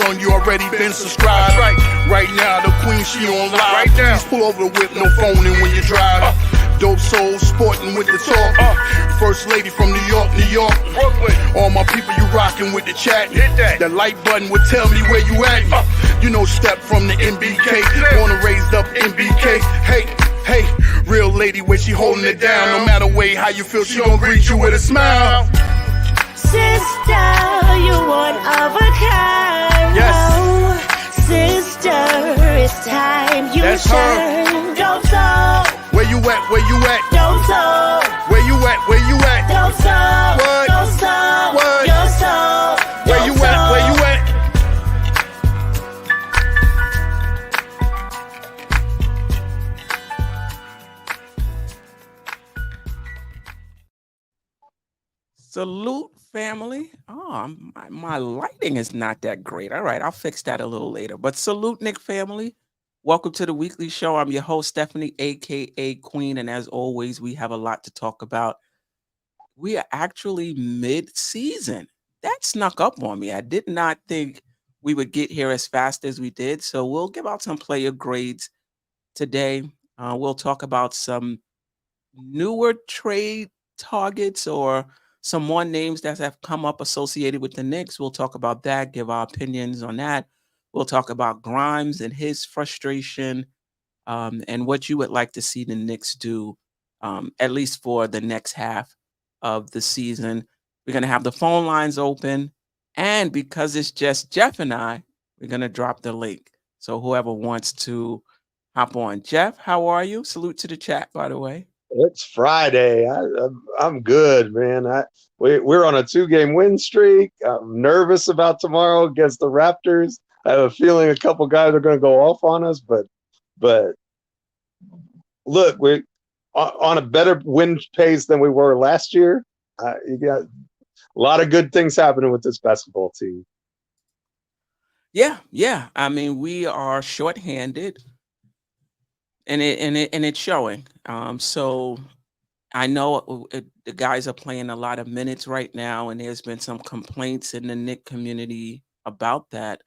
on, you already been subscribed. Right now, the queen, she on live. Right now, pull over the whip, no phoning when you drive. Dope Soul Sporting with the talk. First lady from New York, Brooklyn. All my people, you rocking with the chat. Hit that. The like button would tell me where you at. You know, step from the MBK. Born and raised up MBK. Hey, real lady, where she holding it down. No matter way how you feel, she gon' greet you with a smile. Sister, you one of a kind. Yes. Sister, it's time you That's shine. Dope Soul. Where you at? Where you at? Dope Soul. Where you at? Where you at? Dope Soul. What? Dope Soul. What? Your soul. Where you at? Where you at? Salute, family. Oh, my lighting is not that great. All right, I'll fix that a little later. But salute, Knick family. Welcome to the weekly show. I'm your host, Stephanie, a.k.a. Queen. And as always, we have a lot to talk about. We are actually mid-season. That snuck up on me. I did not think we would get here as fast as we did. So we'll give out some player grades today. We'll talk about some newer trade targets or some more names that have come up associated with the Knicks. We'll talk about that, give our opinions on that. We'll talk about Grimes and his frustration and what you would like to see the Knicks do, at least for the next half of the season. We're going to have the phone lines open. And because it's just Jeff and I, we're going to drop the link. So whoever wants to hop on. Jeff, how are you? Salute to the chat, by the way. It's Friday. I'm good, man. We're on a 2-game win streak. I'm nervous about tomorrow against the Raptors. I have a feeling a couple guys are going to go off on us, but look, we're on a better win pace than we were last year. You got a lot of good things happening with this basketball team. Yeah. I mean, we are shorthanded. And it's showing. So I know the guys are playing a lot of minutes right now, and there's been some complaints in the Knick community about that.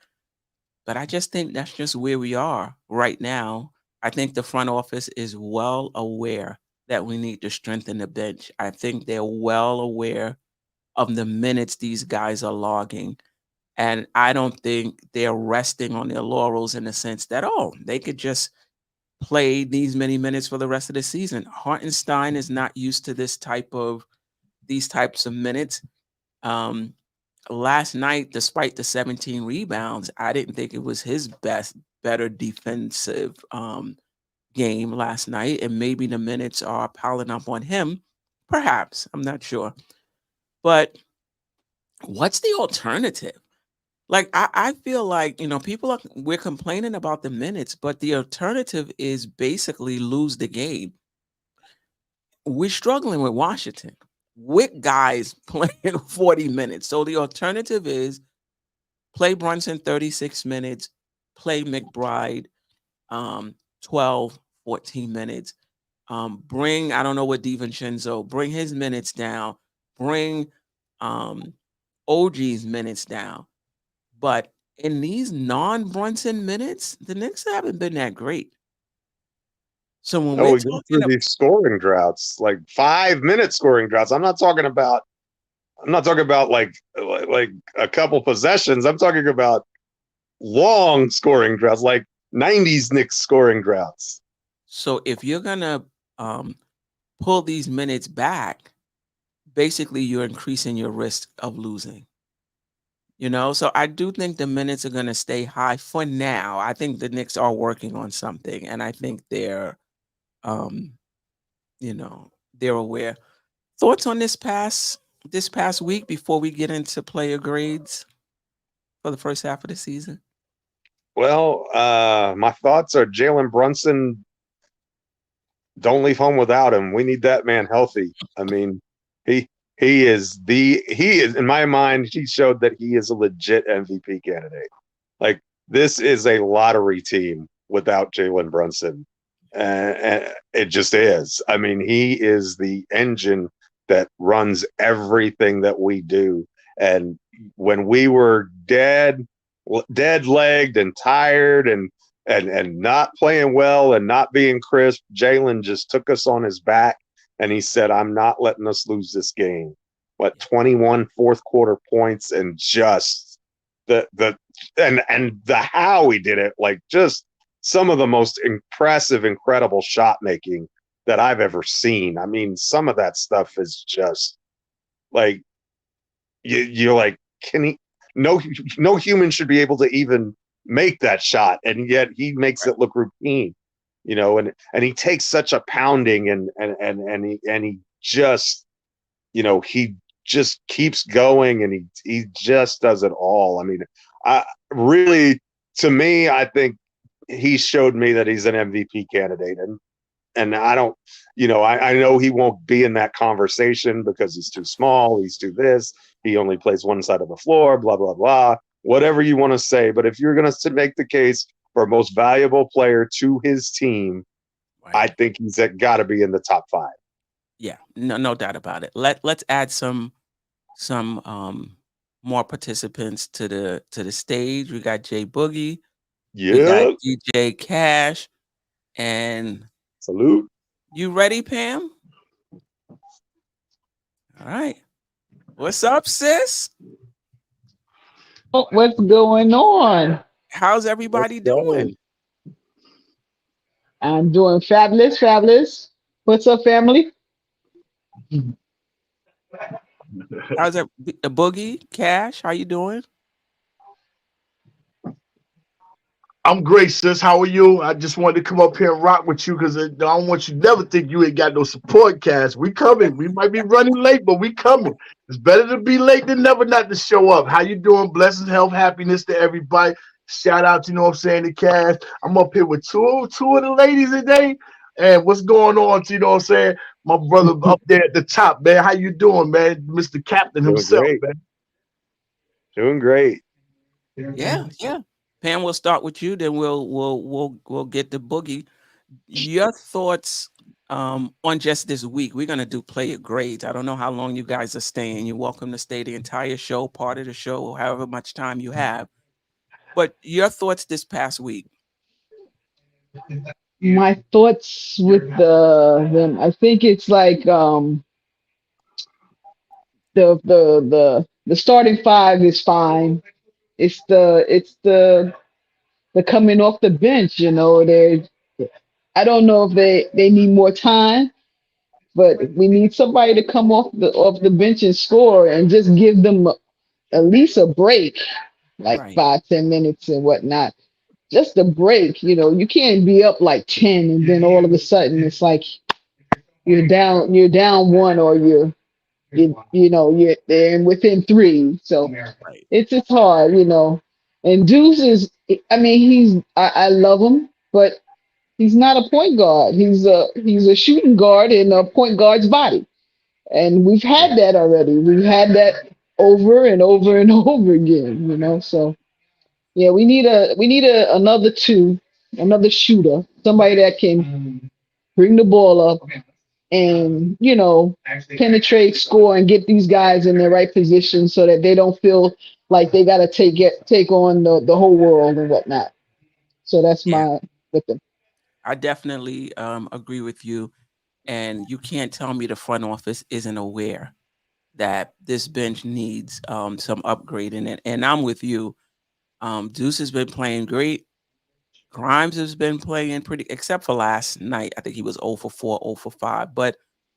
But I just think that's just where we are right now. I think the front office is well aware that we need to strengthen the bench. I think they're well aware of the minutes these guys are logging. And I don't think they're resting on their laurels in the sense that, they could just play these many minutes for the rest of the season. Hartenstein is not used to these types of minutes. Last night, despite the 17 rebounds, I didn't think it was his better defensive game last night. And maybe the minutes are piling up on him. Perhaps. I'm not sure. But what's the alternative? Like, I feel like, we're complaining about the minutes, but the alternative is basically lose the game. We're struggling with Washington, with guys playing 40 minutes. So the alternative is play Brunson 36 minutes, play McBride 12, 14 minutes. Bring, I don't know what DiVincenzo, bring his minutes down. Bring OG's minutes down. But in these non-Brunson minutes, the Knicks haven't been that great. So when we go through these scoring droughts, like 5-minute scoring droughts. I'm not talking about like a couple possessions. I'm talking about long scoring droughts, like 90s Knicks scoring droughts. So if you're gonna pull these minutes back, basically you're increasing your risk of losing. So I do think the minutes are going to stay high for now. I think the Knicks are working on something, and I think they're, they're aware. Thoughts on this past week before we get into player grades for the first half of the season? Well, my thoughts are Jalen Brunson, don't leave home without him. We need that man healthy. I mean, he is in my mind, he showed that he is a legit MVP candidate. Like, this is a lottery team without Jalen Brunson. And it just is. I mean, he is the engine that runs everything that we do. And when we were dead, dead legged and tired and not playing well and not being crisp, Jalen just took us on his back and he said, I'm not letting us lose this game. 21 fourth quarter points and just the how he did it, like just some of the most impressive, incredible shot making that I've ever seen. I mean, some of that stuff is just like you're like, can he? No human should be able to even make that shot, and yet he makes it look routine, and he takes such a pounding and he just, he just keeps going and he just does it all. I mean, to me, I think he showed me that he's an MVP candidate, and I don't, I know he won't be in that conversation because he's too small, he's too this, he only plays one side of the floor, blah, blah, blah, whatever you want to say. But if you're going to make the case for most valuable player to his team, right, I think he's got to be in the top 5. Yeah, no doubt about it. Let's add some more participants to the stage. We got Jay Boogie, we got DJ Cash, and Salute. You ready, Pam? All right. What's up, sis? Oh, what's going on? How's everybody doing? I'm doing fabulous. What's up, family? How's that? Boogie, Cash, how you doing? I'm great, sis. How are you? I just wanted to come up here and rock with you because I don't want you to never think you ain't got no support cast. We coming. We might be running late, but we coming. It's better to be late than never not to show up. How you doing? Blessings, health, happiness to everybody. Shout out, you know what I'm saying, to Cash. I'm up here with two of the ladies today. And what's going on, you know what I'm saying? My brother up there at the top, man. How you doing, man? Mr. Captain himself, man. Doing great. Yeah. Pam, we'll start with you, then we'll get to Boogie. Your thoughts on just this week. We're gonna do player grades. I don't know how long you guys are staying. You're welcome to stay the entire show, part of the show, however much time you have. But your thoughts this past week. My thoughts with them. I think it's like the starting 5 is fine. It's the coming off the bench, I don't know if they need more time, but we need somebody to come off the bench and score and just give them at least a break, like Right. 5-10 minutes and whatnot. Just a break, you can't be up like 10 and then all of a sudden it's like you're down 1 or you're there within 3. So Right. it's hard, And Deuce is, I mean, I love him, but he's not a point guard. He's a shooting guard in a point guard's body. And we've had that already. We've had that over and over and over again, So yeah, we need another 2, another shooter, somebody that can bring the ball up and penetrate, score, and get these guys in the right position so that they don't feel like they got to take on the whole world and whatnot. So that's my with them. I definitely agree with you, and you can't tell me the front office isn't aware that this bench needs some upgrading, and I'm with you. Deuce has been playing great. Grimes has been playing pretty, except for last night. I think he was 0 for 4, 0 for 5. But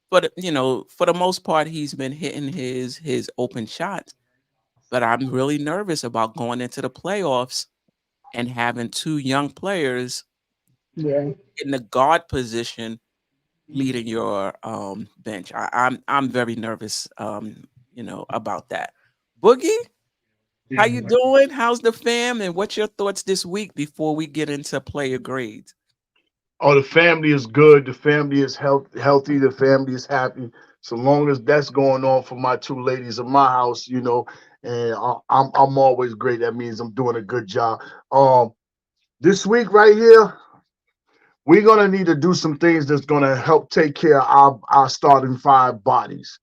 for the most part, he's been hitting his open shots. But I'm really nervous about going into the playoffs and having 2 young players in the guard position leading your bench. I'm very nervous, about that. Boogie, how you doing? How's the fam? And what's your thoughts this week before we get into player grades? Oh, the family is good. The family is healthy. The family is happy. So long as that's going on for my 2 ladies in my house, and I'm always great. That means I'm doing a good job. This week right here, we're gonna need to do some things that's gonna help take care of our starting 5 bodies.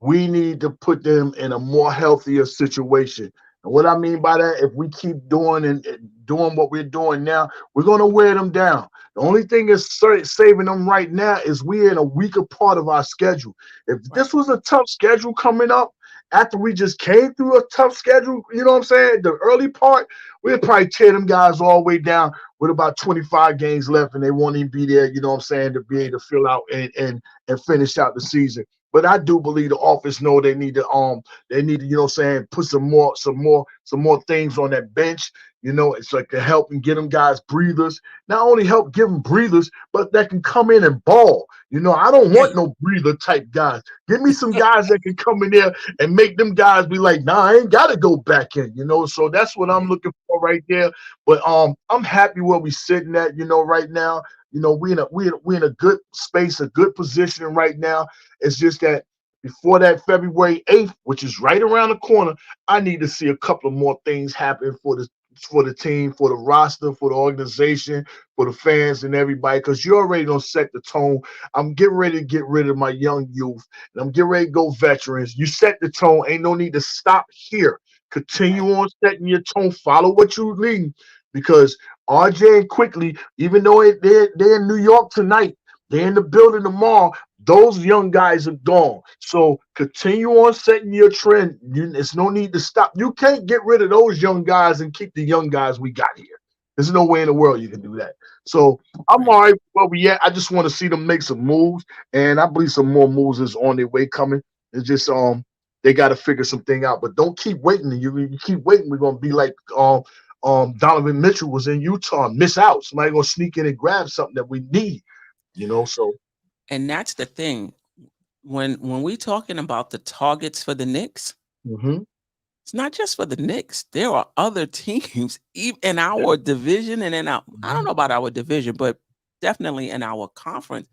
We need to put them in a more healthier situation. And what I mean by that, if we keep doing and doing what we're doing now, we're going to wear them down. The only thing is saving them right now is we're in a weaker part of our schedule. If this was a tough schedule coming up, after we just came through a tough schedule, you know what I'm saying? The early part, we'd probably tear them guys all the way down with about 25 games left, and they won't even be there, you know what I'm saying, to be able to fill out and finish out the season. But I do believe the office know they need to, you know what I'm saying, put some more things on that bench. You know, it's like to help and get them guys breathers. Not only help give them breathers, but that can come in and ball. You know, I don't want no breather type guys. Give me some guys that can come in there and make them guys be like, nah, I ain't got to go back in, you know. So that's what I'm looking for right there. But I'm happy where we sitting at, you know, right now. You know, we're in a good space, a good position right now. It's just that before that February 8th, which is right around the corner, I need to see a couple of more things happen for the team, for the roster, for the organization, for the fans and everybody, because you already don't set the tone. I'm getting ready to get rid of my young youth, and I'm getting ready to go veterans. You set the tone. Ain't no need to stop here. Continue on setting your tone. Follow what you lead, because RJ and Quickley, even though they're in New York tonight, they're in the building tomorrow, those young guys are gone. So continue on setting your trend. There's no need to stop. You can't get rid of those young guys and keep the young guys we got here. There's no way in the world you can do that. So I'm all right where we at. I just want to see them make some moves, and I believe some more moves is on their way coming. It's just they got to figure something out. But don't keep waiting. You keep waiting, we're gonna be like Donovan Mitchell was in Utah, miss out. Somebody gonna sneak in and grab something that we need. You know, so. And that's the thing. When we talking about the targets for the Knicks, it's not just for the Knicks. There are other teams even in our division and in our, I don't know about our division, but definitely in our conference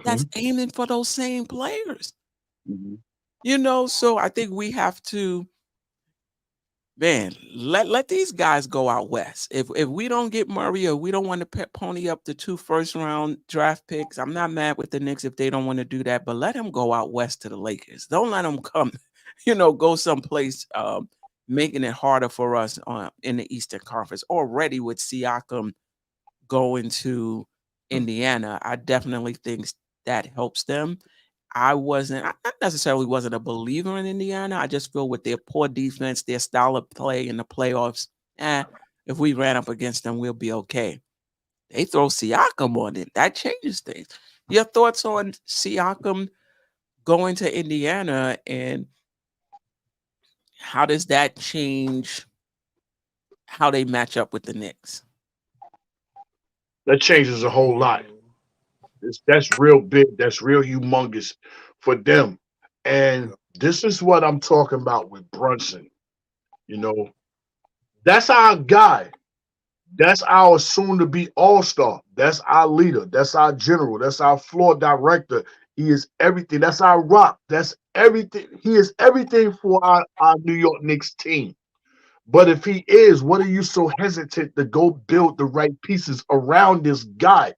that's aiming for those same players. You know, so I think we have to, man, let these guys go out west. If we don't get Murray, or we don't want to pony up the 2 first-round draft picks, I'm not mad with the Knicks if they don't want to do that, but let them go out west to the Lakers. Don't let them come, you know, go someplace making it harder for us in the Eastern Conference. Already with Siakam going to Indiana, I definitely think that helps them. I not necessarily wasn't a believer in Indiana. I just feel with their poor defense, their style of play in the playoffs, if we ran up against them, we'll be okay. They throw Siakam on it. That changes things. Your thoughts on Siakam going to Indiana, and how does that change how they match up with the Knicks? That changes a whole lot. That's real big. That's real humongous for them. And this is what I'm talking about with Brunson. You know, that's our guy. That's our soon-to-be all-star. That's our leader. That's our general. That's our floor director. He is everything. That's our rock. That's everything. He is everything for our New York Knicks team. But if he is, what are you so hesitant to go build the right pieces around this guy?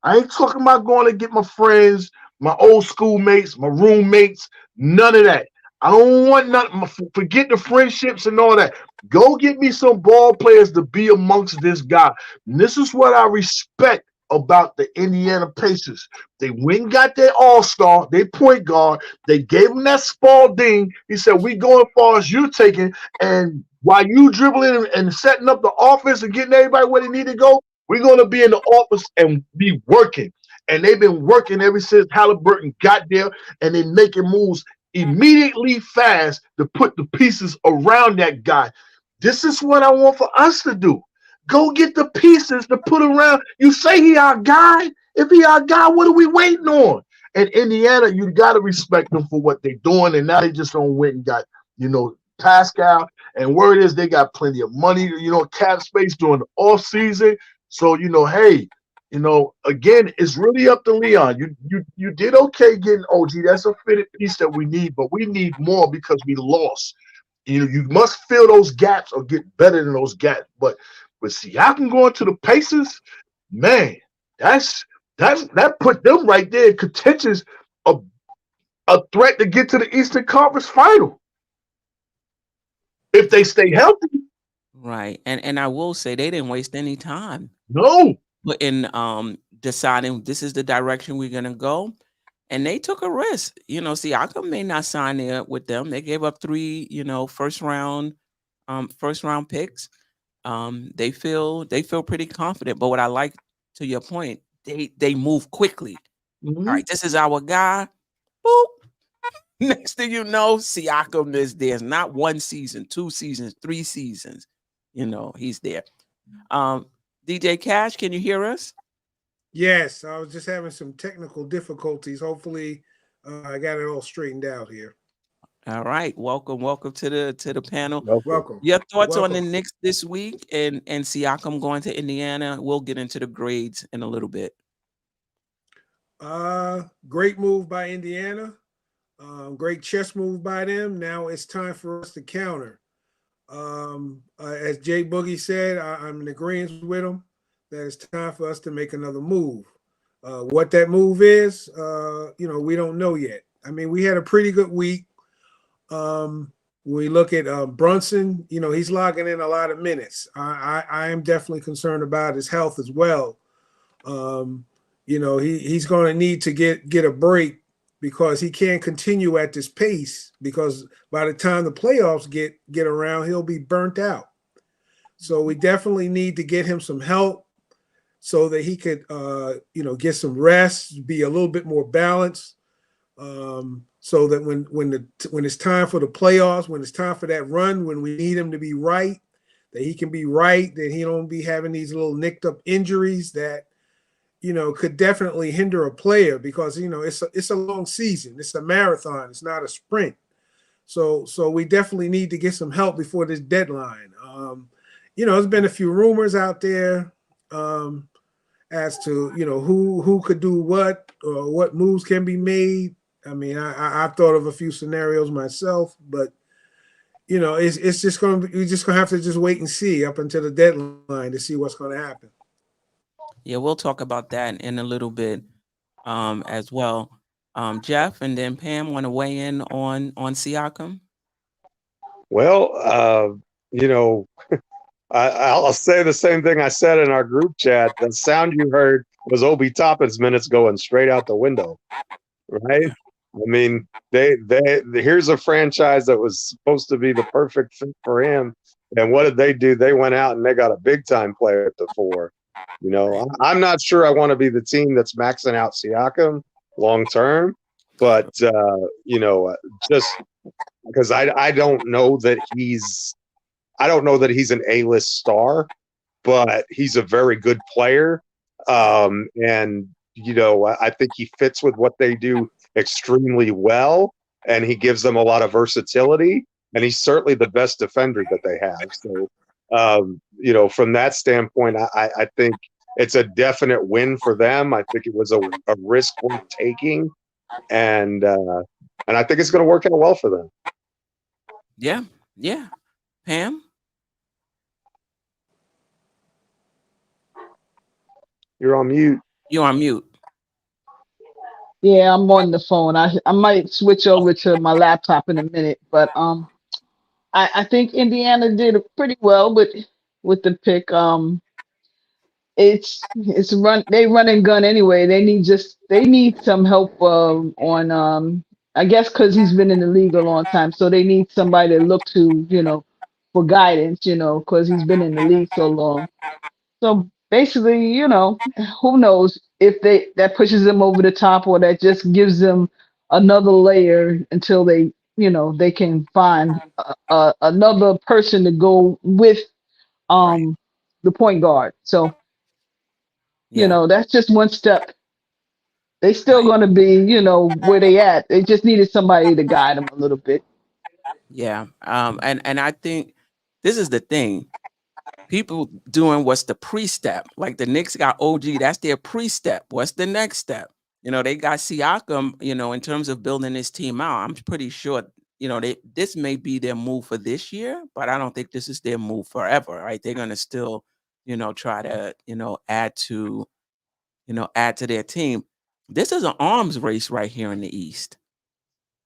I ain't talking about going to get my friends, my old schoolmates, my roommates, none of that. I don't want nothing. Forget the friendships and all that. Go get me some ball players to be amongst this guy. And this is what I respect about the Indiana Pacers. They went and got their all-star, their point guard. They gave him that Spalding. He said, we going as far as you taking. And while you dribbling and setting up the offense and getting everybody where they need to go, we're going to be in the office and be working. And they've been working ever since Halliburton got there, and they're making moves immediately fast to put the pieces around that guy. This is what I want for us to do. Go get the pieces to put around. You say he our guy. If he our guy, what are we waiting on? And Indiana, you got to respect them for what they're doing. And now they just don't went and got, you know, Pascal. And word is they got plenty of money, you know, cap space during the off season. So, you know, hey, you know, again, it's really up to Leon. You did okay getting OG. That's a fitted piece that we need, but we need more because we lost. You know, you must fill those gaps or get better than those gaps. But Siakam going to the Pacers, man, that put them right there in contention, a threat to get to the Eastern Conference Final. if they stay healthy. Right. And I will say they didn't waste any time. No. But in deciding this is the direction we're gonna go. And they took a risk. Siakam may not sign there with them. They gave up 3, first round picks. They feel pretty confident. But what I like, to your point, they move quickly. Mhm. All right, this is our guy. Boop. Next thing you know, Siakam is there. It's not 1 season, 2 seasons, 3 seasons. He's there. DJ Cash, can you hear us? Yes, I was just having some technical difficulties. Hopefully, I got it all straightened out here. All right, welcome to the panel. Welcome. Your thoughts on the Knicks this week and Siakam going to Indiana? We'll get into the grades in a little bit. Great move by Indiana. Great chess move by them. Now it's time for us to counter. As Jay Boogie said, I'm in agreement with him that it's time for us to make another move. What that move is, we don't know yet. I mean, we had a pretty good week. When we look at Brunson, he's logging in a lot of minutes. I am definitely concerned about his health as well. He's going to need to get a break because he can't continue at this pace, because by the time the playoffs get around, he'll be burnt out. So we definitely need to get him some help so that he could, get some rest, be a little bit more balanced, so that when it's time for the playoffs, when it's time for that run, when we need him to be right, that he can be right, that he don't be having these little nicked up injuries that, could definitely hinder a player, because, it's a long season. It's a marathon. It's not a sprint. So we definitely need to get some help before this deadline. There's been a few rumors out there as to, who could do what, or what moves can be made. I mean, I've thought of a few scenarios myself, but, it's just going to be, we're just going to have to just wait and see up until the deadline to see what's going to happen. Yeah, we'll talk about that in a little bit as well. Geoff and then Pam want to weigh in on Siakam. Well, I'll say the same thing I said in our group chat. The sound you heard was Obi Toppin's minutes going straight out the window, right? I mean, here's a franchise that was supposed to be the perfect fit for him, and what did they do? They went out and they got a big time player at the 4. I'm not sure I want to be the team that's maxing out Siakam long term, but just because I don't know that he's an A-list star, but he's a very good player, and I think he fits with what they do extremely well, and he gives them a lot of versatility, and he's certainly the best defender that they have. So, from that standpoint, I think it's a definite win for them. I think it was a risk worth taking, and I think it's going to work out well for them. Yeah. Pam? You're on mute. You're on mute. Yeah, I'm on the phone. I might switch over to my laptop in a minute, but I think Indiana did pretty well with the pick. It's they run and gun anyway. They need some help on I guess because he's been in the league a long time, so they need somebody to look to, for guidance, because he's been in the league so long. So basically, who knows if that pushes them over the top, or that just gives them another layer until they can find another person to go with the point guard. So that's just one step. They still going to be where they at. They just needed somebody to guide them a little bit. Yeah. And I think this is the thing. People doing what's the pre-step. Like the Knicks got OG, that's their pre-step. What's the next step? They got Siakam, in terms of building this team out. I'm pretty sure, this may be their move for this year, but I don't think this is their move forever, right? They're going to still, try to, add to their team. This is an arms race right here in the East.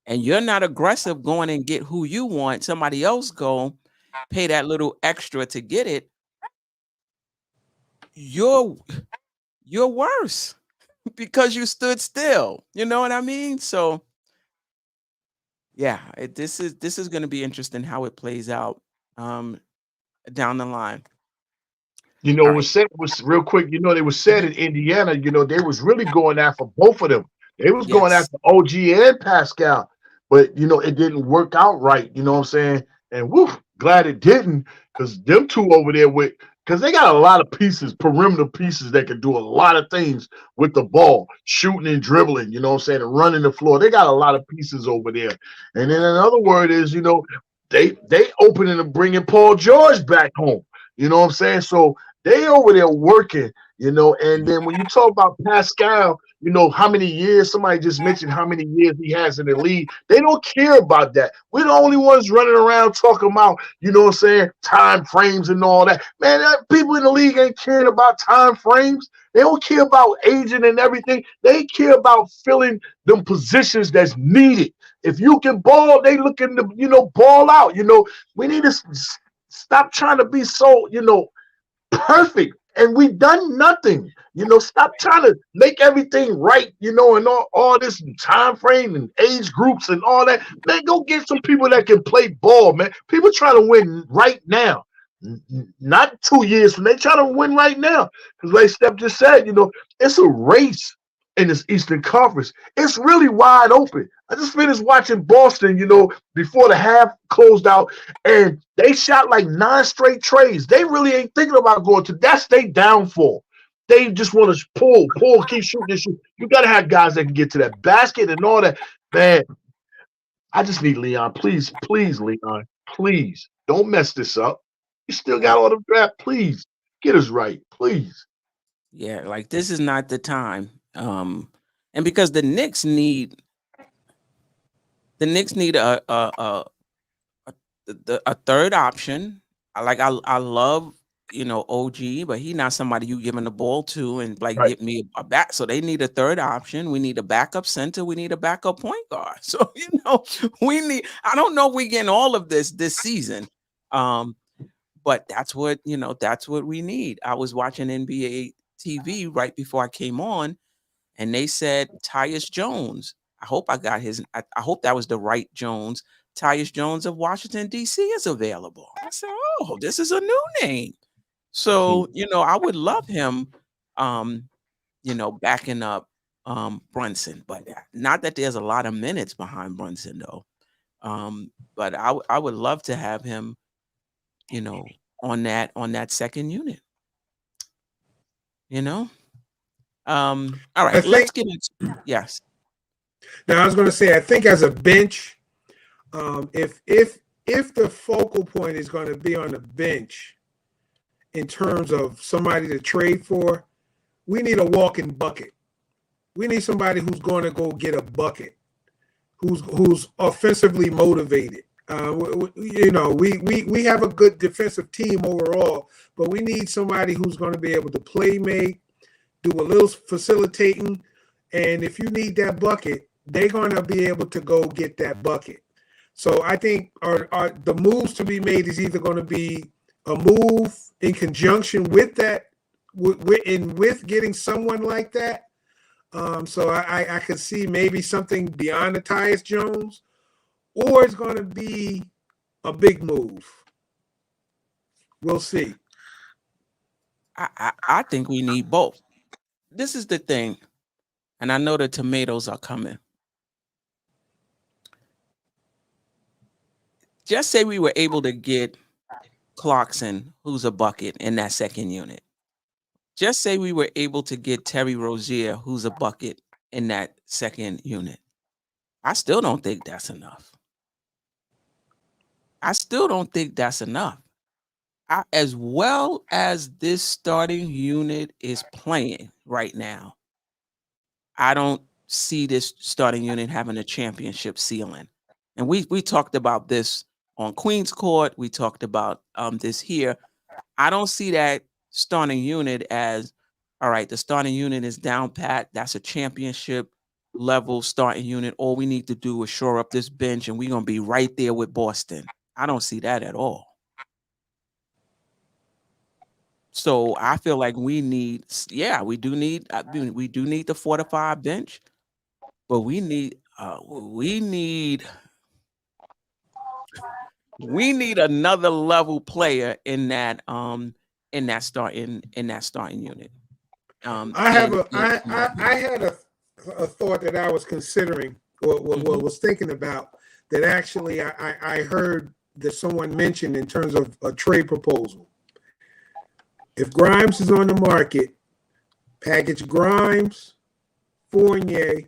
And you're not aggressive going and get who you want. Somebody else go. pay that little extra to get it, you're worse because you stood still. You know what I mean? So yeah, this is going to be interesting how it plays out down the line. You know, All it right. was said was real quick. You know, they was said in Indiana. You know, they was really going after both of them. They was going Yes. after OG and Pascal, but you know, it didn't work out right. You know what I'm saying? And woo, glad it didn't, because them two over there with, because they got a lot of pieces, perimeter pieces that can do a lot of things with the ball, shooting and dribbling. You know what I'm saying? And running the floor. They got a lot of pieces over there. And then another word is, you know, they opening and bringing Paul George back home. You know what I'm saying? So they over there working, you know. And then when you talk about Pascal, you know, how many years, somebody just mentioned how many years he has in the league. They don't care about that. We're the only ones running around talking about, you know what I'm saying, time frames and all that. Man, people in the league ain't caring about time frames. They don't care about aging and everything. They care about filling them positions that's needed. If you can ball, they looking to, you know, ball out. You know, we need to stop trying to be so, you know, perfect, and we've done nothing. You know, stop trying to make everything right, you know, and all this time frame and age groups and all that. Man, go get some people that can play ball, man. People trying to win right now, not 2 years from now. They trying to win right now, because like Steph just said, you know, it's a race in this Eastern Conference. It's really wide open. I just finished watching Boston, you know, before the half closed out, and they shot like 9 straight trades. They really ain't thinking about going to. That's their downfall. They just want to pull, keep shooting and shoot. You got to have guys that can get to that basket and all that. Man, I just need Leon. Please, please, Leon, please don't mess this up. You still got all the draft. Please get us right, please. Yeah, like this is not the time. And because the Knicks need a third option. I love, you know, OG, but he's not somebody you giving the ball to and like Right. get me a back. So they need a third option. We need a backup center. We need a backup point guard. So you know, we need. I don't know if we getting all of this season, but that's what, you know. That's what we need. I was watching NBA TV right before I came on, and they said Tyus Jones. I hope I got his. I hope that was the right Jones. Tyus Jones of Washington, D.C. is available. I said, oh, this is a new name. So, you know, I would love him, you know, backing up Brunson, but not that there's a lot of minutes behind Brunson, though. But I would love to have him, you know, on that second unit, you know. All I right, let's think get into yes. now I was going to say I think as a bench, if the focal point is going to be on the bench in terms of somebody to trade for, we need a walking bucket. We need somebody who's going to go get a bucket, who's offensively motivated. You know, we have a good defensive team overall, but we need somebody who's going to be able to play make, do a little facilitating, and if you need that bucket, they're going to be able to go get that bucket. So I think the moves to be made is either going to be a move in conjunction with that, with getting someone like that. So I could see maybe something beyond the Tyus Jones, or it's going to be a big move. We'll see. I think we need both. This is the thing, and I know the tomatoes are coming. Just say we were able to get Clarkson, who's a bucket, in that second unit. Just say we were able to get Terry Rozier, who's a bucket, in that second unit. I still don't think that's enough. I still don't think that's enough. As well as this starting unit is playing right now, I don't see this starting unit having a championship ceiling. And we talked about this on Queen's Court. We talked about this here. I don't see that starting unit as, all right, the starting unit is down pat. That's a championship level starting unit. All we need to do is shore up this bench and we're going to be right there with Boston. I don't see that at all. So I feel like we need, we do need, we do need to fortify our bench, but we need another level player in that starting unit. I had a thought that I was considering or was thinking about that actually I heard that someone mentioned in terms of a trade proposal. If Grimes is on the market, package Grimes, Fournier,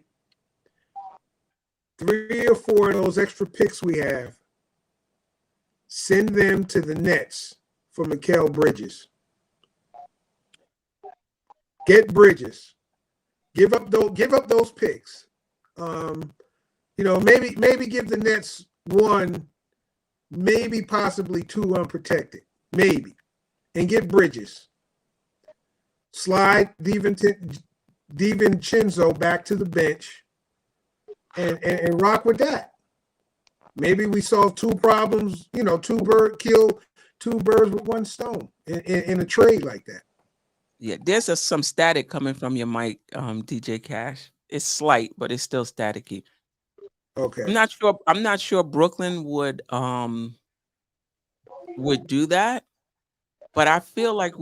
3 or 4 of those extra picks we have, send them to the Nets for Mikal Bridges. Get Bridges. Give up those picks. Maybe give the Nets 1, maybe possibly 2 unprotected, maybe, and get Bridges. Slide DiVincenzo back to the bench, and rock with that. Maybe we solve 2 problems. Kill 2 birds with 1 stone in a trade like that. Yeah, there's some static coming from your mic, DJ Cash. It's slight, but it's still staticky. Okay. I'm not sure Brooklyn would do that, but I feel like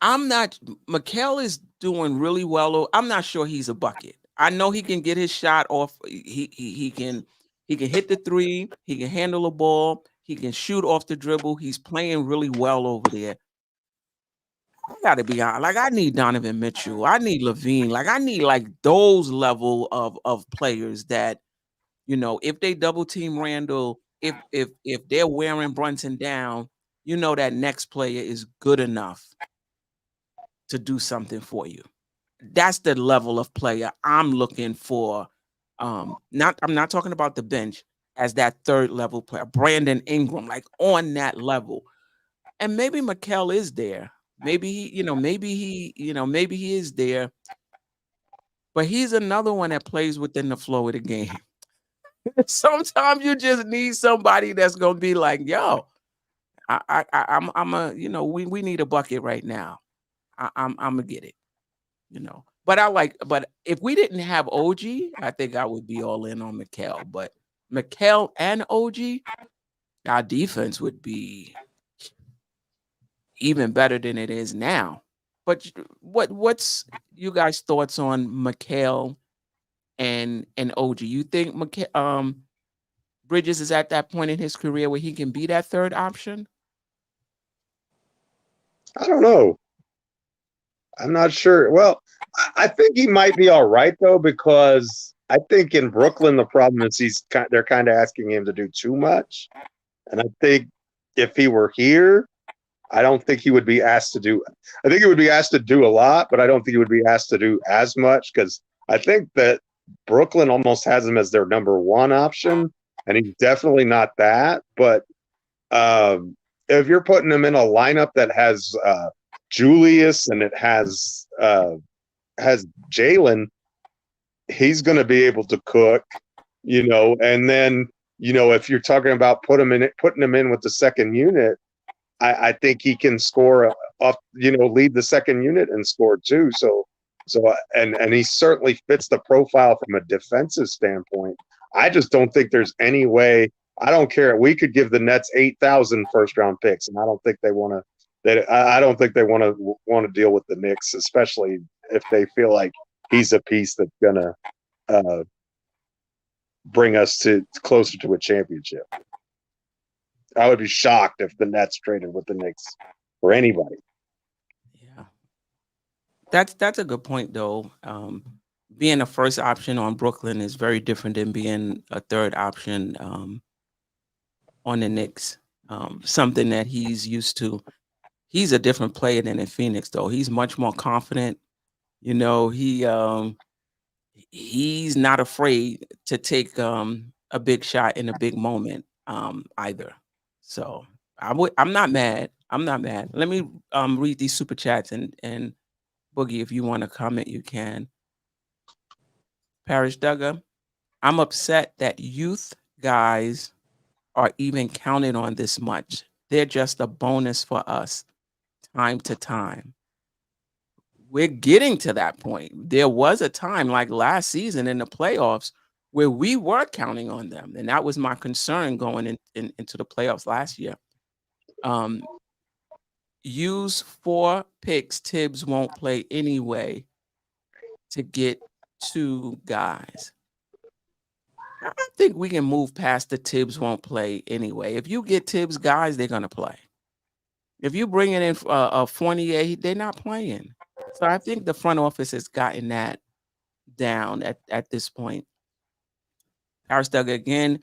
Mikal is doing really well. I'm not sure he's a bucket. I know he can get his shot off. He can hit the 3. He can handle a ball. He can shoot off the dribble. He's playing really well over there. I gotta be honest. Like, I need Donovan Mitchell. I need Levine. Like, I need those level of players that, if they double team Randle, if they're wearing Brunson down, that next player is good enough to do something for you. That's the level of player I'm looking for. I'm not talking about the bench as that 3rd level player, Brandon Ingram, like on that level. And maybe Mikal is there. Maybe he is there. But he's another one that plays within the flow of the game. Sometimes you just need somebody that's gonna be like, yo, we need a bucket right now. I'm gonna get it, But if we didn't have OG, I think I would be all in on Mikal. But Mikal and OG, our defense would be even better than it is now. But what's you guys' thoughts on Mikal and OG? You think Bridges is at that point in his career where he can be that 3rd option? I don't know. I'm not sure. Well, I think he might be all right though, because I think in Brooklyn the problem is they're kind of asking him to do too much, and I think if he were here, I don't think he would be asked to do. I think he would be asked to do a lot, but I don't think he would be asked to do as much, because I think that Brooklyn almost has him as their number 1 option, and he's definitely not that. But if you're putting him in a lineup that has Julius and it has Jalen, he's going to be able to cook, and then if you're talking about putting him in with the 2nd unit, I think he can score lead the 2nd unit and score too. So and he certainly fits the profile from a defensive standpoint. I just don't think there's any way. I don't care. We could give the Nets 8,000 first-round picks, and I don't think they want to. I don't think they want to deal with the Knicks, especially if they feel like he's a piece that's gonna bring us closer to a championship. I would be shocked if the Nets traded with the Knicks or anybody. Yeah, that's a good point though. Being a first option on Brooklyn is very different than being a 3rd option on the Knicks. Something that he's used to. He's a different player than in Phoenix, though. He's much more confident. He's not afraid to take a big shot in a big moment either. So I'm not mad. Let me read these super chats, and Boogie, if you want to comment, you can. Parrish Duggar, I'm upset that youth guys are even counted on this much. They're just a bonus for us time to time. We're getting to that point. There was a time like last season in the playoffs where we were counting on them. And that was my concern going into the playoffs last year. Use 4 picks Tibbs won't play anyway to get 2 guys. I think we can move past the Tibbs won't play anyway. If you get Tibbs guys, they're going to play. If you bring in a Fournier, they're not playing. So I think the front office has gotten that down at this point. Harris Duggar again,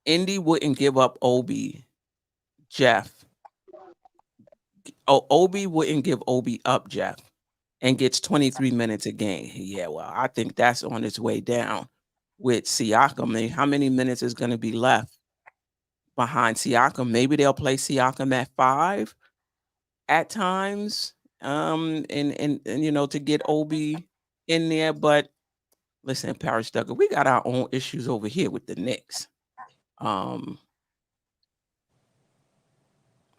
Indy wouldn't give up Obi, Geoff. Obi wouldn't give Obi up, Geoff, and gets 23 minutes a game. Yeah, well, I think that's on its way down with Siakam. I mean, how many minutes is going to be left behind Siakam? Maybe they'll play Siakam at 5 at times, and you know, to get Obi in there. But listen, Paris Duggar, we got our own issues over here with the Knicks.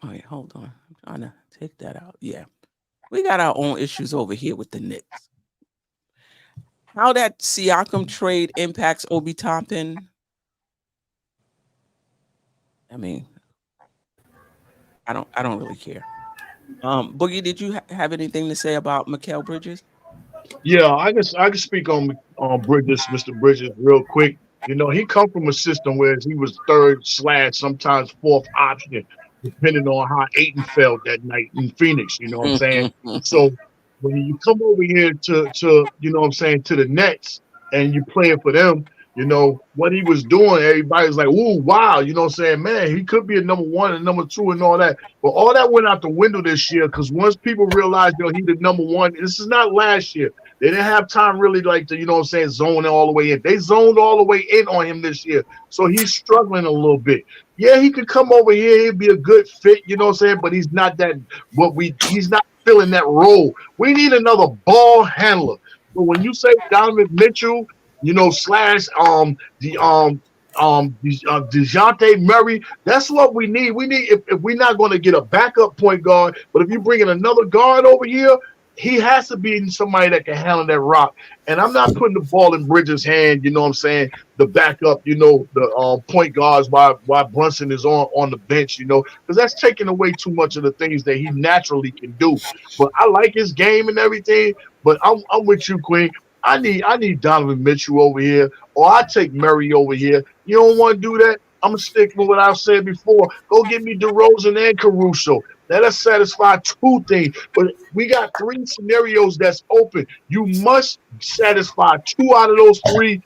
Wait, hold on. I'm trying to take that out. Yeah. We got our own issues over here with the Knicks. How that Siakam trade impacts Obi Toppin, I mean, I don't really care. Boogie, did you have anything to say about Mikal Bridges? Yeah, I can speak on Bridges, Mr. Bridges, real quick. You know, he come from a system where he was 3rd / sometimes 4th option, depending on how Ayton felt that night in Phoenix. You know what I'm saying? So when you come over here to you know what I'm saying, to the Nets and you playing for them, you know what he was doing. Everybody's like, "Ooh, wow!" You know what I'm saying? Man, he could be a number 1 and number 2 and all that. But all that went out the window this year because once people realized, you know, he the number 1. This is not last year. They didn't have time really like to, you know what I'm saying, zone all the way in. They zoned all the way in on him this year. So he's struggling a little bit. Yeah, he could come over here. He'd be a good fit, you know what I'm saying? But he's not that he's not filling that role. We need another ball handler. But when you say Donovan Mitchell, you know, slash DeJounte Murray, that's what we need. We need if we're not going to get a backup point guard, but if you bring in another guard over here, he has to be somebody that can handle that rock. And I'm not putting the ball in Bridges' hand, you know what I'm saying, the backup, you know, the point guards while Brunson is on the bench, you know, because that's taking away too much of the things that he naturally can do. But I like his game and everything, but I'm with you, Queen. I need Donovan Mitchell over here, or I take Murray over here. You don't want to do that? I'm going to stick with what I've said before. Go get me DeRozan and Caruso. Let us satisfy 2 things. But we got 3 scenarios that's open. You must satisfy 2 out of those 3,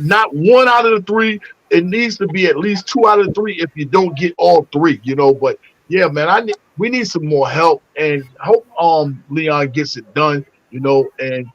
not 1 out of the 3. It needs to be at least 2 out of the 3 if you don't get all 3, you know. But, yeah, man, we need some more help. And hope Leon gets it done, you know, and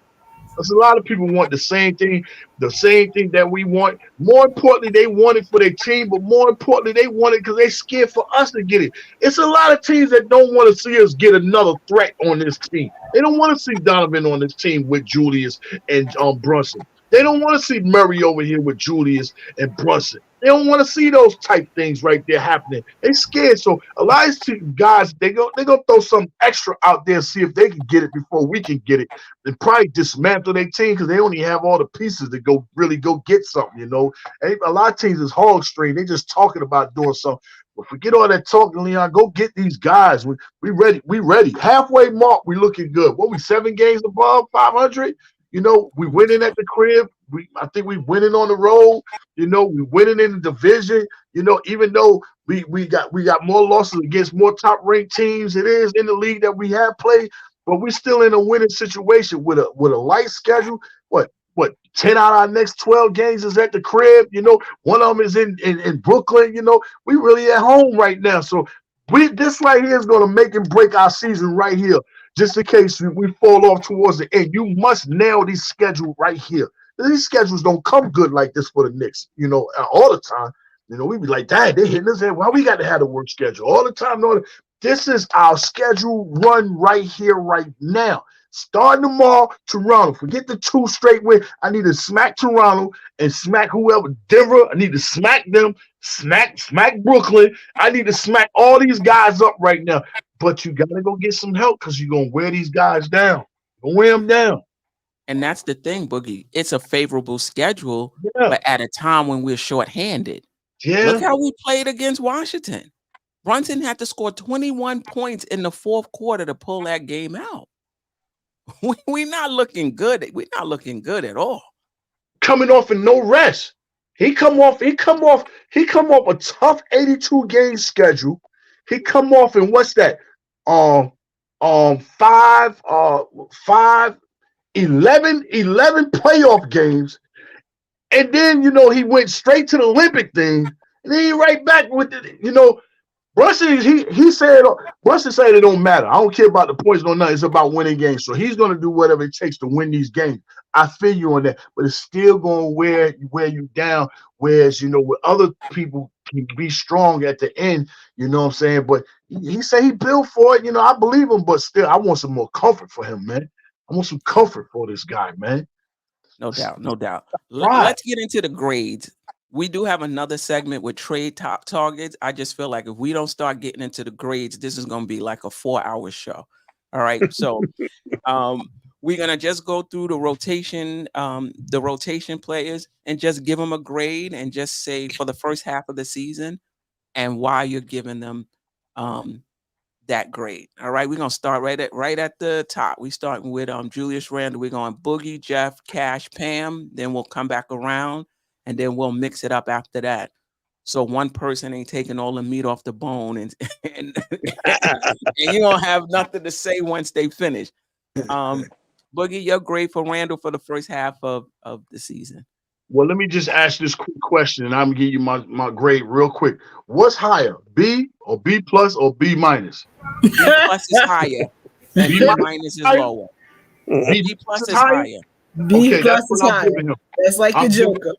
because a lot of people want the same thing that we want. More importantly, they want it for their team, but more importantly, they want it because they're scared for us to get it. It's a lot of teams that don't want to see us get another threat on this team. They don't want to see Donovan on this team with Julius and Brunson. They don't want to see Murray over here with Julius and Brunson. They don't want to see those type things right there happening. They scared. So a lot of these guys, they're gonna throw some extra out there, see if they can get it before we can get it. And probably dismantle their team because they only have all the pieces to really go get something, you know. And a lot of teams is hog string. They just talking about doing something. But forget all that talking, Leon. Go get these guys. We ready. We ready. Halfway mark, we looking good. What, we 7 games above 500? You know, we winning at the crib. I think we winning on the road. You know, we winning in the division. You know, even though we got more losses against more top ranked teams, it is in the league that we have played, but we're still in a winning situation with a light schedule. What 10 out of our next 12 games is at the crib. You know, one of them is in Brooklyn. You know, we really at home right now. So this right here is going to make and break our season right here. Just in case we fall off towards the end, you must nail these schedules right here. These schedules don't come good like this for the Knicks, you know, all the time. You know, we be like, dang, they hitting us head. Why we got to have a work schedule all the time? No, this is our schedule run right here, right now. Starting tomorrow, Toronto. Forget the 2 straight wins. I need to smack Toronto and smack whoever. Denver, I need to smack them. Smack Brooklyn. I need to smack all these guys up right now. But you gotta go get some help because you're gonna wear these guys down. Wear them down. And that's the thing, Boogie. It's a favorable schedule, Yeah. but at a time when we're shorthanded. Yeah. Look how we played against Washington. Brunson had to score 21 points in the fourth quarter to pull that game out. We're not looking good. We're not looking good at all. Coming off in no rest. He come off a tough 82 game schedule. He come off in what's that? 11 playoff games. And then, he went straight to the Olympic thing. And then he right back with the, Brunson, Brunson said it don't matter. I don't care about the points, no nothing. It's about winning games. So he's going to do whatever it takes to win these games. I feel you on that. But it's still going to wear you down. Whereas, where other people can be strong at the end, you know what I'm saying? But he said he built for it. I believe him. But still, I want some more comfort for him, man. I want some comfort for this guy, man. No doubt, no doubt. Right. Let's get into the grades. We do have another segment with trade top targets. I just feel like if we don't start getting into the grades, this is going to be like a 4-hour show. All right. So we're going to just go through the rotation players and just give them a grade and just say for the first half of the season and why you're giving them that grade. All right. We're going to start right at the top. We starting with Julius Randle. We're going Boogie, Geoff, Cash, Pam. Then we'll come back around. And then we'll mix it up after that. So one person ain't taking all the meat off the bone and you don't have nothing to say once they finish. Boogie, your grade for Randle for the first half of the season. Well, let me just ask this quick question, and I'm going to give you my grade real quick. What's higher, B or B plus or B minus? B plus is higher and B minus is lower. B plus is higher. B plus that's is what I'm higher. giving him. That's like the Joker.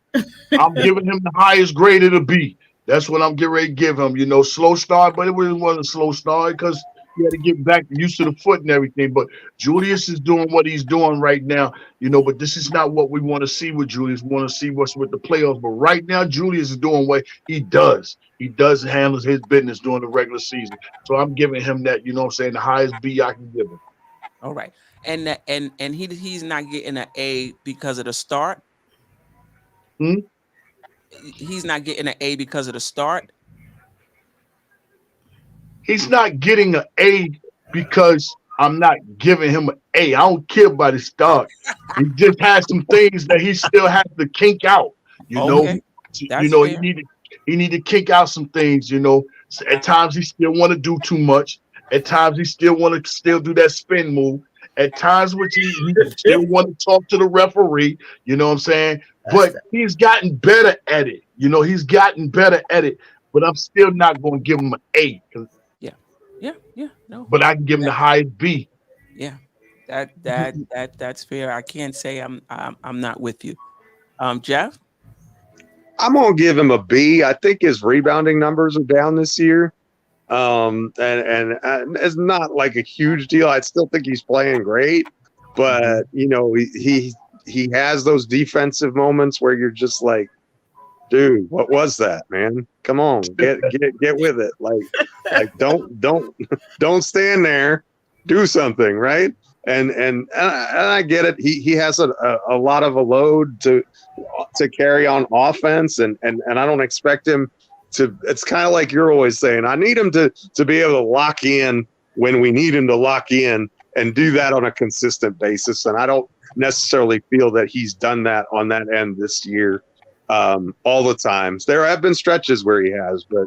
I'm giving him the highest grade of the B. That's what I'm getting ready to give him. Slow start, but it wasn't a slow start because he had to get back used to the foot and everything. But Julius is doing what he's doing right now, but this is not what we want to see with Julius. We want to see what's with the playoffs. But right now, Julius is doing what he does. He does handle his business during the regular season. So I'm giving him that, the highest B I can give him. All right. And he's not getting an A because of the start. He's not getting an A because of the start. He's not getting an A because I'm not giving him an A. I don't care about his start. He just has some things that he still has to kink out. He need to kink out some things. At times he still want to do too much. At times he still want to do that spin move. At times, which he still want to talk to the referee, you know what I'm saying? But he's gotten better at it. He's gotten better at it. But I'm still not going to give him an A. Yeah. No. But I can give him the highest B. Yeah, that's fair. I can't say I'm not with you. Geoff? I'm gonna give him a B. I think his rebounding numbers are down this year. And it's not like a huge deal. I still think he's playing great, but he has those defensive moments where you're just like, dude, what was that, man? Come on, get with it. Like don't stand there, do something, right? And I get it. He has a lot of a load to carry on offense, and I don't expect him to. It's kind of like you're always saying, I need him to be able to lock in when we need him to lock in and do that on a consistent basis. And I don't necessarily feel that he's done that on that end this year all the times. There have been stretches where he has, but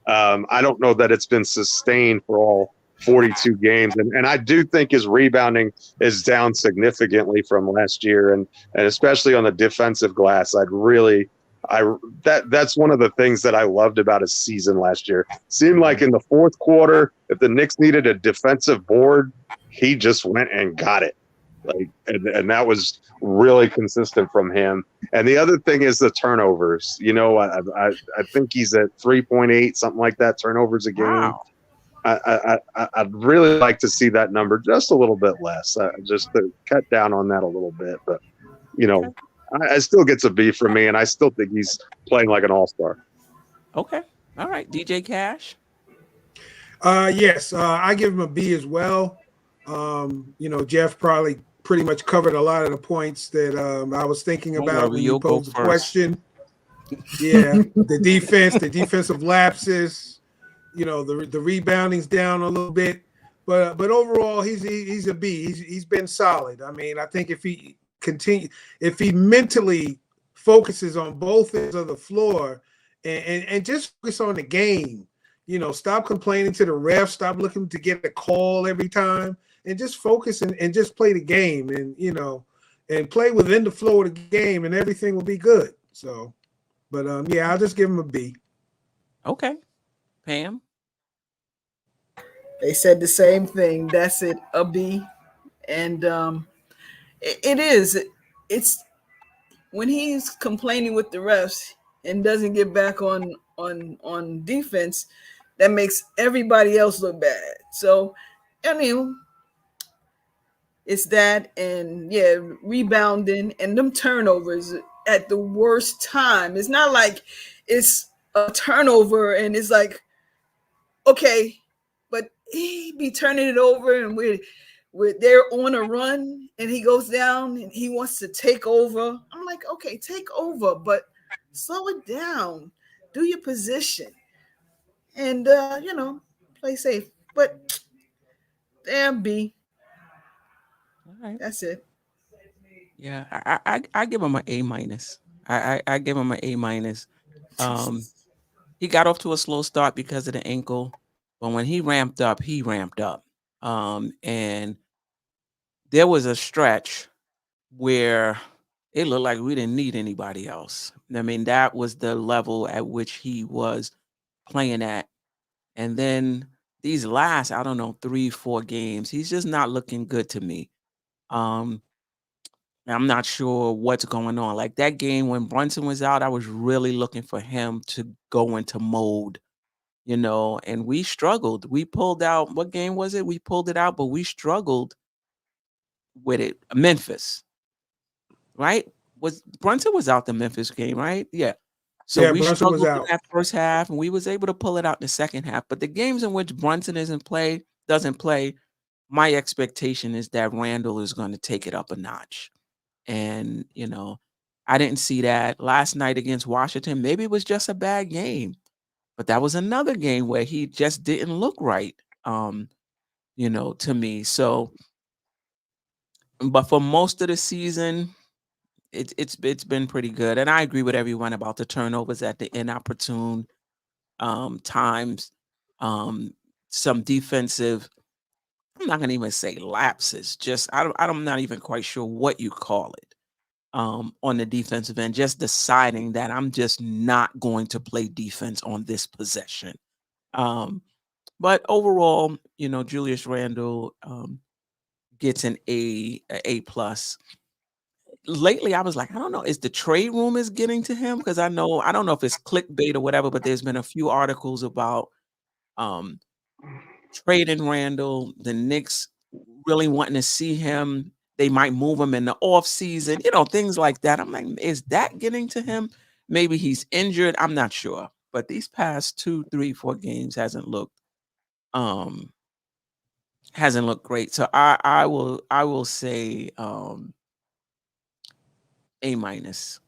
I don't know that it's been sustained for all 42 games. And I do think his rebounding is down significantly from last year. And especially on the defensive glass, that's one of the things that I loved about his season last year. Seemed like in the fourth quarter, if the Knicks needed a defensive board, he just went and got it. And that was really consistent from him. And the other thing is the turnovers. I think he's at 3.8, something like that, turnovers a game. Wow. I'd really like to see that number just a little bit less, just to cut down on that a little bit. But, I still gets a B from me, and I still think he's playing like an all-star. Okay. All right. DJ Cash. Yes, I give him a B as well. Geoff probably pretty much covered a lot of the points that I was thinking Don't about worry, when you you'll go posed the first. question. Yeah, the defense, the defensive lapses, the rebounding's down a little bit, but overall he's a B. He's been solid. I mean, I think if he mentally focuses on both ends of the floor and just focus on the game, stop complaining to the ref, stop looking to get a call every time, and just focus and just play the game and play within the flow of the game, and everything will be good. So. But yeah, I'll just give him a B. Okay. Pam. They said the same thing. That's it, a B. And it is. It's when he's complaining with the refs and doesn't get back on defense, that makes everybody else look bad. So, I mean, it's that, and yeah, rebounding and them turnovers at the worst time. It's not like it's a turnover and it's like, okay, but he be turning it over and they're on a run and he goes down and he wants to take over. I'm like, okay, take over, but slow it down. Do your position. And play safe. But damn B. All right. That's it. Yeah, I give him an A minus. I give him an A minus. He got off to a slow start because of the ankle, but when he ramped up, he ramped up. And there was a stretch where it looked like we didn't need anybody else. I mean, that was the level at which he was playing at. And then these last, I don't know, 3-4 games, he's just not looking good to me. I'm not sure what's going on. Like that game when Brunson was out, I was really looking for him to go into mode, and we struggled. We pulled out, what game was it? We pulled it out, but we struggled with it. Memphis, right? Brunson was out the Memphis game, right? Yeah. So Yeah, we Brunson was struggled in out. that first half, and we was able to pull it out in the second half. But the games in which Brunson doesn't play, my expectation is that Randle is going to take it up a notch. And, I didn't see that last night against Washington. Maybe it was just a bad game, but that was another game where he just didn't look right, to me. So, but for most of the season, it's been pretty good. And I agree with everyone about the turnovers at the inopportune times, some defensive. I'm not gonna even say lapses. Just I'm not even quite sure what you call it. On the defensive end, just deciding that I'm just not going to play defense on this possession. But overall, Julius Randle gets an A plus. Lately, I was like, I don't know, is the trade rumors getting to him? Because I don't know if it's clickbait or whatever, but there's been a few articles about um trading Randle, the Knicks really wanting to see him. They might move him in the off season, things like that. I'm like, is that getting to him? Maybe he's injured. I'm not sure. But these past 2, 3, 4 games um hasn't looked great. So I will say A minus.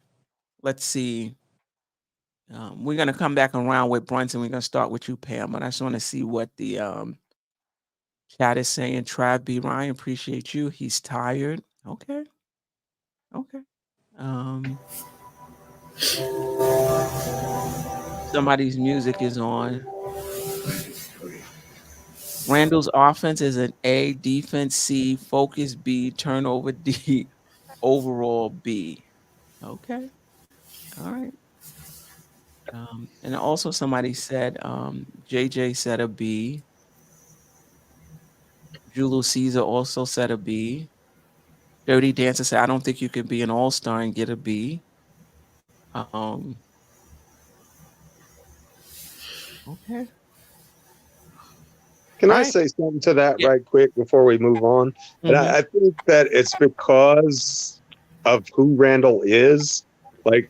Let's see. We're gonna come back around with Brunson. We're gonna start with you, Pam. But I just want to see what the chat is saying. Trav B. Ryan, appreciate you. He's tired. Okay. Okay. Somebody's music is on. Randall's offense is an A, defense C, focus B, turnover D, overall B. Okay. All right. And also somebody said, JJ said a B. Julius Caesar also said a B. Dirty Dancer said, I don't think you can be an all-star and get a B. Okay. Can All I right. say something to that Yeah. right quick before we move on? And Mhm. I think that it's because of who Randall is. Like,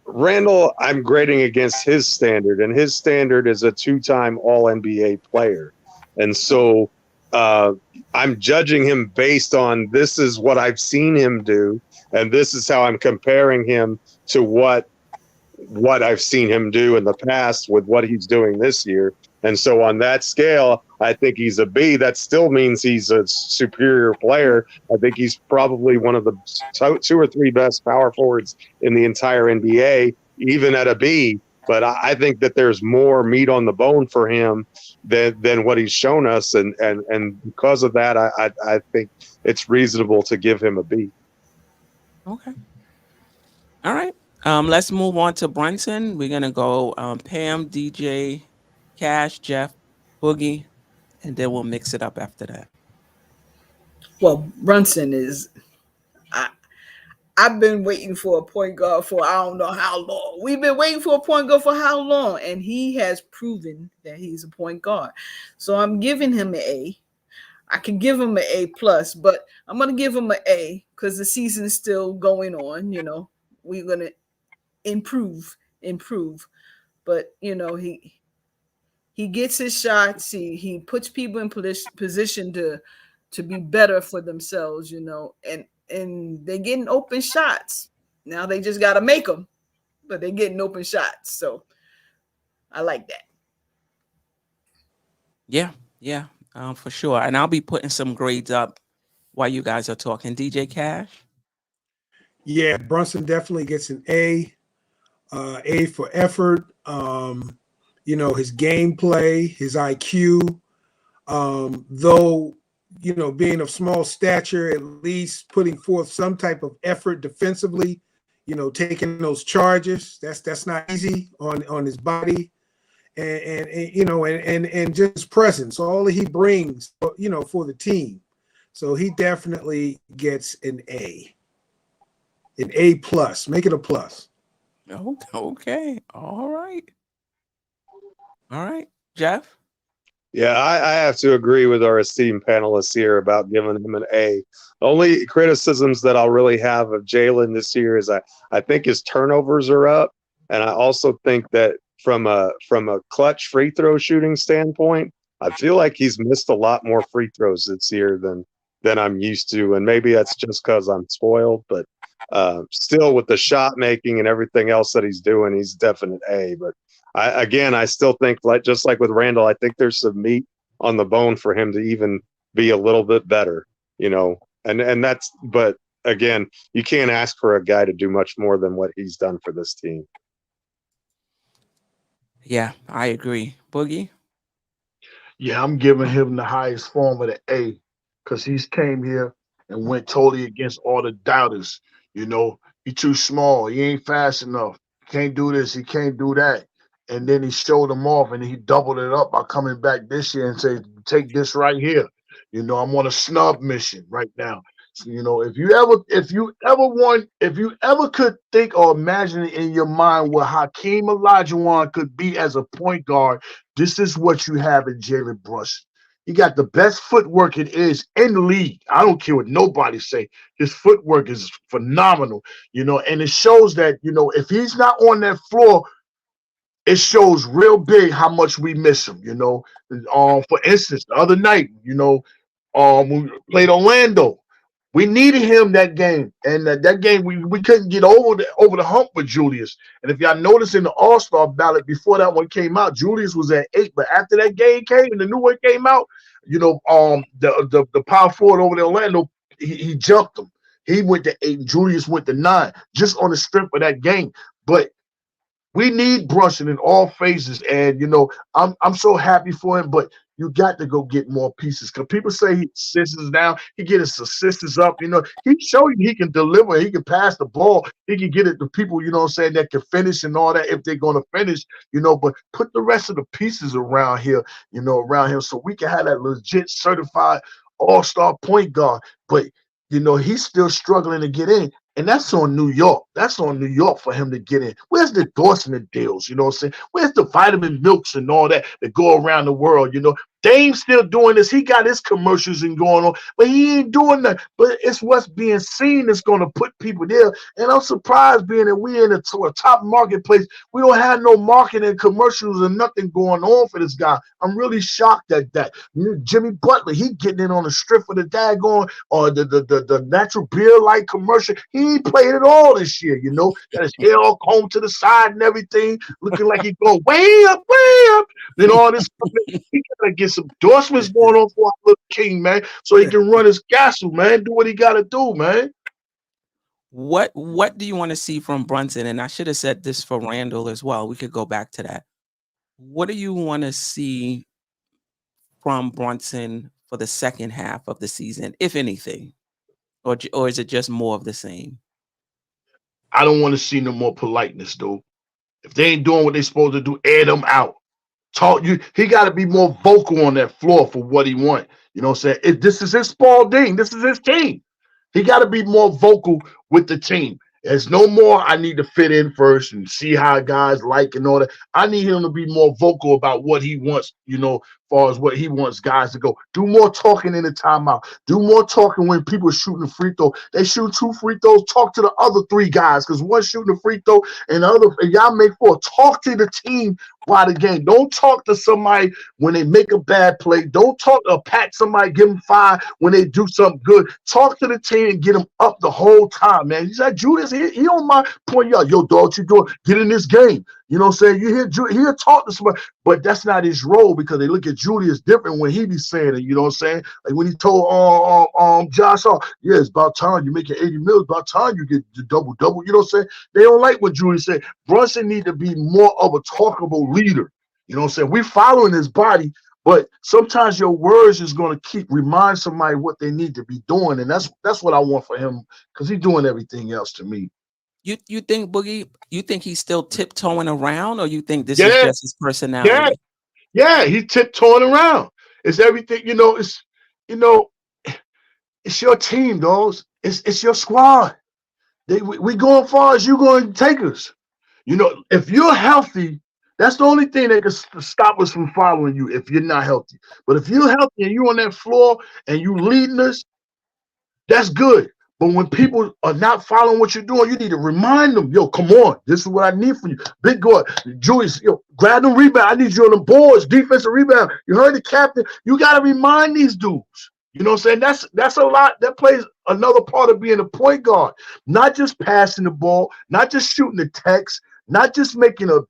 Randle, I'm grading against his standard, and his standard is a 2-time All-NBA player. And so I'm judging him based on this is what I've seen him do, and this is how I'm comparing him to what I've seen him do in the past with what he's doing this year. And so on that scale, I think he's a B. That still means he's a superior player. I think he's probably one of the 2 or 3 best power forwards in the entire NBA, even at a B. But I think that there's more meat on the bone for him than what he's shown us. And because of that, I think it's reasonable to give him a B. Okay. All right. Let's move on to Brunson. We're gonna go Pam, DJ, Cash, Geoff, Boogie, and then we'll mix it up after that. Well, Brunson is. I've been waiting for a point guard for I don't know how long. We've been waiting for a point guard for how long, and he has proven that he's a point guard. So I'm giving him an A. I can give him an A plus, but I'm gonna give him an A because the season is still going on. You know, we're gonna improve, but you know he gets his shots. He puts people in position to be better for themselves. You know, and they're getting open shots. Now they just got to make them, but they're getting open shots. So I like that. Yeah, for sure. And I'll be putting some grades up while you guys are talking. DJ Cash? Yeah, Brunson definitely gets an A. A for effort. You know, his gameplay, his IQ. Though, you know, being of small stature, at least putting forth some type of effort defensively, you know, taking those charges. That's not easy on his body. And you know, and just his presence, all that he brings, you know, for the team. So he definitely gets an A plus. Make it a plus. Okay. All right. Geoff? Yeah, I have to agree with our esteemed panelists here about giving him an A. The only criticisms that I'll really have of Jalen this year is I think his turnovers are up, and I also think that from a clutch free throw shooting standpoint, I feel like he's missed a lot more free throws this year than I'm used to, and maybe that's just because I'm spoiled. But still, with the shot making and everything else that he's doing, he's definite A. But I still think, just like with Randle, I think there's some meat on the bone for him to even be a little bit better, you know. And that's, but again, you can't ask for a guy to do much more than what he's done for this team. Yeah, I agree. Boogie? Yeah, I'm giving him the highest form of the A because he's came here and went totally against all the doubters. You know, he too small. He ain't fast enough. He can't do this. He can't do that. And then he showed them off, and he doubled it up by coming back this year and say, take this right here. You know, I'm on a snub mission right now. So, you know, if you ever could think or imagine in your mind what Hakeem Olajuwon could be as a point guard, this is what you have in Jalen Brunson. He got the best footwork it is in the league. I don't care what nobody say. His footwork is phenomenal, you know, and it shows that, you know, if he's not on that floor, it shows real big how much we miss him, you know. For instance, the other night, you know, when we played Orlando, we needed him that game, and that game we couldn't get over the hump with Julius. And if y'all notice in the All-Star ballot before that one came out, Julius was at 8, but after that game came and the new one came out, you know, the power forward over there, Orlando, he jumped him. He went to 8, and Julius went to 9, just on the strength of that game. But we need Brunson in all phases, and you know, I'm so happy for him. But you got to go get more pieces because people say he assists down, he get his assists up. You know, he show you he can deliver, he can pass the ball, he can get it to people. You know what I'm saying, that can finish and all that if they're going to finish. You know, but put the rest of the pieces around here. You know, around him so we can have that legit certified all-star point guard. But you know, he's still struggling to get in. And that's on New York. That's on New York for him to get in. Where's the endorsement deals? You know what I'm saying? Where's the vitamin milks and all that go around the world? You know, Dame's still doing this. He got his commercials and going on, but he ain't doing that. But it's what's being seen that's going to put people there. And I'm surprised being that we in a top marketplace, we don't have no marketing commercials and nothing going on for this guy. I'm really shocked at that. Jimmy Butler, he getting in on the strip for the daggone or the natural beer light commercial. He ain't played it all this year, you know. Got his hair all combed to the side and everything, looking like he going way up, then all this stuff. He gotta get some endorsements going on for our little king, man, so he can run his castle, man. Do what he gotta do, man. What do you want to see from Brunson? And I should have said this for Randle as well. We could go back to that. What do you want to see from Brunson for the second half of the season, if anything? Or is it just more of the same? I don't want to see no more politeness, though. If they ain't doing what they supposed to do, air them out. Talk you. He got to be more vocal on that floor for what he want. You know what I'm saying? If this is his Spalding, this is his team. He got to be more vocal with the team. There's no more, I need to fit in first and see how guys like and all that. I need him to be more vocal about what he wants, you know, as far as what he wants guys to go. Do more talking in the timeout. Do more talking when people shooting a free throw. They shoot 2 free throws, talk to the other 3 guys because one's shooting a free throw and the other, and y'all make 4. Talk to the team while the game. Don't talk to somebody when they make a bad play. Don't talk or pat somebody, give them 5 when they do something good. Talk to the team and get them up the whole time, man. He's like, Julius, he don't mind pointing out, yo, dog, what you doing? Get in this game. You know what I'm saying? You hear talk to somebody, but that's not his role because they look at Julius different when he be saying it. You know what I'm saying? Like when he told Josh, yeah, it's about time you make your 80 mil. It's about time you get the double. You know what I'm saying? They don't like what Julius said. Brunson need to be more of a talkable leader. You know what I'm saying? We following his body, but sometimes your words is going to remind somebody what they need to be doing, and that's what I want for him because he's doing everything else to me. You think Boogie? You think he's still tiptoeing around, or you think this is just his personality? Yeah, he's tiptoeing around. It's everything, it's your team, dogs. It's your squad. We going far as you going to take us. If you're healthy, that's the only thing that can stop us from following you if you're not healthy. But if you're healthy and you're on that floor and you leading us, that's good. But when people are not following what you're doing, you need to remind them, yo, come on. This is what I need from you. Big God, Julius, grab them rebound. I need you on the boards, defensive rebound. You heard the captain. You got to remind these dudes. You know what I'm saying? That's a lot. That plays another part of being a point guard. Not just passing the ball, not just shooting the text, not just making a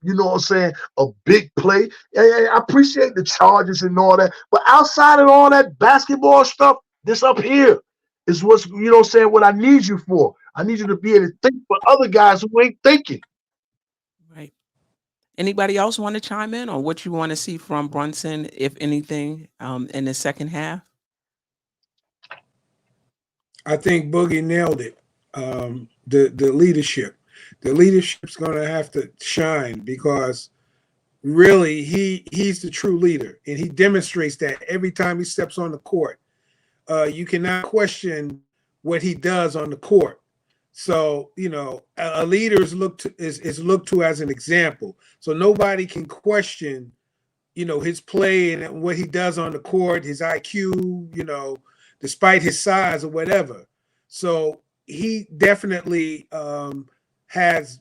big play. I appreciate the charges and all that. But outside of all that basketball stuff, this up here is what's, what I need you for. I need you to be able to think for other guys who ain't thinking. Right. Anybody else want to chime in on what you want to see from Brunson, if anything, in the second half? I think Boogie nailed it. The leadership. The leadership's going to have to shine because really he's the true leader, and he demonstrates that every time he steps on the court. You cannot question what he does on the court. So, a leader is looked to as an example. So nobody can question, his play and what he does on the court, his IQ, despite his size or whatever. So he definitely has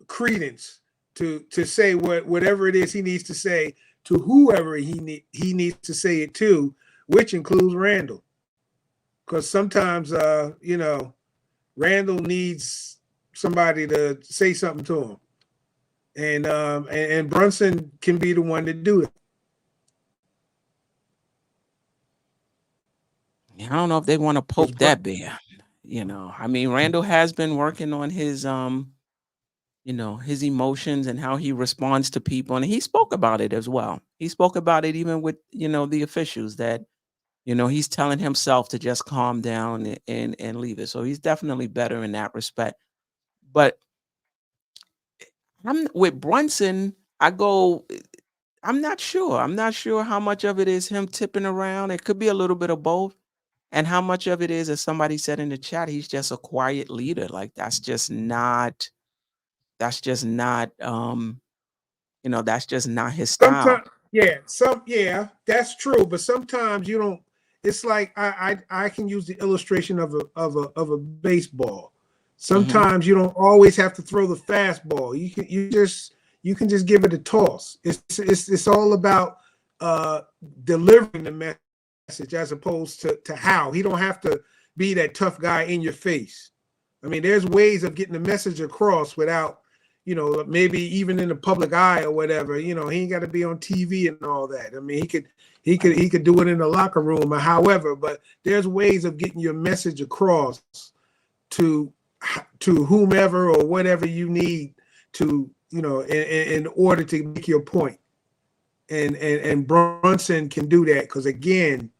credence to say whatever it is he needs to say to whoever he needs to say it to, which includes Randle. Because sometimes, Randle needs somebody to say something to him. And Brunson can be the one to do it. I don't know if they want to poke that bear. Randle has been working on his, his emotions and how he responds to people. And he spoke about it as well. He spoke about it even with, the officials that, he's telling himself to just calm down and leave it. So he's definitely better in that respect. But with Brunson, I'm not sure. I'm not sure how much of it is him tipping around. It could be a little bit of both. And how much of it is, as somebody said in the chat, he's just a quiet leader. Like that's just not his style. Yeah, that's true. But sometimes you don't. It's like I can use the illustration of a baseball. Mm-hmm. Sometimes you don't always have to throw the fastball. You can just give it a toss. It's all about uh delivering the message as opposed to how. He don't have to be that tough guy in your face. I mean, there's ways of getting the message across without, maybe even in the public eye or whatever. He ain't got to be on TV and all that. I mean, he could do it in the locker room or however, but there's ways of getting your message across to whomever or whatever you need to, in order to make your point. And Brunson can do that because, again,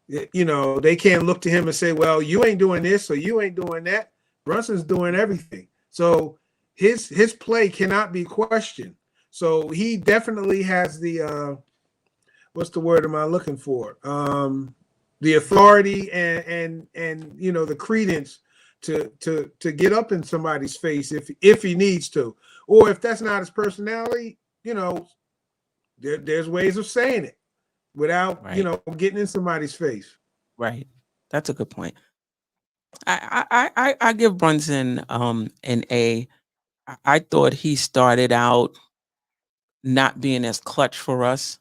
they can't look to him and say, well, you ain't doing this or you ain't doing that. Brunson's doing everything. So his play cannot be questioned. So he definitely has the what's the word am I looking for? The authority and the credence to get up in somebody's face if he needs to. Or if that's not his personality, there's ways of saying it without getting in somebody's face. Right. That's a good point. I give Brunson an A. I thought he started out not being as clutch for us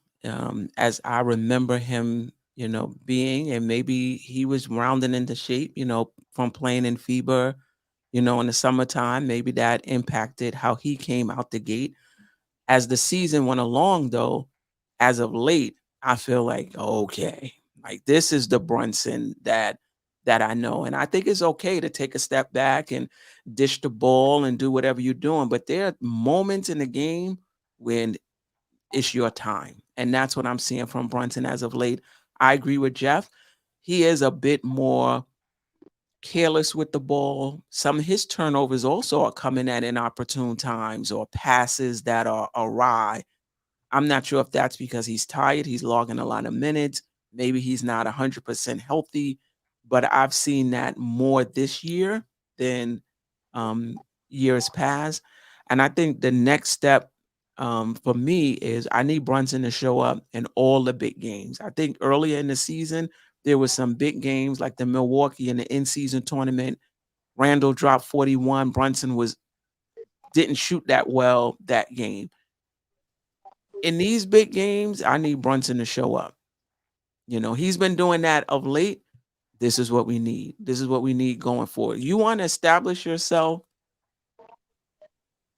as I remember him, being, and maybe he was rounding into shape, from playing in FIBA, in the summertime. Maybe that impacted how he came out the gate. As the season went along, though, as of late, I feel like, okay, like this is the Brunson that I know. And I think it's okay to take a step back and dish the ball and do whatever you're doing. But there are moments in the game when it's your time. And that's what I'm seeing from Brunson as of late. I agree with Geoff. He is a bit more careless with the ball. Some of his turnovers also are coming at inopportune times or passes that are awry. I'm not sure if that's because he's tired. He's logging a lot of minutes. Maybe he's not 100% healthy, but I've seen that more this year than years past. And I think the next step for me is I need Brunson to show up in all the big games. I think earlier in the season, there was some big games like the Milwaukee in the in-season tournament. Randle dropped 41. Brunson didn't shoot that well that game. In these big games, I need Brunson to show up. He's been doing that of late. This is what we need. This is what we need going forward. You want to establish yourself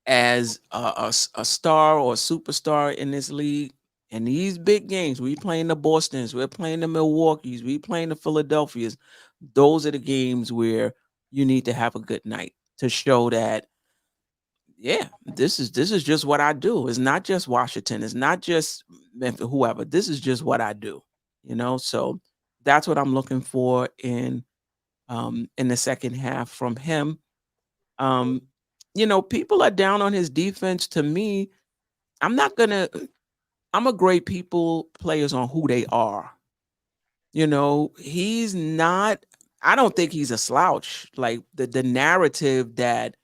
as a star or a superstar in this league. And these big games, we playing the Bostons, we're playing the Milwaukees, we playing the Philadelphias. Those are the games where you need to have a good night to show that, yeah, this is just what I do. It's not just Washington. It's not just Memphis, whoever. This is just what I do. So that's what I'm looking for in the second half from him. People are down on his defense. To me, I'm gonna grade players on who they are. He's not, I don't think he's a slouch. Like the narrative that,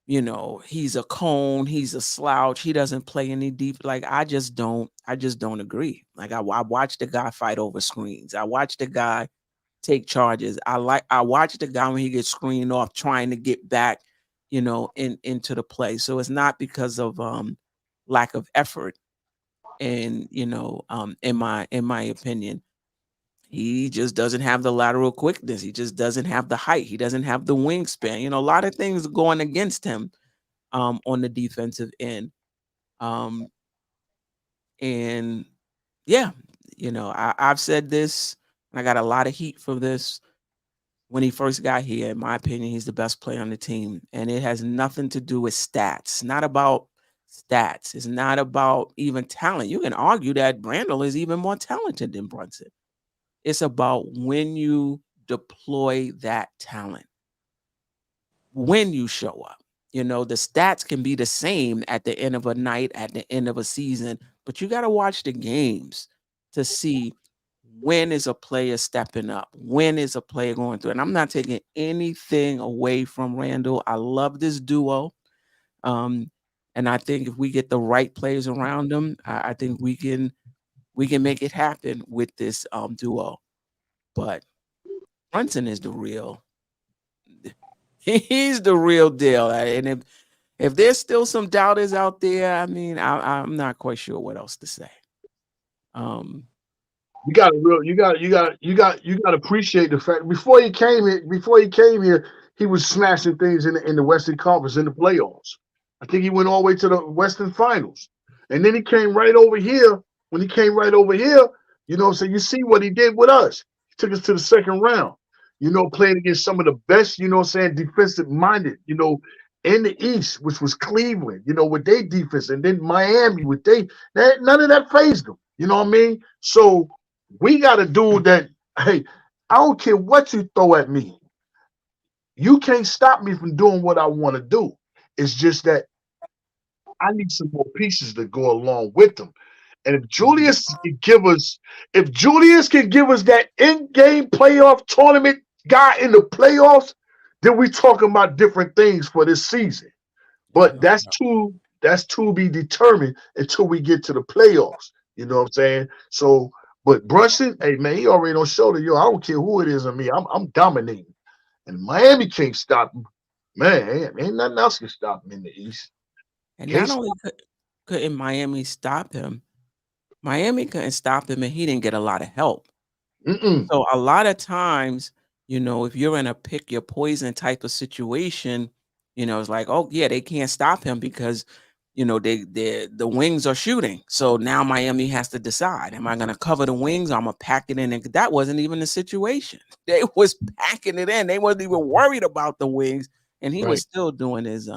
he's a cone, he's a slouch, he doesn't play any deep. Like, I just don't agree. Like, I watched the guy fight over screens. I watched the guy take charges. I watched the guy when he gets screened off trying to get back, into the play. So it's not because of lack of effort. And, in my opinion, he just doesn't have the lateral quickness. He just doesn't have the height. He doesn't have the wingspan. A lot of things going against him on the defensive end. And yeah, I've said this, and I got a lot of heat for this. When he first got here, in my opinion, he's the best player on the team. And it has nothing to do with stats. It's not about stats. It's not about even talent. You can argue that Randle is even more talented than Brunson. It's about when you deploy that talent, when you show up. The stats can be the same at the end of a night, at the end of a season, but you got to watch the games to see when is a player stepping up, when is a player going through. And I'm not taking anything away from Randle. I love this duo. And I think if we get the right players around him, I think we can make it happen with this duo. But Brunson is the real. He's the real deal. And if there's still some doubters out there, I mean, I'm not quite sure what else to say. You got to appreciate the fact before he came here, he was smashing things in the Western Conference in the playoffs. I think he went all the way to the Western Finals, and then he came right over here. When he came right over here, so you see what he did with us. He took us to the second round. Playing against some of the best, defensive minded, in the East, which was Cleveland, with their defense, and then Miami with none of that fazed them. You know what I mean? So we got a dude that, hey, I don't care what you throw at me. You can't stop me from doing what I want to do. It's just that I need some more pieces to go along with them. And if Julius can give us that in-game playoff tournament guy in the playoffs, then we talking about different things for this season. But that's to be determined until we get to the playoffs. You know what I'm saying? So, but Brunson, hey man, he already on shoulder. Yo, I don't care who it is on me. I'm dominating. And Miami can't stop him. Man, ain't nothing else can stop him in the East. And not only couldn't Miami stop him, Miami couldn't stop him, and he didn't get a lot of help. So a lot of times, if you're in a pick your poison type of situation, it's like, oh yeah, they can't stop him because, the wings are shooting. So now Miami has to decide: am I going to cover the wings? Or I'm gonna pack it in, and that wasn't even the situation. They was packing it in. They wasn't even worried about the wings, and he was still doing his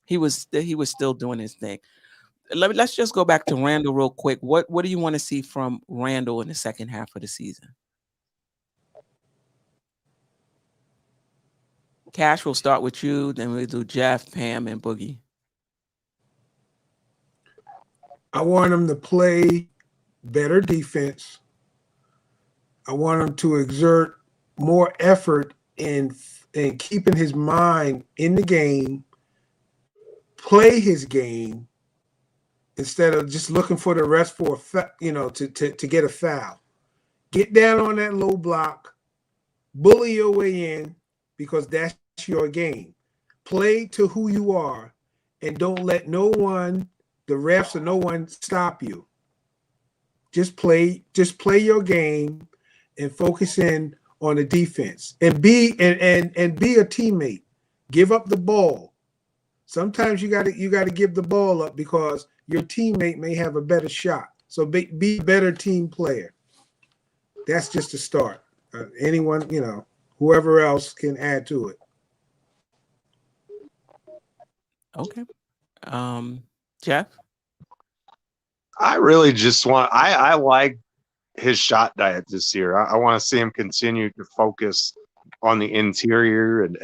he was still doing his thing. Let's just go back to Randle real quick. What do you want to see from Randle in the second half of the season? Cash, we'll start with you. Then we'll do Geoff, Pam, and Boogie. I want him to play better defense. I want him to exert more effort in keeping his mind in the game, play his game, instead of just looking for the rest for to get a foul. Get down on that low block, bully your way in, because that's your game. Play to who you are, and don't let no one, the refs or no one, stop you. Just play your game and focus in on the defense, and be a teammate. Give up the ball. Sometimes you got to give the ball up because your teammate may have a better shot. So be a better team player. That's just a start. Anyone, whoever else can add to it. Okay. Geoff? I really just I like his shot diet this year. I want to see him continue to focus on the interior and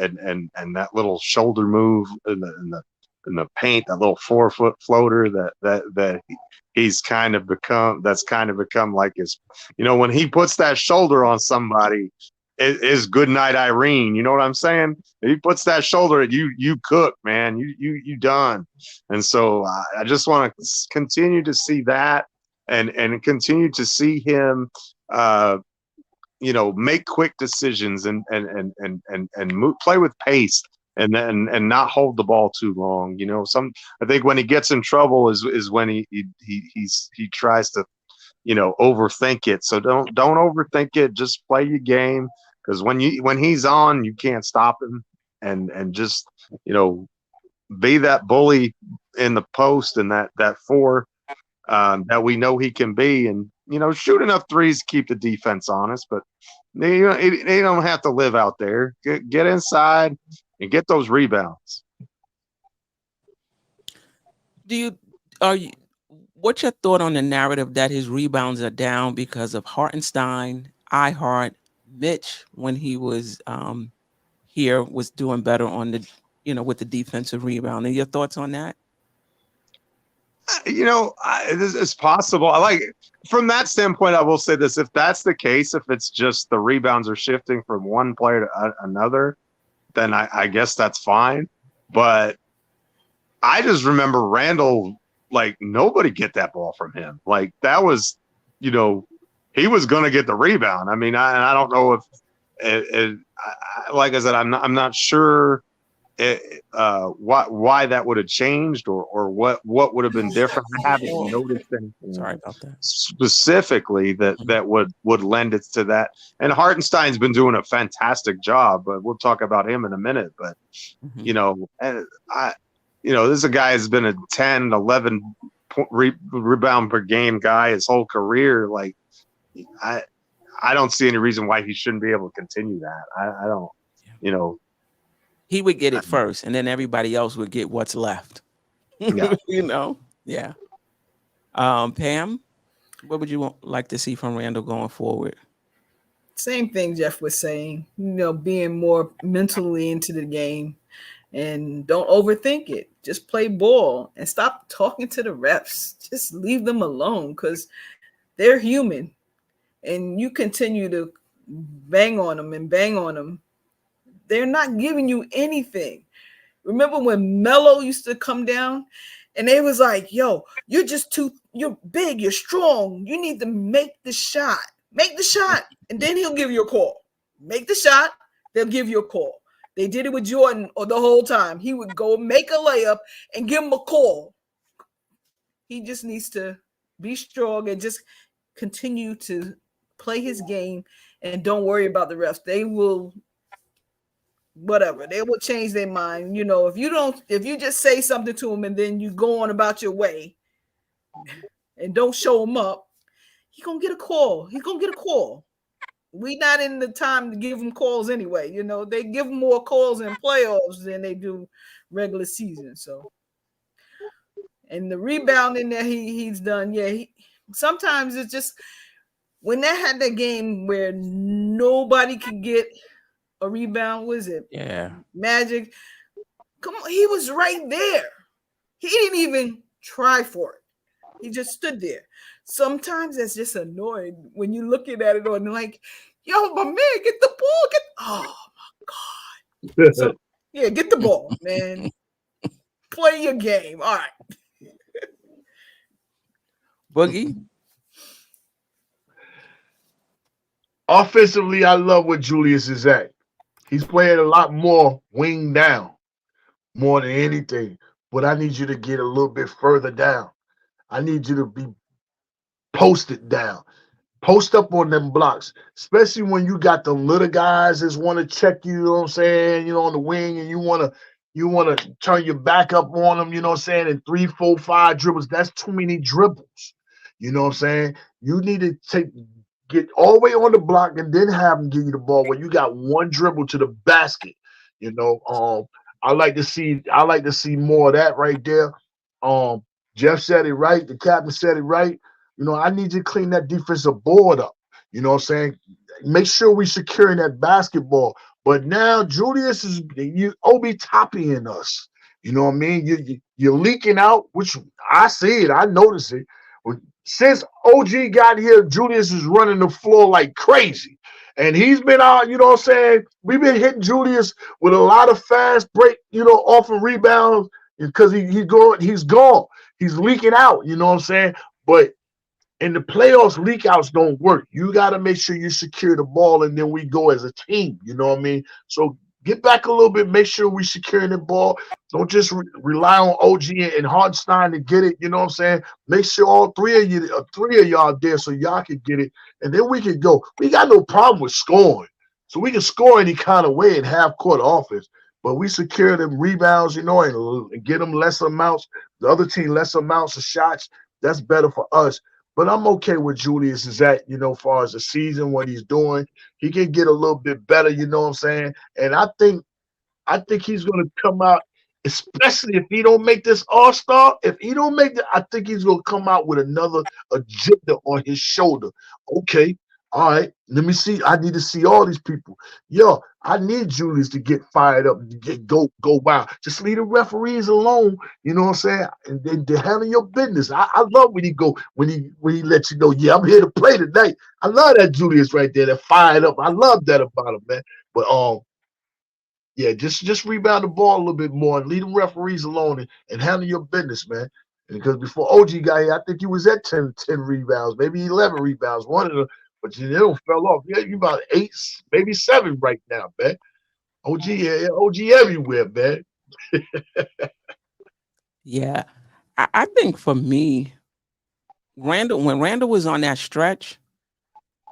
that little shoulder move in the paint, that little 4-foot floater that he's kind of become like his, when he puts that shoulder on somebody, is good night Irene. You know what I'm saying? If he puts that shoulder, you cook, man. You done. And so I just want to continue to see that and continue to see him make quick decisions and play with pace and not hold the ball too long. I think when he gets in trouble is when he tries to overthink it. So don't overthink it. Just play your game, because when he's on, you can't stop him, and just be that bully in the post and that four that we know he can be, and shoot enough threes to keep the defense honest. But they don't have to live out there. Get inside and get those rebounds. What's your thought on the narrative that his rebounds are down because of Hartenstein, Ihart, Mitch, when he was here, was doing better on the with the defensive rebound? And your thoughts on that? It's possible. I like, from that standpoint, I will say this: if that's the case, if it's just the rebounds are shifting from one player to another, then I guess that's fine. But I just remember Randle, like nobody get that ball from him. Like that was, he was going to get the rebound. I mean, I don't know if, like I said, I'm not sure why that would have changed or what would have been different. I haven't noticed anything. Sorry about that. Specifically that would lend it to that. And Hartenstein's been doing a fantastic job, but we'll talk about him in a minute. But this is a guy who's been a 10, 11 rebound per game guy his whole career. Like I don't see any reason why he shouldn't be able to continue that. I don't, He would get it first, and then everybody else would get what's left. Yeah. Yeah. Pam, what would you like to see from Randle going forward? Same thing Geoff was saying, being more mentally into the game and don't overthink it. Just play ball and stop talking to the refs. Just leave them alone because they're human. And you continue to bang on them. They're not giving you anything. Remember when Melo used to come down and they was like, yo, you're big, you're strong. You need to make the shot. Make the shot. And then he'll give you a call. Make the shot. They'll give you a call. They did it with Jordan the whole time. He would go make a layup and give him a call. He just needs to be strong and just continue to play his game and don't worry about the refs. They will change their mind. If you just say something to him and then you go on about your way and don't show him up, he's gonna get a call. We not in the time to give him calls anyway. They give him more calls in playoffs than they do regular season. So, and the rebounding that he's done, sometimes it's just when they had that game where nobody could get a rebound, was it? Yeah. Magic. Come on, he was right there. He didn't even try for it. He just stood there. Sometimes that's just annoying when you're looking at it on like, yo, my man, get the ball. Oh my God. So get the ball, man. Play your game. All right. Boogie. Offensively, I love where Julius is at. He's playing a lot more wing down, more than anything. But I need you to get a little bit further down. I need you to be posted down. Post up on them blocks, especially when you got the little guys that want to check you, know what I'm saying, on the wing, and you want to turn your back up on them, you know what I'm saying, and 3, 4, 5 dribbles. That's too many dribbles. You know what I'm saying? You need to get all the way on the block and then have them give you the ball when you got one dribble to the basket. I like to see more of that right there. Geoff said it right. The captain said it right. I need you to clean that defensive board up. You know what I'm saying? Make sure we securing that basketball. But now Julius is Obi topping us. You know what I mean? You're leaking out, which I see it. I notice it. Since OG got here, Julius is running the floor like crazy. And he's been out, you know what I'm saying? We've been hitting Julius with a lot of fast break, off of rebounds because he's gone. He's leaking out, you know what I'm saying? But in the playoffs, leak outs don't work. You got to make sure you secure the ball, and then we go as a team, you know what I mean? So get back a little bit, make sure we securing the ball. Don't just rely on OG and Hartenstein to get it, you know what I'm saying? Make sure all three of y'all there so y'all can get it, and then we can go. We got no problem with scoring. So we can score any kind of way in half-court offense, but we secure them rebounds, and get them less amounts, the other team less amounts of shots. That's better for us. But I'm okay with Julius is at, as far as the season, what he's doing. He can get a little bit better, you know what I'm saying? And I think he's going to come out, especially if he don't make this All-Star. If he don't make it, I think he's going to come out with another agenda on his shoulder. Okay, all right, let me see. I need to see all these people. Yo, I need Julius to get fired up, to go wild. Just leave the referees alone. You know what I'm saying? And then to handle your business. I love when he lets you know, yeah, I'm here to play tonight. I love that Julius right there, that fired up. I love that about him, man. But Yeah, just rebound the ball a little bit more and leave the referees alone and handle your business, man. Because before OG got here, I think he was at 10 rebounds, maybe 11 rebounds, one of them, but you know, fell off. Yeah, you about 8, maybe 7 right now, man. OG, yeah, OG everywhere, man. Yeah. I think for me, when Randle was on that stretch,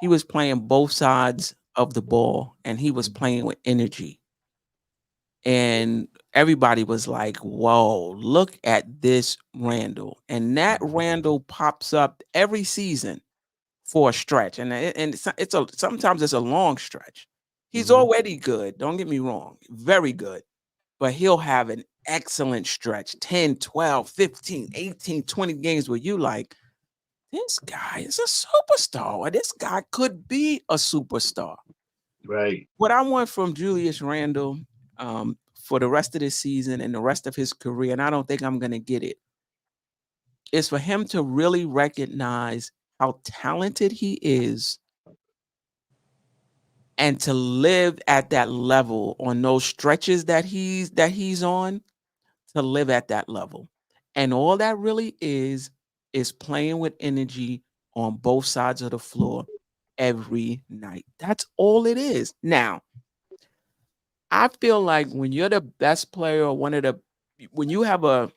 he was playing both sides of the ball and he was playing with energy. And everybody was like, whoa, look at this Randle. And that Randle pops up every season for a stretch. And sometimes it's a long stretch. He's already good. Don't get me wrong. Very good. But he'll have an excellent stretch, 10, 12, 15, 18, 20 games where you like, this guy is a superstar, or this guy could be a superstar. Right. What I want from Julius Randle for the rest of this season and the rest of his career, and I don't think I'm going to get it, is for him to really recognize how talented he is and to live at that level on those stretches that he's on, to live at that level. And all that really is playing with energy on both sides of the floor every night. That's all it is. Now, I feel like when you're the best player or when you have a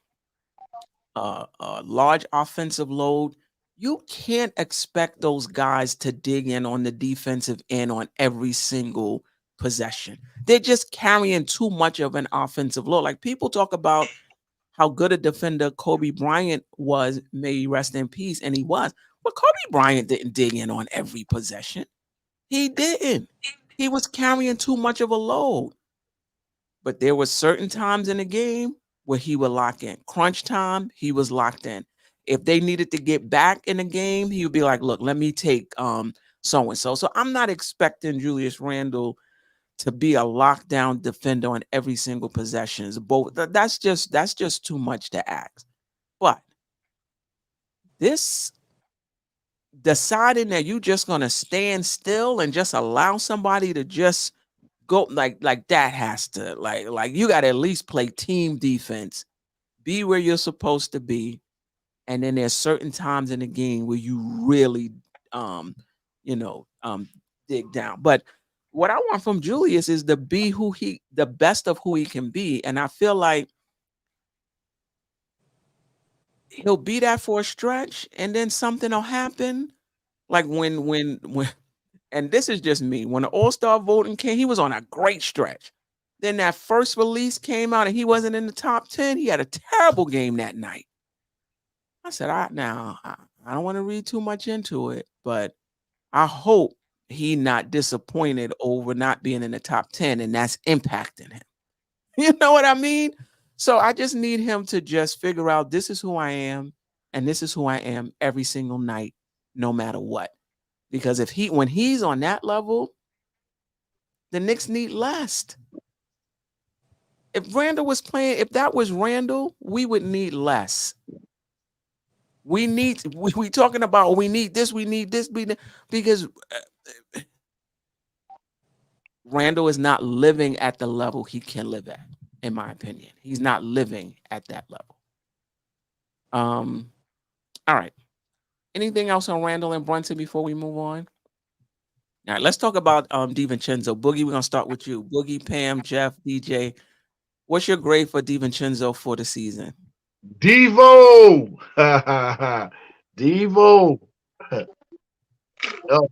large offensive load, you can't expect those guys to dig in on the defensive end on every single possession. They're just carrying too much of an offensive load. Like people talk about how good a defender Kobe Bryant was, may he rest in peace, and he was. But Kobe Bryant didn't dig in on every possession. He didn't. He was carrying too much of a load. But there were certain times in the game where he would lock in. Crunch time, he was locked in. If they needed to get back in the game, he would be like, look, let me take so-and-so. So I'm not expecting Julius Randle to be a lockdown defender on every single possession. That's just too much to ask. But this deciding that you're just gonna stand still and just allow somebody to just go like that has to like you got to at least play team defense, be where you're supposed to be, and then there's certain times in the game where you really dig down. But what I want from Julius is to be the best of who he can be, and I feel like he'll be that for a stretch, and then something will happen, like when and this is just me. When the All-Star voting came, he was on a great stretch. Then that first release came out and he wasn't in the top 10. He had a terrible game that night. I said, I don't want to read too much into it, but I hope he not disappointed over not being in the top 10 and that's impacting him. You know what I mean? So I just need him to just figure out this is who I am and this is who I am every single night, no matter what. Because when he's on that level, the Knicks need less. If Randle was playing, if that was Randle, we would need less. We talking about we need this, because Randle is not living at the level he can live at, in my opinion. He's not living at that level. All right. Anything else on Randle and Brunson before we move on? All right, let's talk about DiVincenzo. Boogie, we're gonna start with you. Boogie, Pam, Jeff, DJ. What's your grade for DiVincenzo for the season? Devo. Devo. Oh.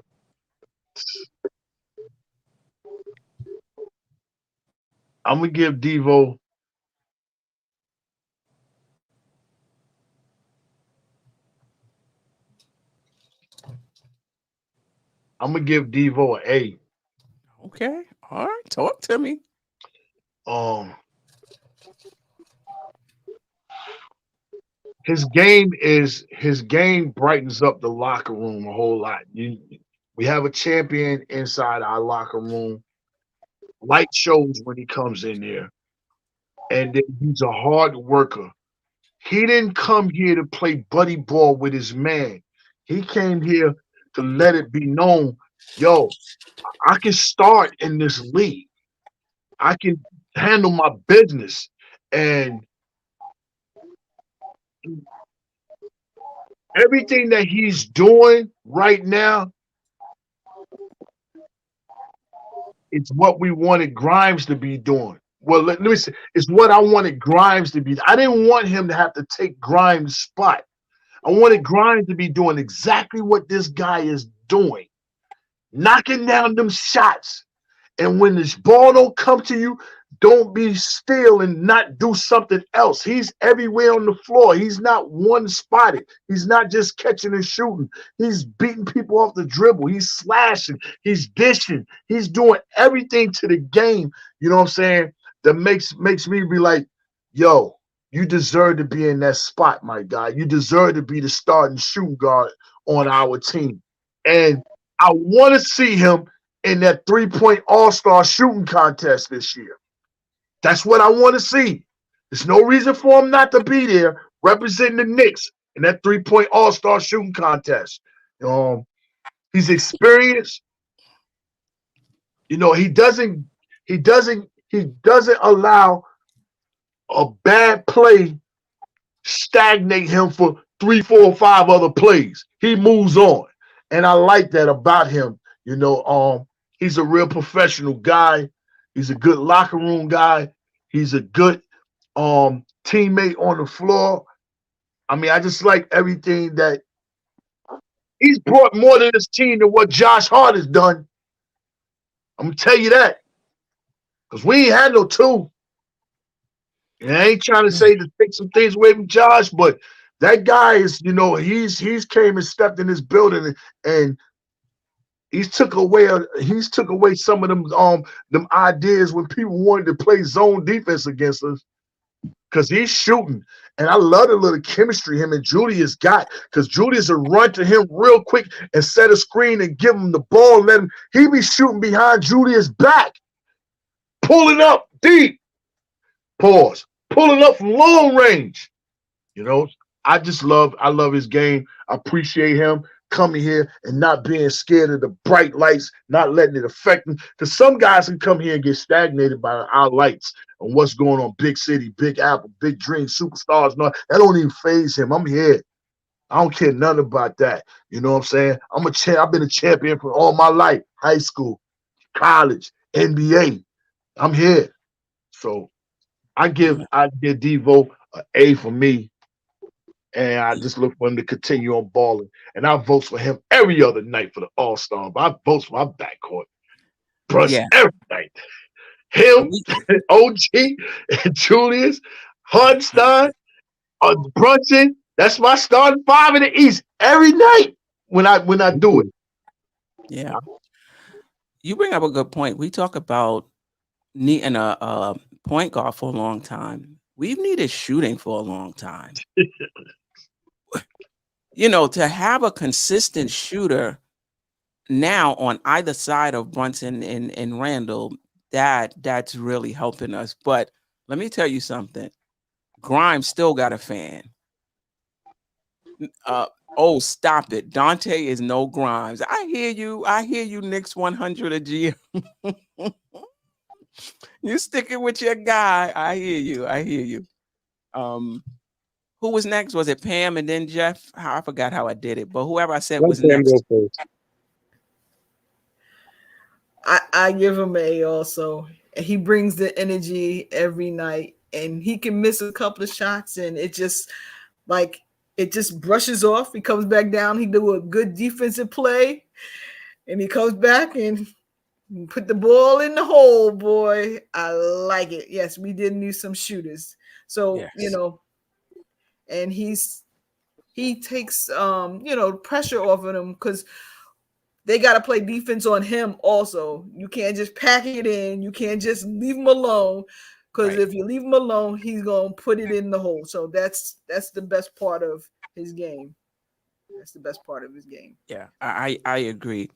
I'm gonna give Devo an A. Okay. All right. Talk to me. His game brightens up the locker room a whole lot. We have a champion inside our locker room. Light shows when he comes in there. And then he's a hard worker. He didn't come here to play buddy ball with his man. He came here to let it be known, yo, I can start in this league. I can handle my business. And everything that he's doing right now is what we wanted Grimes to be doing. Well, let me say, it's what I wanted Grimes to be. I didn't want him to have to take Grimes' spot. I wanted Grimes to be doing exactly what this guy is doing, knocking down them shots. And when this ball don't come to you, don't be still and not do something else. He's everywhere on the floor. He's not one-spotted. He's not just catching and shooting. He's beating people off the dribble. He's slashing. He's dishing. He's doing everything to the game, you know what I'm saying, that makes me be like, yo, you deserve to be in that spot, my guy. You deserve to be the starting shooting guard on our team. And I want to see him in that three-point all-star shooting contest this year. That's what I want to see. There's no reason for him not to be there representing the Knicks in that three-point all-star shooting contest. He's experienced. You know, he doesn't allow a bad play stagnate him for 3, 4, 5 other plays. He moves on. And I like that about him. You know, he's a real professional guy. He's a good locker room guy. He's a good teammate on the floor. I mean, I just like everything that he's brought more to this team than what Josh Hart has done. I'm going to tell you that. Because we ain't had no two. And I ain't trying to say to take some things away from Josh, but that guy is, you know, he's came and stepped in this building and he's took away some of them ideas when people wanted to play zone defense against us, because he's shooting. And I love the little chemistry him and Julius got, because Julius will run to him real quick and set a screen and give him the ball. He be shooting behind Julius' back, pulling up deep. Pause. Pulling up from long range. You know, I love his game. I appreciate him coming here and not being scared of the bright lights, not letting it affect him. Because some guys can come here and get stagnated by our lights and what's going on. Big city, Big Apple, big dreams, superstars. No, that don't even faze him. I'm here. I don't care nothing about that. You know what I'm saying? I've been a champion for all my life. High school, college, NBA. I'm here. So I give Devo an A for me, and I just look for him to continue on balling. And I vote for him every other night for the All-Star. But I vote for my backcourt. Brunson every night. Him, OG, and Julius, Hartenstein, Brunson. That's my starting 5 in the East every night when I do it. Yeah. You bring up a good point. We talk about needing a point guard for a long time. We've needed shooting for a long time. You know, to have a consistent shooter now on either side of Brunson and Randle, that's really helping us. But let me tell you something. Grimes still got a fan. Oh, stop it. Dante is no Grimes. I hear you, Knicks 100 a GM. You sticking with your guy. I hear you. Who was next? Was it Pam and then Geoff? I forgot how I did it, but whoever I said was next. I give him an A also. He brings the energy every night, and he can miss a couple of shots, and it just brushes off. He comes back down. He do a good defensive play, and he comes back and put the ball in the hole, boy. I like it. Yes, we did need some shooters. So, yes. You know, and he takes pressure off of them, because they got to play defense on him also. You can't just pack it in. You can't just leave him alone, because if you leave him alone, he's going to put it in the hole. So that's the best part of his game. That's the best part of his game. Yeah, I agree.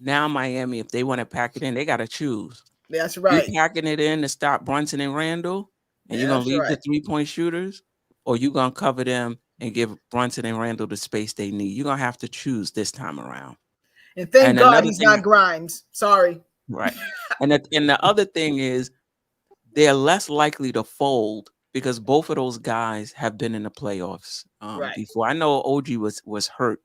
Now Miami, if they want to pack it in, they got to choose. That's right. You packing it in to stop Brunson and Randle, and you're going to leave the three-point shooters, or you going to cover them and give Brunson and Randle the space they need. You're going to have to choose this time around. And thank God he's not Grimes. Sorry. Right. And the other thing is, they're less likely to fold because both of those guys have been in the playoffs Right. before. I know OG was hurt.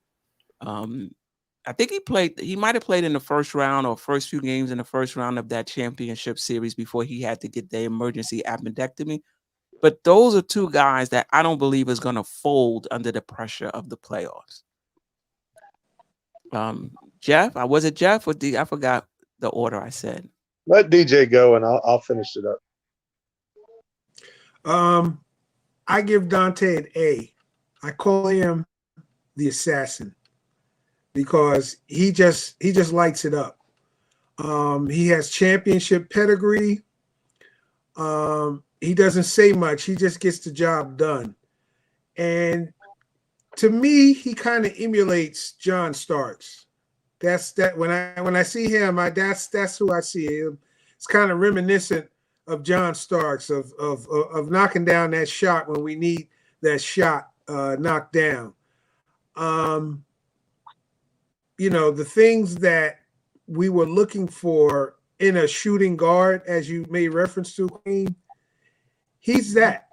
I think he might have played in the first round or first few games in the first round of that championship series before he had to get the emergency appendectomy. But those are two guys that I don't believe is going to fold under the pressure of the playoffs. Geoff, was it Geoff or I forgot the order I said. Let DJ go and I'll finish it up. I give Dante an A. I call him the assassin because he just lights it up. He has championship pedigree. He doesn't say much. He just gets the job done. And to me, he kind of emulates John Starks. That's that when I see him, that's who I see him. It's kind of reminiscent of John Starks of knocking down that shot when we need that shot knocked down. You know, the things that we were looking for in a shooting guard, as you made reference to, Queen, he's that.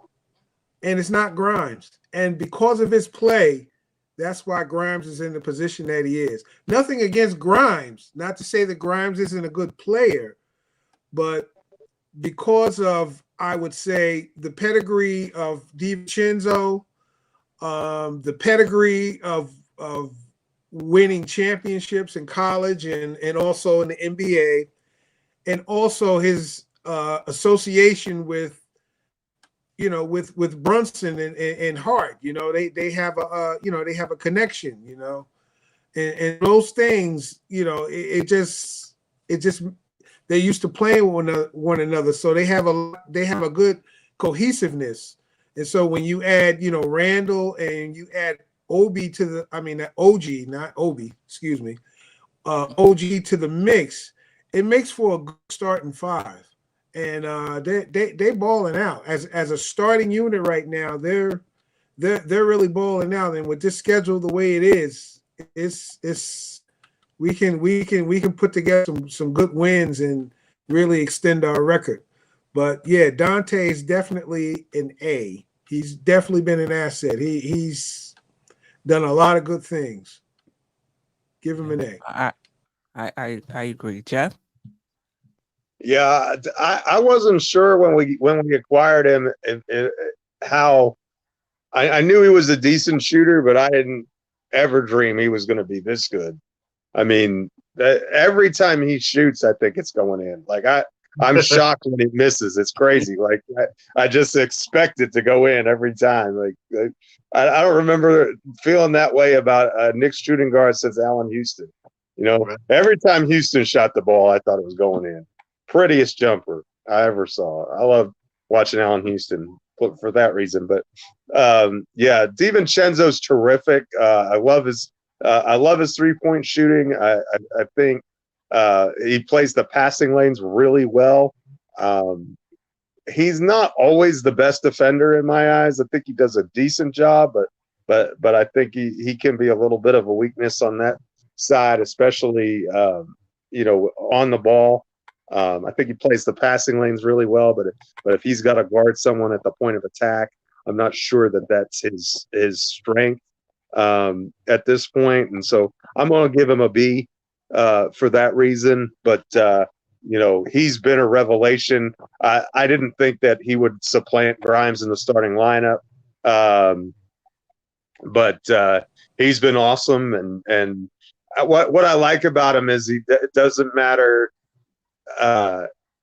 And it's not Grimes. And because of his play, that's why Grimes is in the position that he is. Nothing against Grimes, not to say that Grimes isn't a good player, but because of, I would say, the pedigree of DiVincenzo, the pedigree of winning championships in college and also in the NBA, and also his association with, you know, with Brunson and Hart, you know, they have a connection, you know, and those things, you know, it just they used to play with one another, so they have a good cohesiveness. And so when you add, you know, Randle and you add OG to the mix, it makes for a good starting five. And they balling out as a starting unit right now. They're really balling out. And with this schedule the way it is, we can put together some good wins and really extend our record. But yeah, Dante is definitely an A. He's definitely been an asset. He's done a lot of good things. Give him an A. I agree, Geoff. Yeah, I wasn't sure when we acquired him how I knew he was a decent shooter, but I didn't ever dream he was going to be this good. I mean, every time he shoots, I think it's going in. Like I'm shocked when he misses. It's crazy. Like I just expect it to go in every time. Like I don't remember feeling that way about a Knicks shooting guard since Allen Houston. You know, every time Houston shot the ball, I thought it was going in. Prettiest jumper I ever saw. I love watching Allen Houston for that reason. But yeah, DiVincenzo's terrific. I love his 3-point shooting. I think he plays the passing lanes really well. He's not always the best defender in my eyes. I think he does a decent job, but I think he can be a little bit of a weakness on that side, especially you know, on the ball. I think he plays the passing lanes really well, but if he's got to guard someone at the point of attack, I'm not sure that that's his strength at this point. And so I'm going to give him a B for that reason. But you know, he's been a revelation. I didn't think that he would supplant Grimes in the starting lineup, but he's been awesome. And what I like about him is it doesn't matter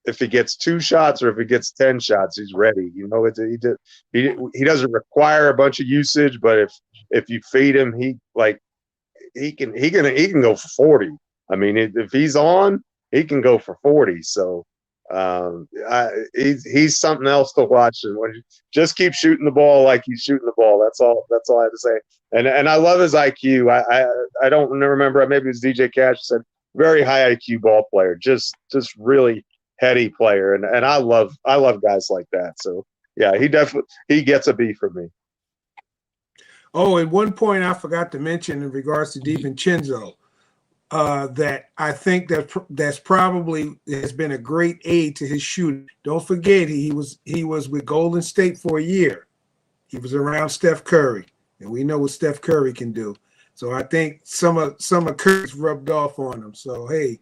if he gets 2 shots or if he gets 10 shots, he's ready. You know, he doesn't require a bunch of usage, but if you feed him, he can go for 40. I mean, if he's on, he can go for 40. So he's something else to watch, and just keep shooting the ball like he's shooting the ball. That's all I have to say. And I love his IQ. I don't remember. Maybe it was DJ Cash said very high IQ ball player, just really heady player, and I love guys like that. So yeah, he gets a B from me. Oh, and one point I forgot to mention in regards to DiVincenzo, that I think that's probably has been a great aid to his shooting. Don't forget he was with Golden State for a year. He was around Steph Curry, and we know what Steph Curry can do. So I think some of Curry's rubbed off on him. So hey,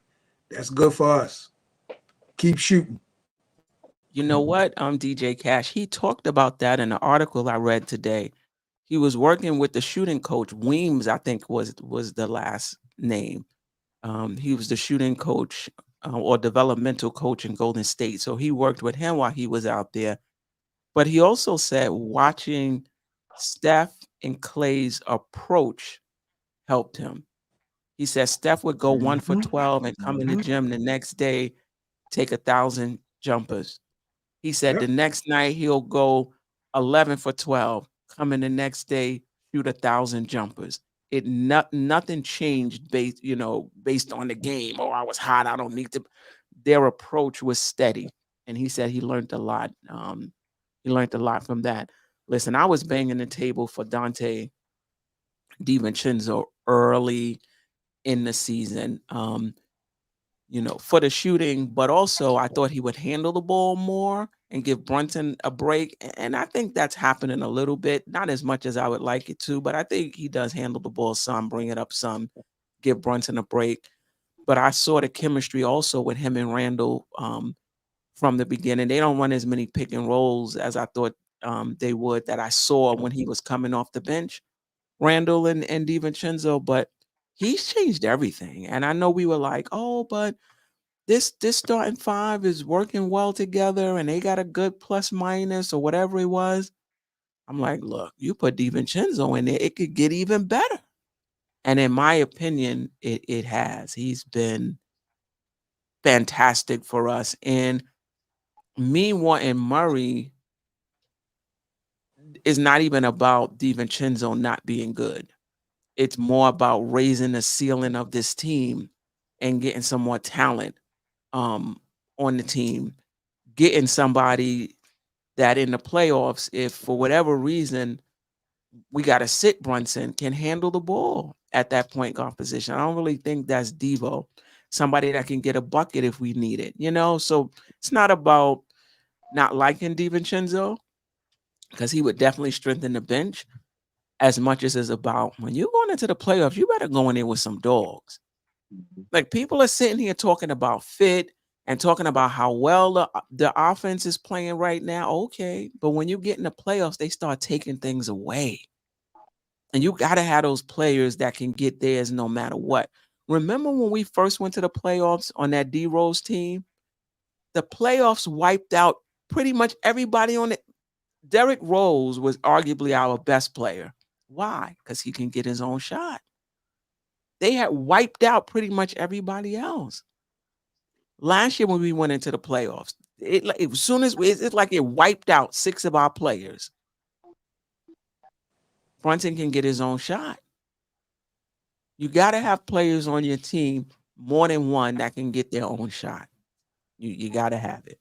that's good for us. Keep shooting. You know what, DJ Cash, he talked about that in an article I read today. He was working with the shooting coach, Weems, I think was the last name. He was the shooting coach or developmental coach in Golden State. So he worked with him while he was out there. But he also said watching Steph and Clay's approach helped him. He said Steph would go 1 for 12 and come in the gym the next day, take 1,000 jumpers. He said the next night he'll go 11 for 12, come in the next day, shoot 1,000 jumpers. Nothing changed based on the game. Oh, I was hot, I don't need to. Their approach was steady, and he said he learned a lot. He learned a lot from that. Listen, I was banging the table for Dante DiVincenzo early in the season, for the shooting, but also I thought he would handle the ball more and give Brunson a break. And I think that's happening a little bit, not as much as I would like it to, but I think he does handle the ball some, bring it up some, give Brunson a break. But I saw the chemistry also with him and Randle from the beginning. They don't run as many pick and rolls as I thought they would, that I saw when he was coming off the bench, Randle and DiVincenzo, but he's changed everything. And I know we were like, oh, but this starting five is working well together and they got a good plus minus or whatever it was. I'm like, look, you put DiVincenzo in there, it could get even better. And in my opinion, it has. He's been fantastic for us. And me wanting Murray is not even about DiVincenzo not being good. It's more about raising the ceiling of this team and getting some more talent on the team, getting somebody that in the playoffs, if for whatever reason we got to sit Brunson, can handle the ball at that point guard position. I don't really think that's Devo, somebody that can get a bucket if we need it, So it's not about not liking DiVincenzo, because he would definitely strengthen the bench, as much as it's about when you're going into the playoffs, you better go in there with some dogs. Like, people are sitting here talking about fit and talking about how well the offense is playing right now. Okay, but when you get in the playoffs, they start taking things away. And you got to have those players that can get theirs no matter what. Remember when we first went to the playoffs on that D-Rose team? The playoffs wiped out pretty much everybody on it. Derrick Rose was arguably our best player. Why? Because he can get his own shot. They had wiped out pretty much everybody else. Last year when we went into the playoffs, as soon as it's like it wiped out 6 of our players. Brunson can get his own shot. You got to have players on your team, more than one, that can get their own shot. You got to have it.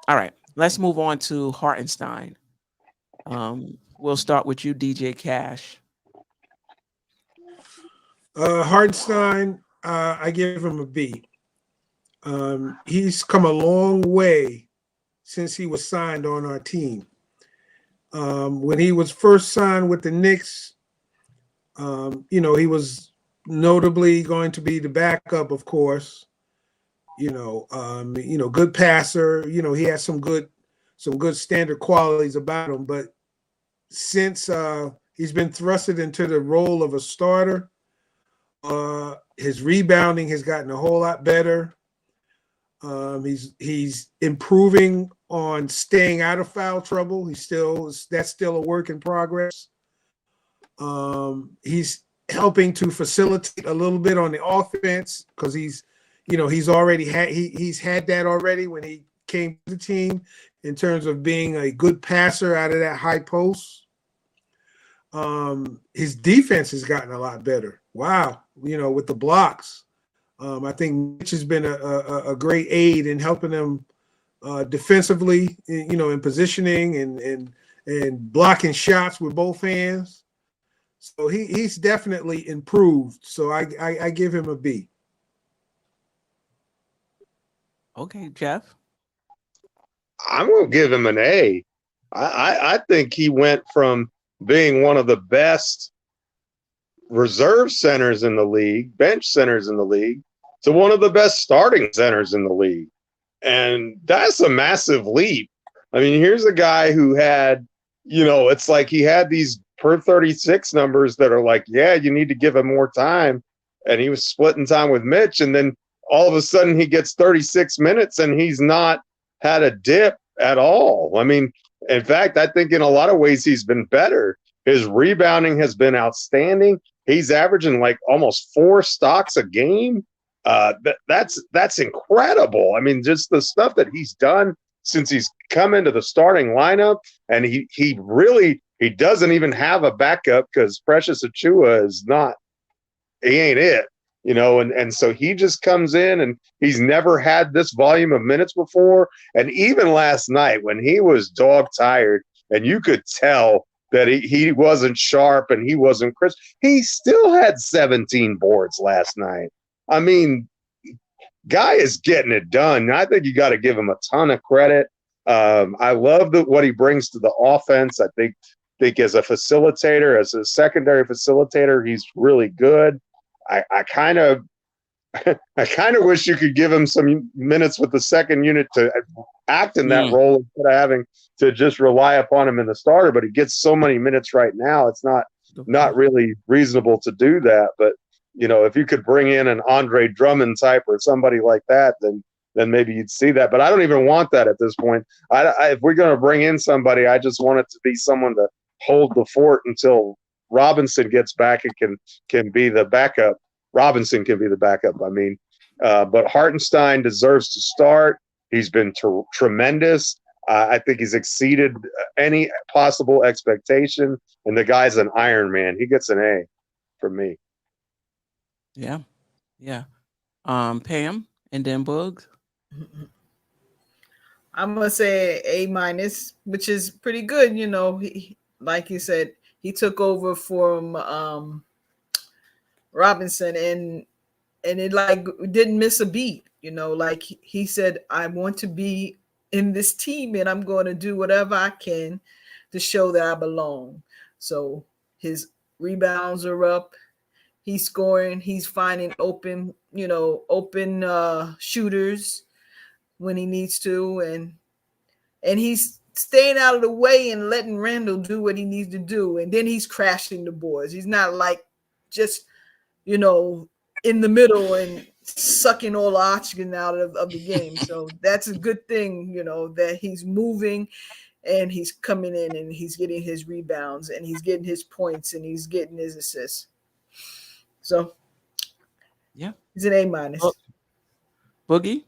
All right, let's move on to Hartenstein. We'll start with you, DJ Cash. Hartenstein, I give him a B. He's come a long way since he was signed on our team. When he was first signed with the Knicks, he was notably going to be the backup, of course. Good passer. He has some good standard qualities about him. But since he's been thrusted into the role of a starter, his rebounding has gotten a whole lot better. He's improving on staying out of foul trouble. That's still a work in progress. He's helping to facilitate a little bit on the offense, because he's already had that already when he came to the team, in terms of being a good passer out of that high post. His defense has gotten a lot better. Wow. With the blocks. I think Mitch has been a great aid in helping them defensively, in positioning and blocking shots with both hands. So he's definitely improved. So I give him a B. Okay, Geoff. I'm gonna give him an A. I think he went from being one of the best reserve centers in the league, bench centers in the league, to one of the best starting centers in the league. And that's a massive leap. I mean, here's a guy who had, it's like he had these per 36 numbers that are like, yeah, you need to give him more time. And he was splitting time with Mitch. And then all of a sudden he gets 36 minutes and he's not had a dip at all. I mean, in fact, I think in a lot of ways he's been better. His rebounding has been outstanding. He's averaging like almost 4 stocks a game. That's incredible. I mean, just the stuff that he's done since he's come into the starting lineup, and he doesn't even have a backup because Precious Achiuwa is not. He ain't it, and so he just comes in, and he's never had this volume of minutes before. And even last night when he was dog tired, and you could tell that he wasn't sharp and he wasn't crisp, he still had 17 boards last night. I mean, guy is getting it done. I think you got to give him a ton of credit. I love what he brings to the offense. I think as a facilitator, as a secondary facilitator, he's really good. I kind of wish you could give him some minutes with the second unit to act in that role instead of having to just rely upon him in the starter. But he gets so many minutes right now, it's not really reasonable to do that. But if you could bring in an Andre Drummond type or somebody like that, then maybe you'd see that. But I don't even want that at this point. If we're going to bring in somebody, I just want it to be someone to hold the fort until Robinson gets back and can be the backup. Robinson can be the backup. I mean, but Hartenstein deserves to start. He's been tremendous. I think he's exceeded any possible expectation. And the guy's an Iron Man. He gets an A from me. Yeah. Pam and then Bugs. I'm gonna say A-, which is pretty good. He, like you said, he took over from Robinson, and it like didn't miss a beat. Like he said, I want to be in this team, and I'm going to do whatever I can to show that I belong. So his rebounds are up. He's scoring. He's finding open shooters when he needs to, and he's staying out of the way and letting Randle do what he needs to do. And then he's crashing the boards. He's not like just, in the middle and sucking all the oxygen out of the game. So that's a good thing, that he's moving and he's coming in and he's getting his rebounds and he's getting his points and he's getting his assists. So, yeah, he's an A-. Boogie.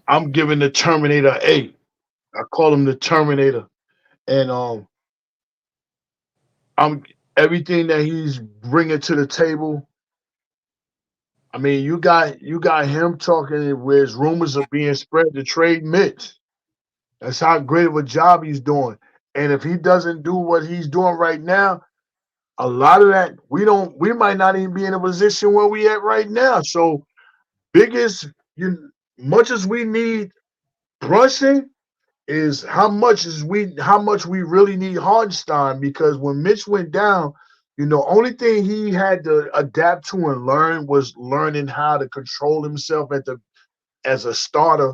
I'm giving the Terminator A. I call him the Terminator, and I'm everything that he's bringing to the table. I mean, you got him talking where his rumors are being spread to trade Mitch. That's how great of a job he's doing. And if he doesn't do what he's doing right now, a lot of that we might not even be in a position where we at right now. So much as we need Brunson is how much we really need Hartenstein, because when Mitch went down, only thing he had to adapt to and learn was learning how to control himself as a starter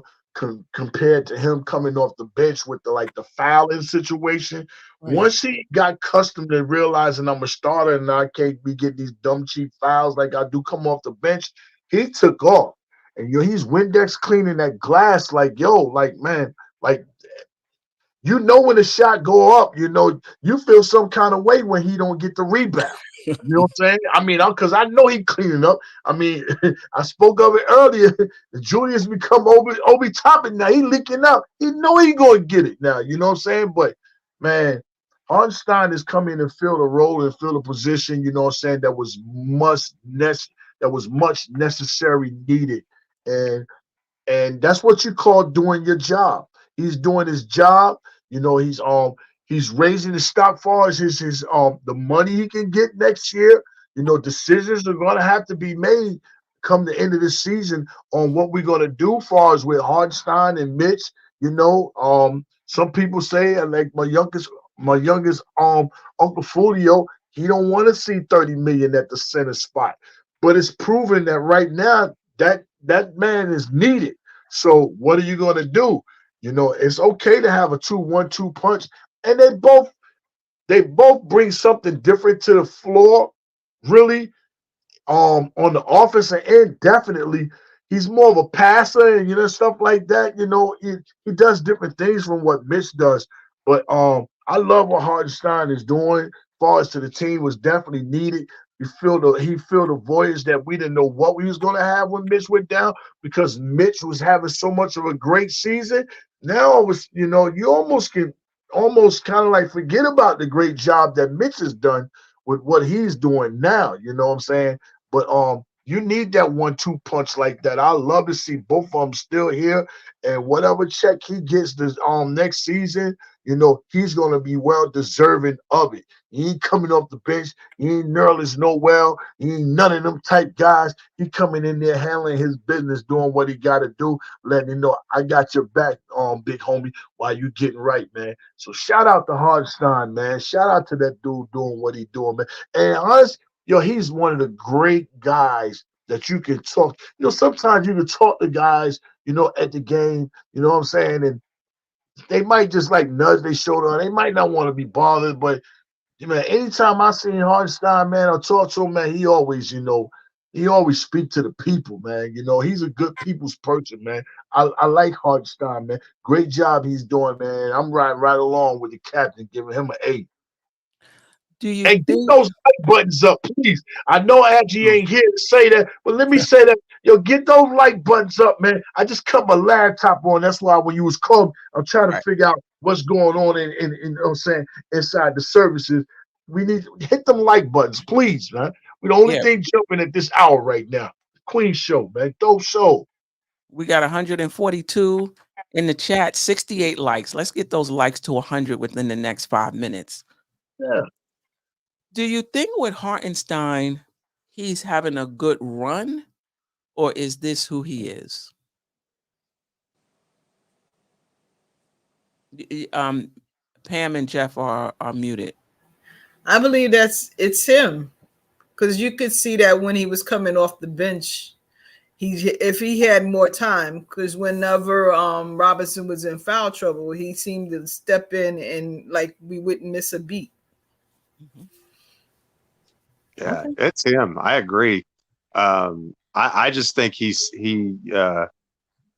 compared to him coming off the bench with the fouling situation. Right. Once he got accustomed to realizing I'm a starter and I can't be getting these dumb cheap fouls like I do come off the bench, he took off. And he's Windex cleaning that glass man, when the shot go up, you feel some kind of way when he don't get the rebound. You know what I'm saying? I mean, because I know he cleaning up. I mean, I spoke of it earlier. Julius become Obi Toppin now. He leaking out. He know he going to get it now. You know what I'm saying? But, man, Hartenstein is coming and fill the role and fill the position, you know what I'm saying, that was much necessary needed. And that's what you call doing your job. he's doing his job. You know, he's raising the stock far as his the money he can get next year. You know, decisions are going to have to be made come the end of the season on what we're going to do far as with Hartenstein and Mitch. You know, some people say, like my youngest Uncle Fulio, he don't want to see 30 million at the center spot. But it's proven that right now that man is needed. So what are you going to do? You know, it's okay to have a 2-1-2 punch, and they both bring something different to the floor. Really, on the offensive end, definitely. He's more of a passer and, you know, stuff like that. You know, he does different things from what Mitch does. But I love what Hartenstein is doing. As far as to the team was definitely needed. He filled the voyage that we didn't know what we was going to have when Mitch went down, because Mitch was having so much of a great season. Now you know, you almost kind of like forget about the great job that Mitch has done with what he's doing now. You know what I'm saying? But you need that 1-2 punch like that. I love to see both of them still here, and whatever check he gets this next season, you know, he's gonna be well deserving of it. He ain't coming off the bench. He ain't Nerlens Noel. He ain't none of them type guys. He coming in there handling his business, doing what he got to do, letting you know, I got your back, big homie, while you getting right, man. So shout out to Hartenstein, man. Shout out to that dude doing what he doing, man. And honestly, yo, he's one of the great guys that you can talk. You know, sometimes you can talk to guys, you know, at the game, you know what I'm saying? And they might just like nudge their shoulder. They might not want to be bothered, but man, anytime I see Hartenstein, man, or talk to him, man, he always speak to the people, man. You know, he's a good people's person, man. I like Hartenstein, man. Great job he's doing, man. I'm riding right along with the captain, giving him an A. Do you And get think those like buttons up, please. I know Angie ain't here to say that, but let me say that. Yo, get those like buttons up, man. I just cut my laptop on. That's why when you was calling, I'm trying to figure out what's going on in you know what I'm saying, inside the services. We need to hit them like buttons, please, man. We're the only thing jumping at this hour right now. Queen Show, man. Dope Show. we got 142 in the chat, 68 likes. Let's get those likes to 100 within the next 5 minutes. Yeah. Do you think with Hartenstein, he's having a good run, or is this who he is? Pam and Geoff are muted. I believe it's him, because you could see that when he was coming off the bench, if he had more time, because whenever Robinson was in foul trouble, he seemed to step in and like we wouldn't miss a beat. Mm-hmm. Yeah, it's him. I agree. I just think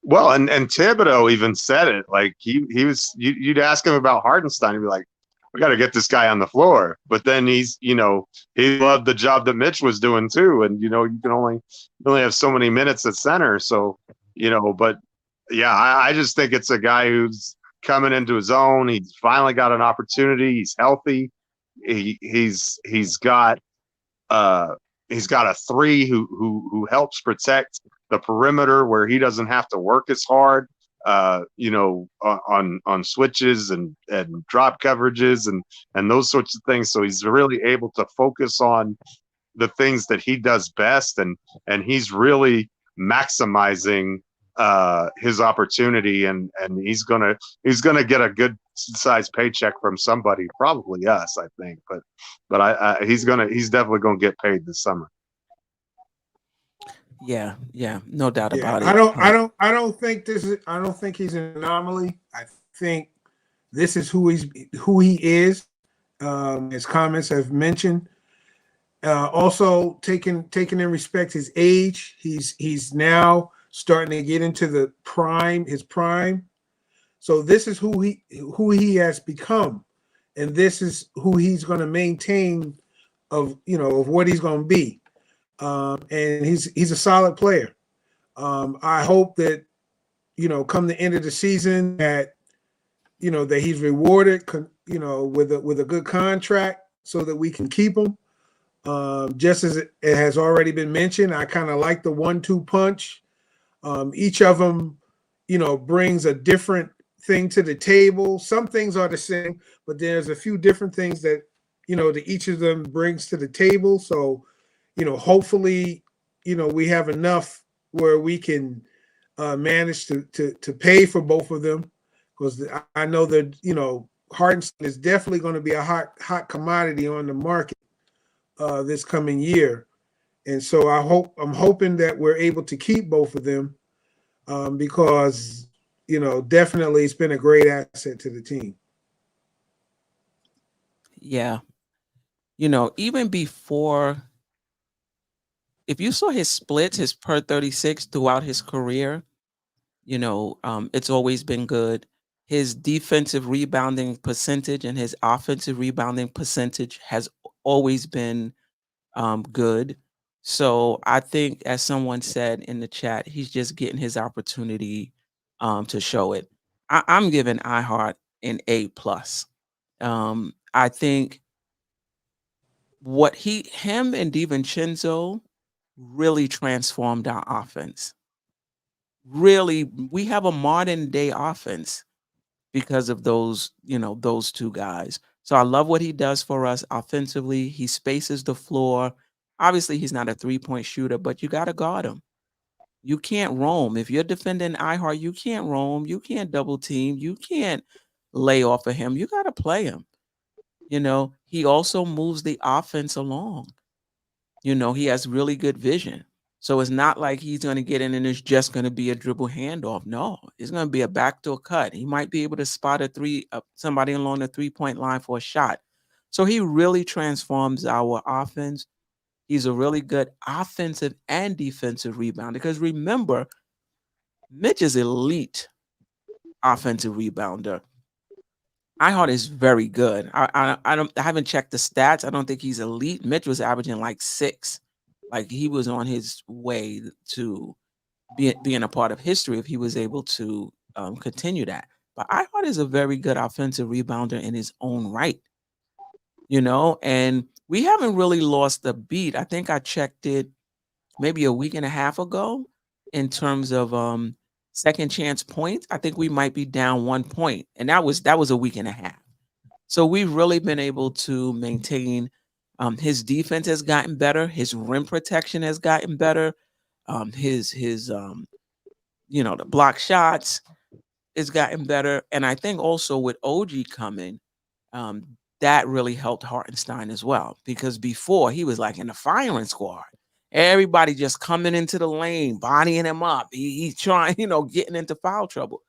well, and Thibodeau even said it. Like he was, you'd ask him about Hartenstein, he'd be like, we got to get this guy on the floor. But then he's, you know, he loved the job that Mitch was doing too. And, you know, you only have so many minutes at center. So, you know, but yeah, I just think it's a guy who's coming into his own. He's finally got an opportunity. He's healthy. He's got a three who helps protect the perimeter where he doesn't have to work as hard, you know, on switches and drop coverages and those sorts of things. So he's really able to focus on the things that he does best, and he's really maximizing his opportunity, and he's gonna get a good sized paycheck from somebody, probably us, I think. But he's definitely gonna get paid this summer. Yeah, no doubt about it. I don't think he's an anomaly. I think this is who he is. His comments have mentioned. Also taking in respect his age. He's now starting to get into his prime. So this is who he has become, and this is who he's going to maintain of what he's going to be. And he's a solid player. I hope that, come the end of the season that he's rewarded, with a good contract so that we can keep him. Just as it has already been mentioned, I kind of like the 1-2 punch. Each of them, brings a different thing to the table. Some things are the same, but there's a few different things that, that each of them brings to the table. So, hopefully, we have enough where we can manage to pay for both of them, because I know that, Hartenstein is definitely going to be a hot commodity on the market this coming year. And so I'm hoping that we're able to keep both of them because, definitely it's been a great asset to the team. Yeah. Even before, if you saw his splits, his per 36 throughout his career, it's always been good. His defensive rebounding percentage and his offensive rebounding percentage has always been good. So I think, as someone said in the chat, he's just getting his opportunity to show it. I'm giving iHeart an A+. I think what him and DiVincenzo really transformed our offense. Really, we have a modern day offense because of those two guys. So I love what he does for us offensively. He spaces the floor. Obviously, he's not a three-point shooter, but you got to guard him. You can't roam. If you're defending iHeart, you can't roam. You can't double team. You can't lay off of him. You got to play him. He also moves the offense along. He has really good vision. So it's not like he's going to get in and it's just going to be a dribble handoff. No, it's going to be a backdoor cut. He might be able to spot somebody along the three-point line for a shot. So he really transforms our offense. He's a really good offensive and defensive rebounder. Because remember, Mitch is elite offensive rebounder. iHeart is very good. I haven't checked the stats. I don't think he's elite. Mitch was averaging like 6. Like, he was on his way to being a part of history if he was able to continue that. But iHeart is a very good offensive rebounder in his own right. And we haven't really lost a beat. I think I checked it maybe a week and a half ago in terms of second chance points. I think we might be down 1 point, and that was a week and a half. So we've really been able to maintain. His defense has gotten better. His rim protection has gotten better. His the block shots has gotten better. And I think also with OG coming, that really helped Hartenstein as well, because before he was like in the firing squad. Everybody just coming into the lane, bodying him up. He's trying, getting into foul trouble.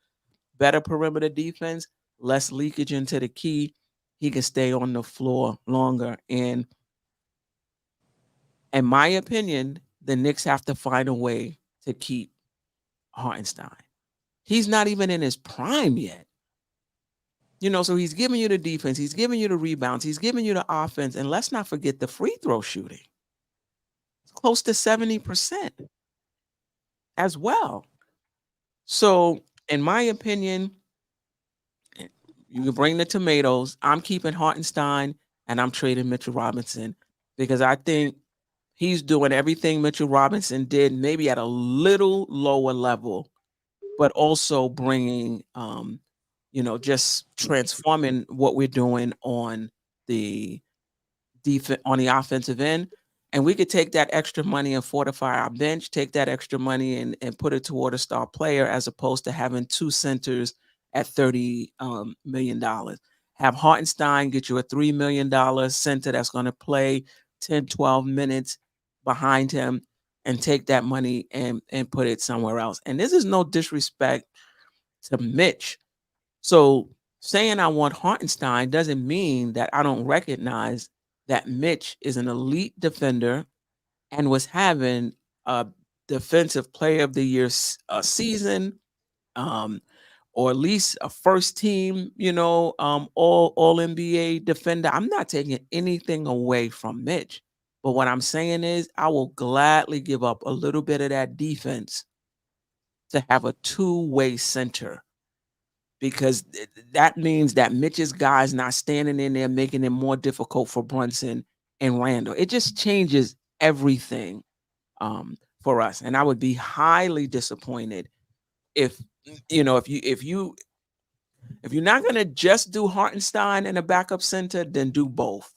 Better perimeter defense, less leakage into the key. He can stay on the floor longer. And in my opinion, the Knicks have to find a way to keep Hartenstein. He's not even in his prime yet. So he's giving you the defense. He's giving you the rebounds. He's giving you the offense. And let's not forget the free throw shooting. It's close to 70% as well. So, in my opinion, you can bring the tomatoes. I'm keeping Hartenstein and I'm trading Mitchell Robinson, because I think he's doing everything Mitchell Robinson did, maybe at a little lower level, but also bringing, just transforming what we're doing on the offensive end. And we could take that extra money and fortify our bench, take that extra money and put it toward a star player, as opposed to having 2 centers at $30 million. Have Hartenstein get you a $3 million center that's going to play 10, 12 minutes behind him, and take that money and put it somewhere else. And this is no disrespect to Mitch. So saying I want Hartenstein doesn't mean that I don't recognize that Mitch is an elite defender and was having a defensive player of the year season, or at least a first team, all NBA defender. I'm not taking anything away from Mitch. But what I'm saying is, I will gladly give up a little bit of that defense to have a two-way center, because that means that Mitch's guys not standing in there making it more difficult for Brunson and Randle. It just changes everything for us. And I would be highly disappointed if you If you're not going to just do Hartenstein and a backup center, then do both.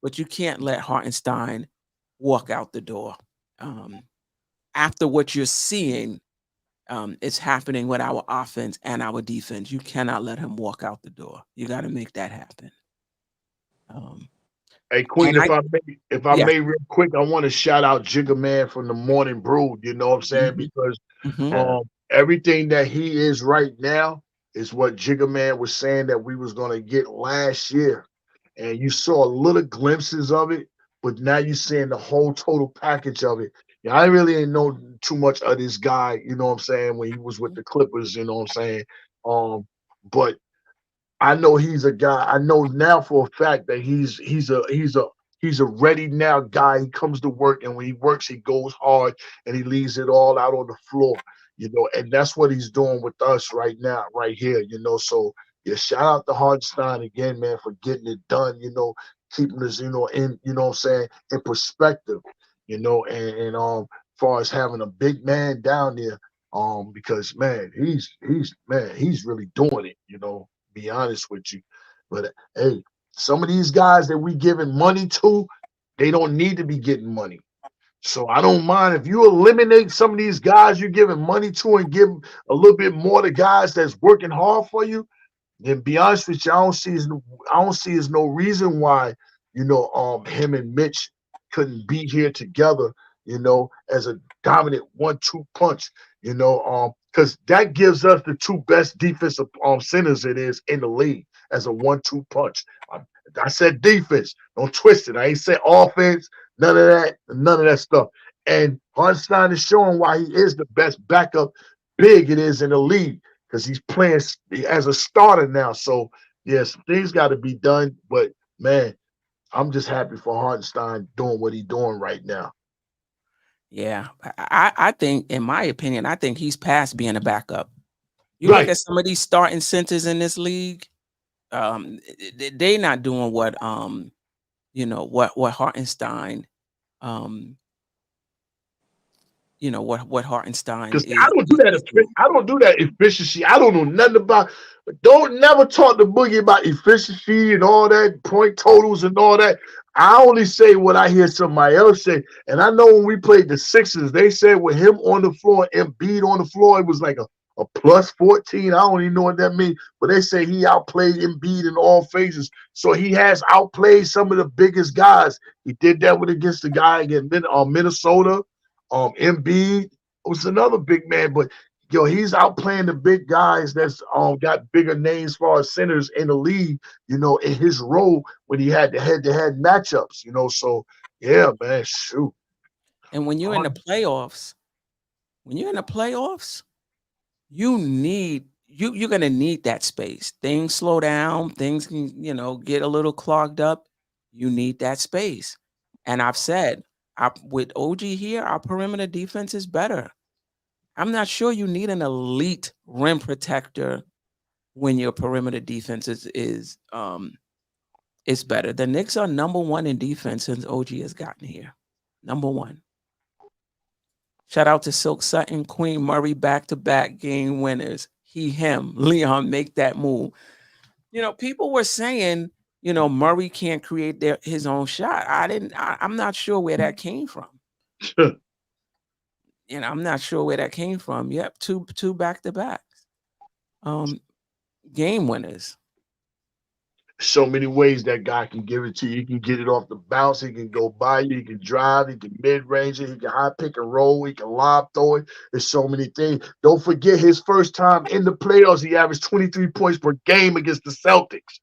But you can't let Hartenstein walk out the door. After what you're seeing is happening with our offense and our defense, you cannot let him walk out the door. You got to make that happen. Hey Queen, And if I yeah. may real quick, I want to shout out Jigga Man from the Morning Brew. You know what I'm saying? Because everything that he is right now is what Jigga Man was saying that we was gonna get last year. And you saw little glimpses of it, but now you're seeing the whole total package of it. Yeah, I really ain't know too much of this guy, you know what I'm saying, when he was with the Clippers, you know what I'm saying. But I know he's a guy. I know now for a fact that he's a ready now guy. He comes to work, and when he works, he goes hard and he leaves it all out on the floor, you know. And that's what he's doing with us right now, right here, you know. So yeah, shout out to Hardstein again, man, for getting it done, you know, keeping us, you know, in, you know what I'm saying, in perspective, you know, and as far as having a big man down there, because man, he's really doing it, you know. Be honest with you, but hey, some of these guys that we giving money to, they don't need to be getting money. So I don't mind if you eliminate some of these guys you're giving money to and give a little bit more to guys that's working hard for you. Then be honest with you, I don't see as no reason why, you know, him and Mitch couldn't be here together, you know, as a dominant 1-2 punch, you know, because that gives us the two best defensive centers it is in the league as a 1-2 punch. I said defense, don't twist it. I ain't said offense, none of that stuff. And Hartenstein is showing why he is the best backup big it is in the league, because he's playing as a starter now. So yes, things got to be done. But man, I'm just happy for Hartenstein doing what he's doing right now. Yeah, I think, in my opinion, I think he's past being a backup. You Right. look at some of these starting centers in this league, they not doing what you know, what Hartenstein, you know, what Hartenstein Because is. I don't do that. I don't do that efficiency. I don't know nothing about. Don't never talk to Boogie about efficiency and all that, point totals and all that. I only say what I hear somebody else say. And I know when we played the Sixers, they said with him on the floor, Embiid on the floor, it was like a plus 14. I don't even know what that means. But they say he outplayed Embiid in all phases. So he has outplayed some of the biggest guys. He did that against the guy against Minnesota. Embiid was another big man, but yo, he's outplaying the big guys that's got bigger names as far as centers in the league, you know, in his role when he had the head-to-head matchups, you know. So yeah, man, shoot. And when you're in the playoffs, you're gonna need that space. Things slow down, things can, you know, get a little clogged up. You need that space. And I've said, with OG here, our perimeter defense is better. I'm not sure you need an elite rim protector when your perimeter defense is better. The Knicks are number 1 in defense since OG has gotten here. Number 1. Shout out to Silk Sutton, Queen Murray, back-to-back game winners. He, him, Leon, make that move. You know, people were saying, you know, Murray can't create his own shot. I'm not sure where that came from. You know, I'm not sure where that came from. Yep, two back-to-backs. Game winners. So many ways that guy can give it to you. He can get it off the bounce. He can go by you. He can drive. He can mid-range it. He can high pick and roll. He can lob throw it. There's so many things. Don't forget his first time in the playoffs, he averaged 23 points per game against the Celtics.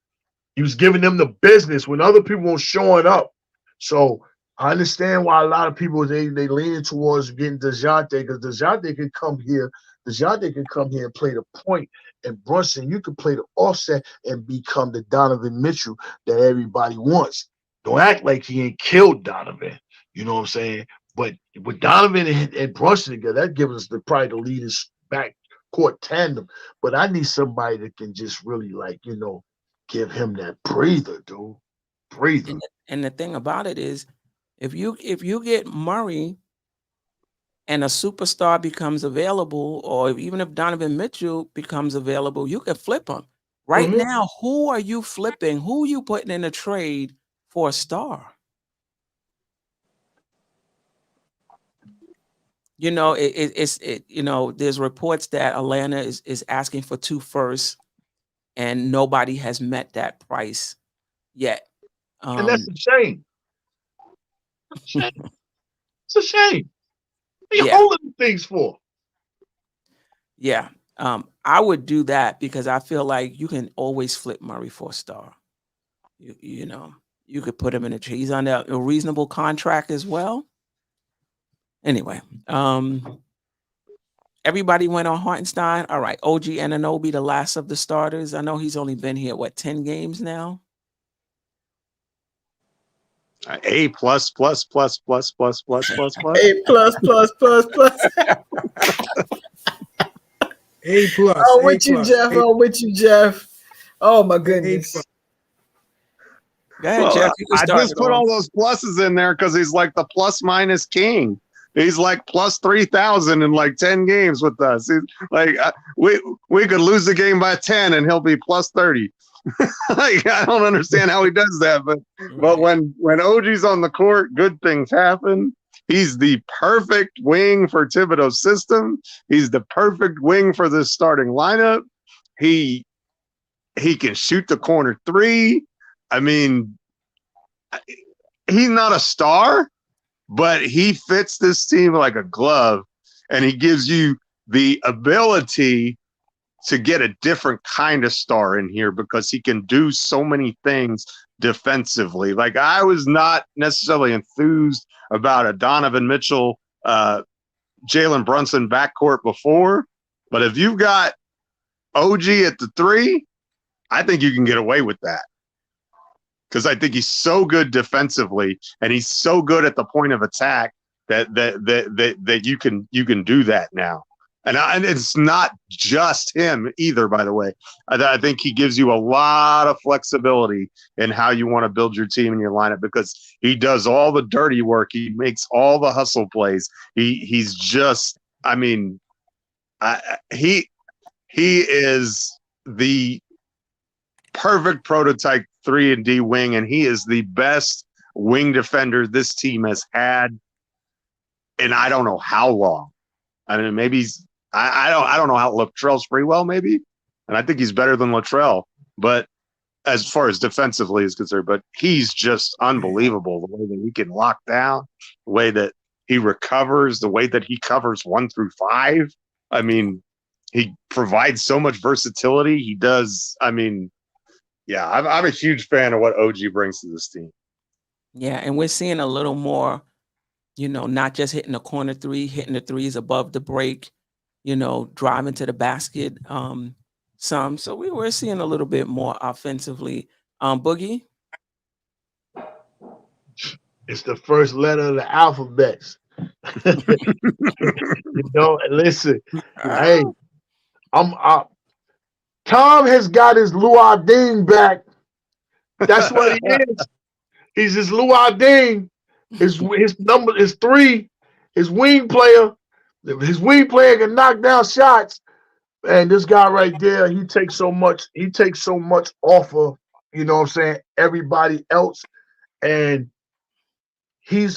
He was giving them the business when other people were showing up. So I understand why a lot of people they leaning towards getting DeJounte, because DeJounte can come here. DeJounte can come here and play the point, and Brunson, you can play the offset and become the Donovan Mitchell that everybody wants. Don't act like he ain't killed Donovan. You know what I'm saying? But with Donovan and Brunson together, that gives us probably the leaders backcourt tandem. But I need somebody that can just really, like, you know, give him that breather, dude. Breather. And the thing about it is, if you get Murray and a superstar becomes available, or even if Donovan Mitchell becomes available, you can flip him. Right Mhm. now, who are you flipping? Who are you putting in a trade for a star? You know, there's reports that Atlanta is asking for 2 firsts, and nobody has met that price yet. And that's a shame. Shame. It's a shame. What are you Yeah. holding the things for? Yeah. I would do that because I feel like you can always flip Murray for a star. You know, you could put him in a trade. He's on a reasonable contract as well. Anyway, everybody went on Hartenstein. All right, OG Anunoby, the last of the starters. I know he's only been here, 10 games now? A plus plus plus plus plus plus plus plus. A plus plus plus plus. A plus. Oh, A with you, plus, Jeff. A- Oh, with you, Jeff. Oh my A goodness. plus. Go ahead, Well, Jeff. You can I start just it put off. all those pluses in there because he's like the plus minus king. He's like plus 3,000 in like 10 games with us. He's like we could lose the game by 10 and he'll be plus 30. Like, I don't understand how he does that, but when OG's on the court, good things happen. He's the perfect wing for Thibodeau's system. He's the perfect wing for this starting lineup. He can shoot the corner three. I mean, he's not a star, but he fits this team like a glove, and he gives you the ability to get a different kind of star in here because he can do so many things defensively. Like, I was not necessarily enthused about a Donovan Mitchell, Jalen Brunson backcourt before, but if you've got OG at the 3, I think you can get away with that. Because I think he's so good defensively, and he's so good at the point of attack that you can do that now. And it's not just him either, by the way. I think he gives you a lot of flexibility in how you want to build your team and your lineup because he does all the dirty work. He makes all the hustle plays. He's just, I mean, he is the perfect prototype 3-and-D wing, and he is the best wing defender this team has had in I don't know how long. I mean, maybe he's I don't know how Latrell's pretty well, maybe, and I think he's better than Latrell, but as far as defensively is concerned, but he's just unbelievable the way that he can lock down, the way that he recovers, the way that he covers 1 through 5. I mean, he provides so much versatility. He does. I mean, yeah, I'm a huge fan of what OG brings to this team. Yeah, and we're seeing a little more, not just hitting the corner 3, hitting the threes above the break, driving to the basket some. So we're seeing a little bit more offensively. Boogie? It's the first letter of the alphabet. Listen, hey, Tom has got his Luau Ding back. That's what he is. He's his Luau Ding. His number is 3. His wing player. His wing player can knock down shots. And this guy right there, he takes so much off of, everybody else. And he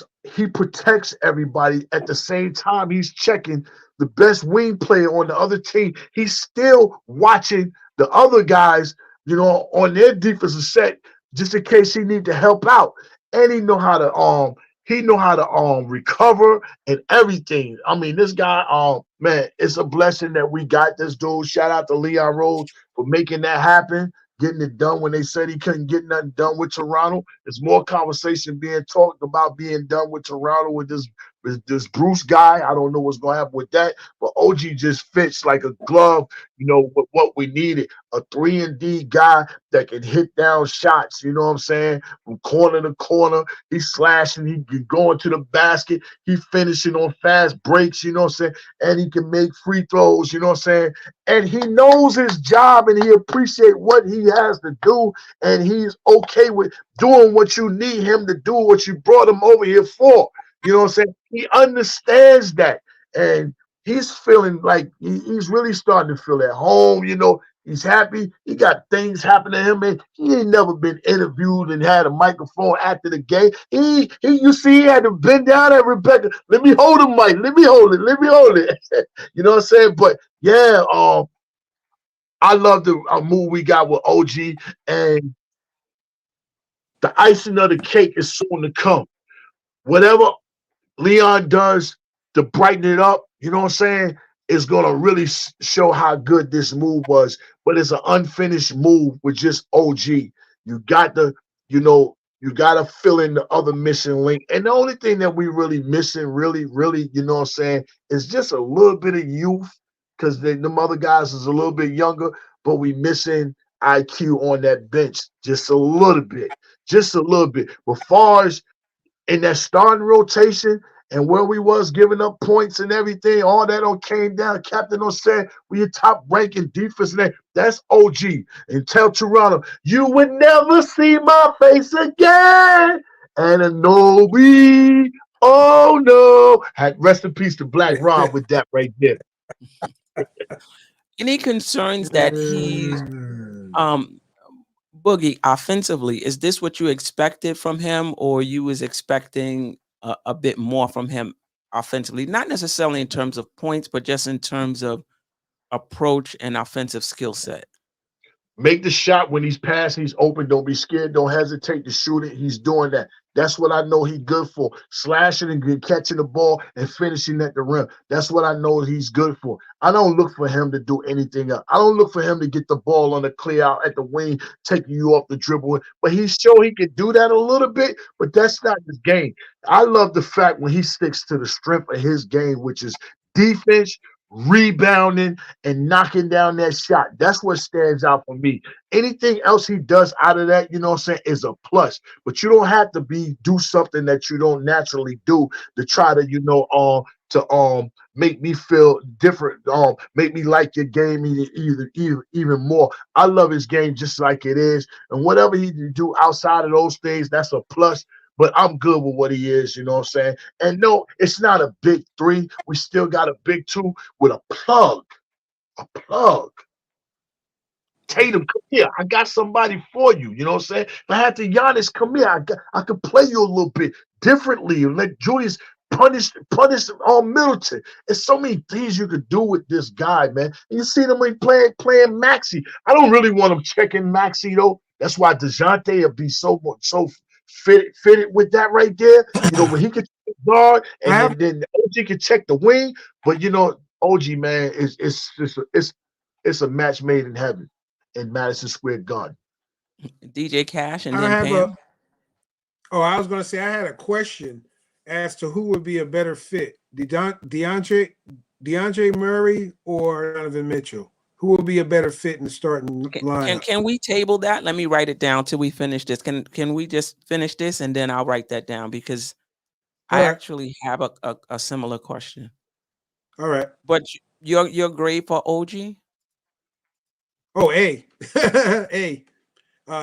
protects everybody. At the same time, he's checking the best wing player on the other team. He's still watching the other guys, on their defensive set, just in case he need to help out. And he know how to recover and everything. I mean, this guy, man, it's a blessing that we got this dude. Shout out to Leon Rose for making that happen, getting it done when they said he couldn't get nothing done with Toronto. There's more conversation being talked about being done with Toronto with this Bruce guy. I don't know what's going to happen with that, but OG just fits like a glove, with what we needed. A 3-and-D guy that can hit down shots, you know what I'm saying, from corner to corner. He's slashing, he can go into the basket, he finishing on fast breaks, you know what I'm saying, and he can make free throws, you know what I'm saying, and he knows his job and he appreciates what he has to do, and he's okay with doing what you need him to do, what you brought him over here for. You know what I'm saying? He understands that. And he's feeling like he's really starting to feel at home. He's happy. He got things happening to him, and he ain't never been interviewed and had a microphone after the game. You see, he had to bend down at Rebecca. Let me hold the mic. Let me hold it. Let me hold it. You know what I'm saying? But yeah, I love the move we got with OG, and the icing of the cake is soon to come. Whatever Leon does to brighten it up, you know what I'm saying, is going to really show how good this move was. But it's an unfinished move with just OG. You got to, you got to fill in the other missing link. And the only thing that we really missing, really, you know what I'm saying, is just a little bit of youth because them other guys is a little bit younger, but we missing IQ on that bench just a little bit. Just a little bit. But far as in that starting rotation and where we was giving up points and everything, all that all came down. Captain on said we a top ranking defense. And that's OG. And tell Toronto, you would never see my face again. And Anobi, oh no. Had rest in peace to Black Rob with that right there. Any concerns that he's Boogie offensively? Is this what you expected from him, or you was expecting a bit more from him offensively? Not necessarily in terms of points, but just in terms of approach and offensive skill set. Make the shot when he's passing, he's open. Don't be scared. Don't hesitate to shoot it. He's doing that. That's what I know he's good for. Slashing and catching the ball and finishing at the rim. That's what I know he's good for. I don't look for him to do anything else. I don't look for him to get the ball on the clear out at the wing, taking you off the dribble. But he's sure he can do that a little bit, but that's not his game. I love the fact when he sticks to the strength of his game, which is defense, rebounding, and knocking down that shot. That's what stands out for me. Anything else he does out of that, you know what I'm saying, is a plus. But you don't have to do something that you don't naturally do to try to make me feel different, make me like your game even more. I love his game just like it is. And whatever he do outside of those things, that's a plus. But I'm good with what he is, you know what I'm saying? And no, it's not a big three. We still got a big two with a plug. A plug. Tatum, come here. I got somebody for you. You know what I'm saying? If I had to Giannis, come here. I could play you a little bit differently and let Julius punish Middleton. There's so many things you could do with this guy, man. And you see them when playing Maxey. I don't really want him checking Maxey, though. That's why DeJounte will be so fitted with that right there. You know, when he could guard and then OG can check the wing. But you know, OG, man, it's a match made in heaven in Madison Square Garden. DJ Cash and then Pam. I was gonna say I had a question as to who would be a better fit, DeAndre Murray or Donovan Mitchell. Who will be a better fit in the starting lineup? Can we table that? Let me write it down till we finish this. Can we just finish this and then I'll write that down because I actually have a similar question. All right. But your grade for OG? Oh, A. A.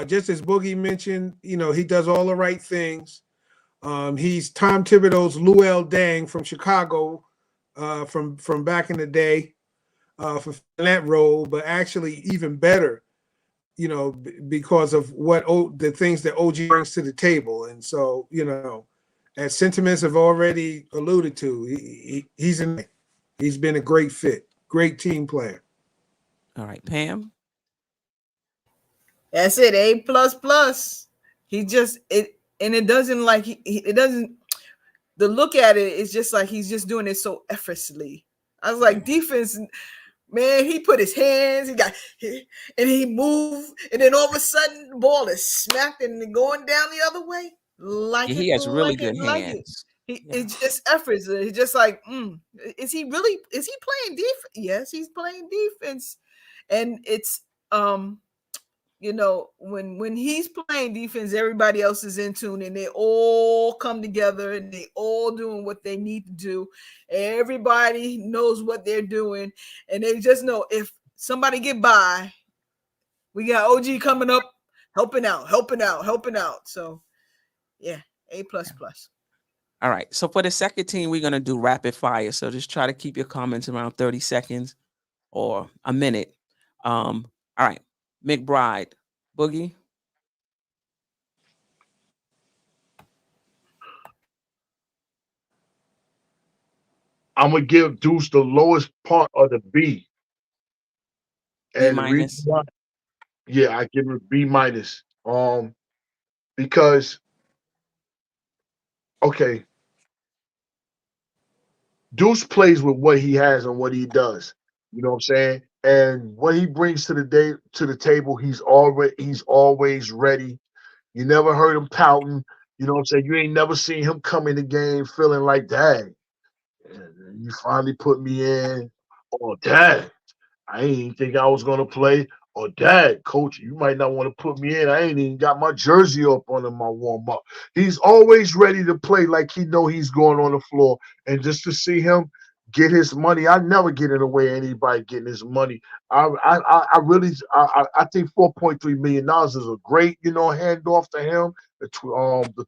Just as Boogie mentioned, you know, he does all the right things. He's Tom Thibodeau's Luol Deng from Chicago from back in the day. For that role, but actually even better, you know, because of the things that OG brings to the table. And so, you know, as sentiments have already alluded to, he's been a great fit, great team player. All right, Pam. That's it, A++. He just it doesn't like it doesn't. The look at it is just like he's just doing it so effortlessly. I was like, defense. Man, he put his hands, and he moved, and then all of a sudden the ball is smacked and going down the other way. He has really good hands. It's just efforts. It's just like, is he playing defense? Yes, he's playing defense. And it's you know, when he's playing defense, everybody else is in tune and they all come together and they all doing what they need to do. Everybody knows what they're doing and they just know if somebody get by, we got OG coming up, helping out. So yeah, A++. All right. So for the second team, we're going to do rapid fire. So just try to keep your comments around 30 seconds or a minute. All right, McBride, Boogie. I'm gonna give Deuce the lowest part of the B. B And the reason minus. why, yeah, I give him a B minus. Because okay, Deuce plays with what he has and what he does. You know what I'm saying? And what he brings to the table, he's always ready. You never heard him pouting. You know what I'm saying? You ain't never seen him come in the game feeling like, dang, you finally put me in. Or dang, I ain't even think I was gonna play. Or dad, coach, you might not want to put me in. I ain't even got my jersey up on my warm up. He's always ready to play like he know he's going on the floor. And just to see him get his money, I never get in the way of anybody getting his money. I think $4.3 million is a great, handoff to him. The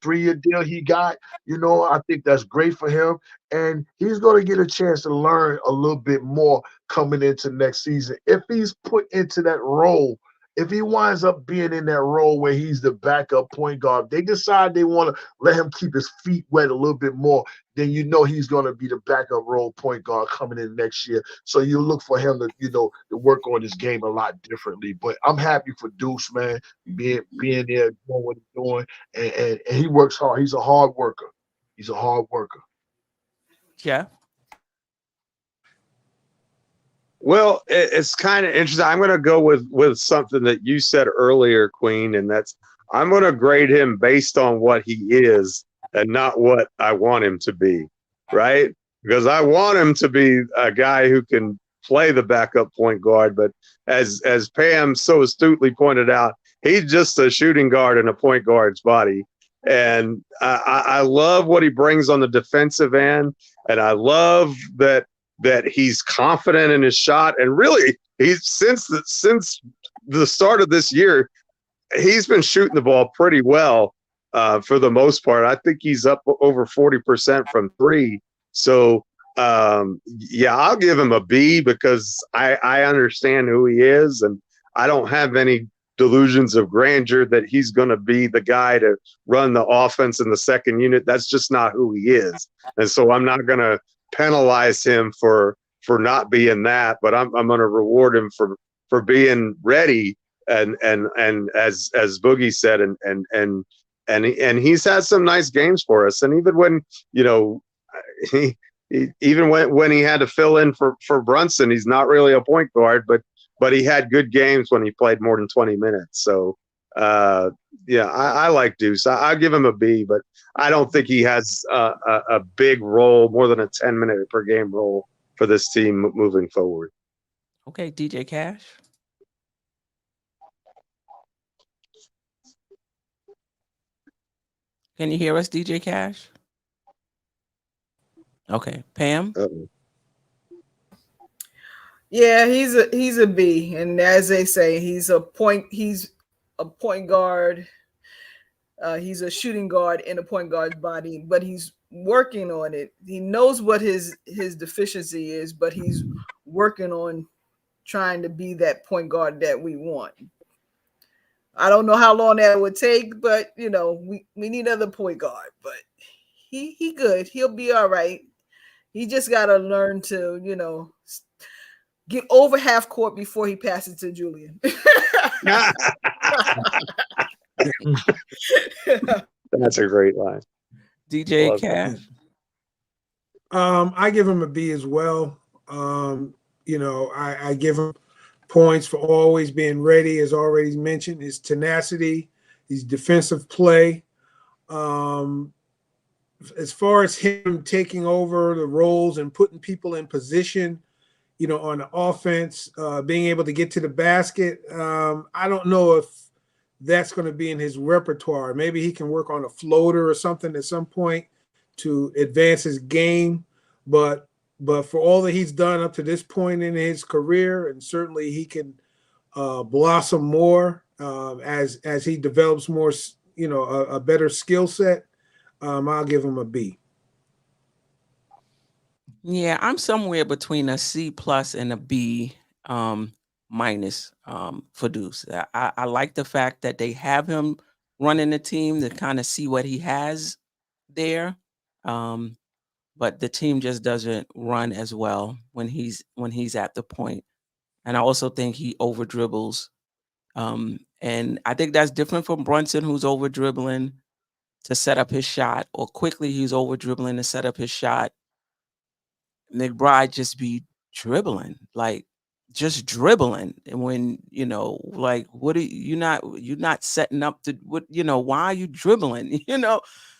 3-year deal he got, I think that's great for him. And he's going to get a chance to learn a little bit more coming into next season. If he's put into that role, if he winds up being in that role where he's the backup point guard, they decide they want to let him keep his feet wet a little bit more, then he's going to be the backup role point guard coming in next year. So you look for him to work on his game a lot differently. But I'm happy for Deuce, man, being there, doing what he's doing, and he works hard. He's a hard worker. He's a hard worker. Yeah. Well, it's kind of interesting. I'm going to go with something that you said earlier, Queen, and that's I'm going to grade him based on what he is and not what I want him to be, right? Because I want him to be a guy who can play the backup point guard, but as Pam so astutely pointed out, he's just a shooting guard in a point guard's body. And I love what he brings on the defensive end, and I love that he's confident in his shot. And really, he's since the start of this year, he's been shooting the ball pretty well for the most part. I think he's up over 40% from three. So yeah, I'll give him a B because I understand who he is, and I don't have any delusions of grandeur that he's going to be the guy to run the offense in the second unit. That's just not who he is. And so I'm not going to penalize him for not being that, but I'm going to reward him for being ready and as Boogie said, and he's had some nice games for us. And even when even when he had to fill in for Brunson, he's not really a point guard, but he had good games when he played more than 20 minutes. So yeah, I like Deuce. I'll give him a B, but I don't think he has a big role, more than a 10-minute per game role for this team moving forward. Okay, DJ Cash. Can you hear us, DJ Cash? Okay, Pam. Uh-oh. Yeah, he's a B, and as they say, he's a point guard. He's a shooting guard in a point guard's body, but he's working on it. He knows what his deficiency is, but he's working on trying to be that point guard that we want. I don't know how long that would take, but we need another point guard. But he good. He'll be all right. He just got to learn to get over half court before he passes to Julian. That's a great line. DJ Cash. I give him a B as well. I give him points for always being ready, as already mentioned, his tenacity, his defensive play. As far as him taking over the roles and putting people in position, on the offense, being able to get to the basket, I don't know if that's going to be in his repertoire. Maybe he can work on a floater or something at some point to advance his game. But for all that he's done up to this point in his career, and certainly he can blossom more as he develops more, a better skill set. I'll give him a B. Yeah, I'm somewhere between a C+ and a B. minus for Deuce. I like the fact that they have him running the team to kind of see what he has there. But the team just doesn't run as well when he's at the point. And I also think he over dribbles. And I think that's different from Brunson, who's over dribbling to set up his shot, or Quickley, he's over dribbling to set up his shot. McBride just be dribbling, like just dribbling. And when, like, what are you're not setting up to what, why are you dribbling?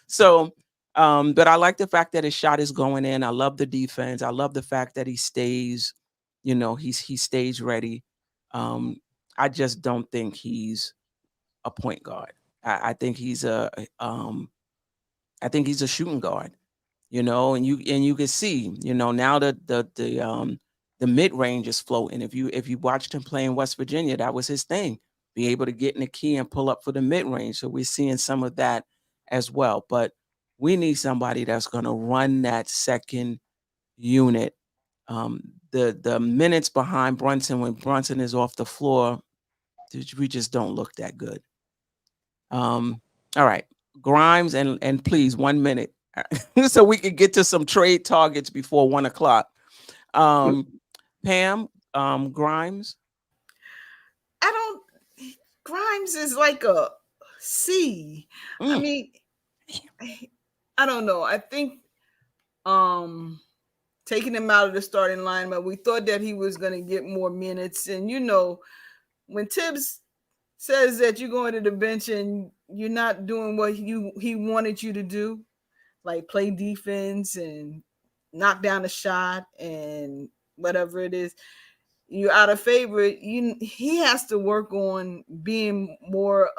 So but I like the fact that his shot is going in. I love the defense. I love the fact that he stays, he stays ready. I just don't think he's a point guard. I think he's a shooting guard, and you can see, now that the mid range is floating. If you watched him play in West Virginia, that was his thing. Be able to get in the key and pull up for the mid range. So we're seeing some of that as well. But we need somebody that's going to run that second unit. The minutes behind Brunson, when Brunson is off the floor, we just don't look that good. All right, Grimes, and please 1 minute so we can get to some trade targets before 1 o'clock. Pam, Grimes. Grimes is like a C. I mean, I don't know. I think taking him out of the starting lineup, we thought that he was going to get more minutes. And, when Tibbs says that you're going to the bench and you're not doing what he wanted you to do, like play defense and knock down a shot and whatever it is, you're out of favor. He has to work on being more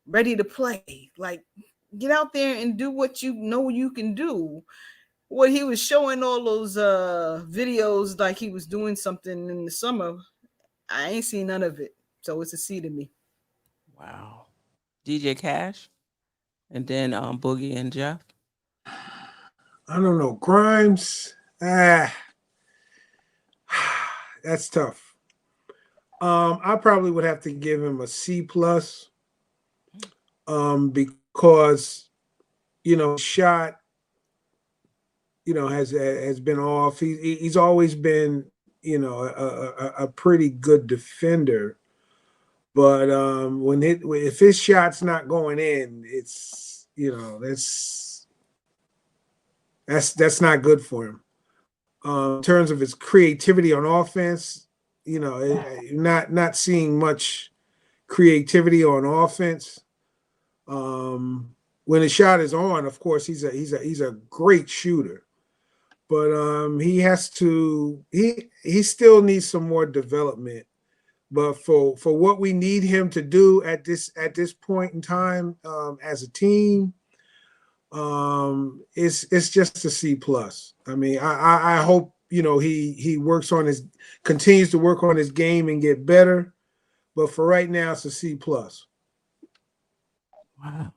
ready to play. Like, get out there and do what you know you can do. What he was showing all those videos like he was doing something in the summer, I ain't seen none of it. So it's a C to me. Wow. DJ Cash, and then Boogie and Geoff. I don't know. Grimes, that's tough. I probably would have to give him a C plus, because shot, has been off. He's always been a pretty good defender, but if his shot's not going in, it's that's not good for him. In terms of his creativity on offense, not seeing much creativity on offense. When his shot is on, of course, he's a great shooter, but he still needs some more development. But for what we need him to do at this point in time, as a team, it's just a C plus. I mean, I hope he continues to work on his game and get better. But for right now, it's a C plus. Wow.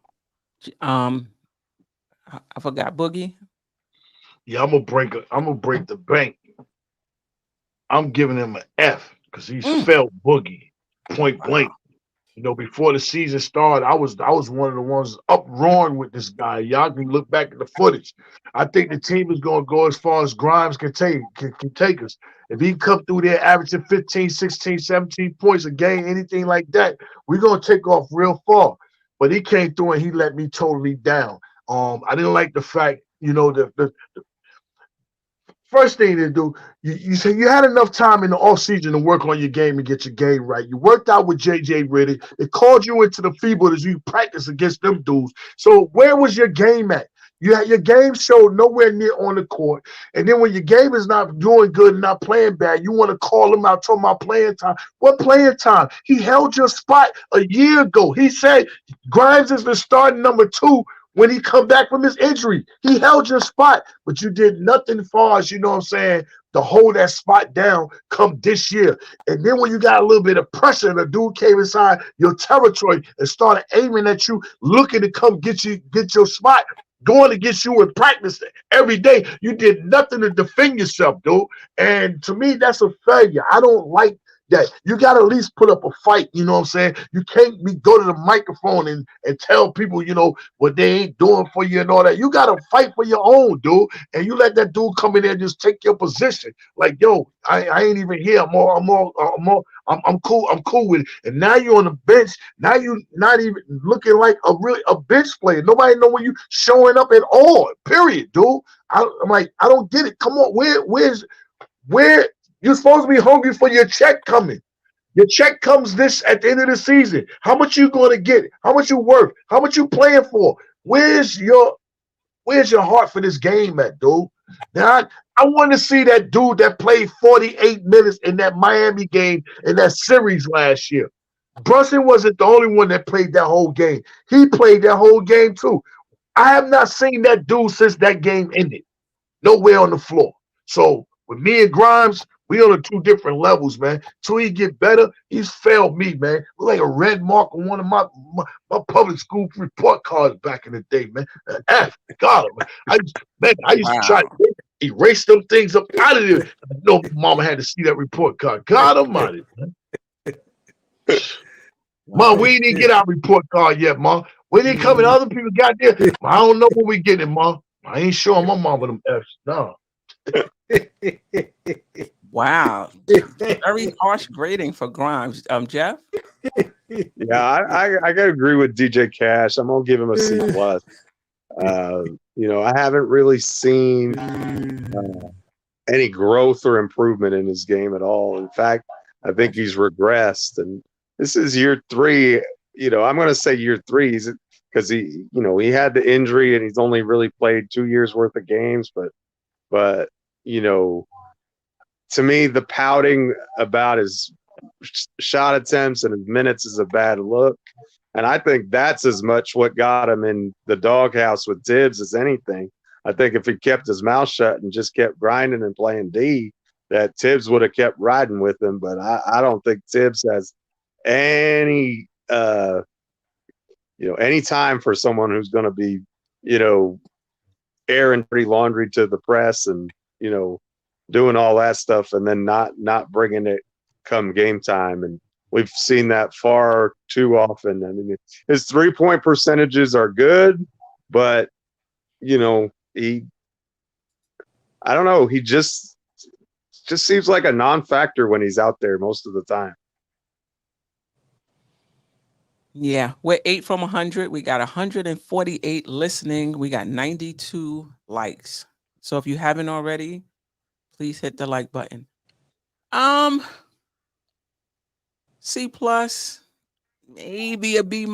I forgot Boogie. Yeah, I'm gonna break the bank. I'm giving him an F because he's felt Boogie point blank. Before the season started, I was one of the ones uproaring with this guy. Y'all can look back at the footage. I think the team is going to go as far as Grimes can take us. If he come through there averaging 15, 16, 17 points a game, anything like that, we're going to take off real far. But he came through and he let me totally down. I didn't like the fact, the first thing to do, you say you had enough time in the offseason to work on your game and get your game right. You worked out with J.J. Riddick. They called you into the field as you practice against them dudes. So where was your game at? Your game showed nowhere near on the court. And then when your game is not doing good and not playing bad, you want to call him out, talking about playing time. What playing time? He held your spot a year ago. He said Grimes is the starting number 2 when he come back from his injury. He held your spot, but you did nothing far as, to hold that spot down come this year. And then when you got a little bit of pressure, the dude came inside your territory and started aiming at you, looking to come get your spot. going against you in practice every day. You did nothing to defend yourself, dude. And to me, that's a failure. I don't like that. You got to at least put up a fight. You know what I'm saying? You can't go to the microphone and tell people, what they ain't doing for you and all that. You got to fight for your own, dude. And you let that dude come in there and just take your position. Like, yo, I ain't even here. I'm cool. I'm cool with it. And now you're on the bench. Now you not even looking like a bench player. Nobody know when you showing up at all. Period, dude. I'm like, I don't get it. Come on, where you're supposed to be hungry for your check coming. Your check comes at the end of the season. How much you going to get? How much you worth? How much you playing for? Where's your heart for this game at, dude? Now, I want to see that dude that played 48 minutes in that Miami game in that series last year. Brunson wasn't the only one that played that whole game. He played that whole game too. I have not seen that dude since that game ended. Nowhere on the floor. So with me and Grimes, we on the two different levels, man. Till he get better, he's failed me, man. Look like a red mark on one of my public school report cards back in the day, man. F, God, man. I used to try to erase them things up out of there. No, mama had to see that report card. God almighty, man. Mom, we didn't get our report card yet, Mom. We didn't come and other people got there. I don't know what we getting, Mom. I ain't showing my mom with them F's. No. Wow. Very harsh grading for Grimes. Geoff? Yeah, I gotta agree with DJ Cash. I'm gonna give him a C+. I haven't really seen any growth or improvement in his game at all. In fact, I think he's regressed. And this is year 3. I'm gonna say year 3 because he had the injury and he's only really played 2 years worth of games. But to me, the pouting about his shot attempts and his minutes is a bad look. And I think that's as much what got him in the doghouse with Tibbs as anything. I think if he kept his mouth shut and just kept grinding and playing D, that Tibbs would have kept riding with him. But I don't think Tibbs has any any time for someone who's going to be, airing dirty laundry to the press and, doing all that stuff and then not bringing it come game time. And we've seen that far too often. I mean, his 3-point percentages are good, but, I don't know. He just seems like a non-factor when he's out there most of the time. Yeah, we're 8 from 100. We got 148 listening. We got 92 likes. So if you haven't already, please hit the like button. C+, maybe a B-.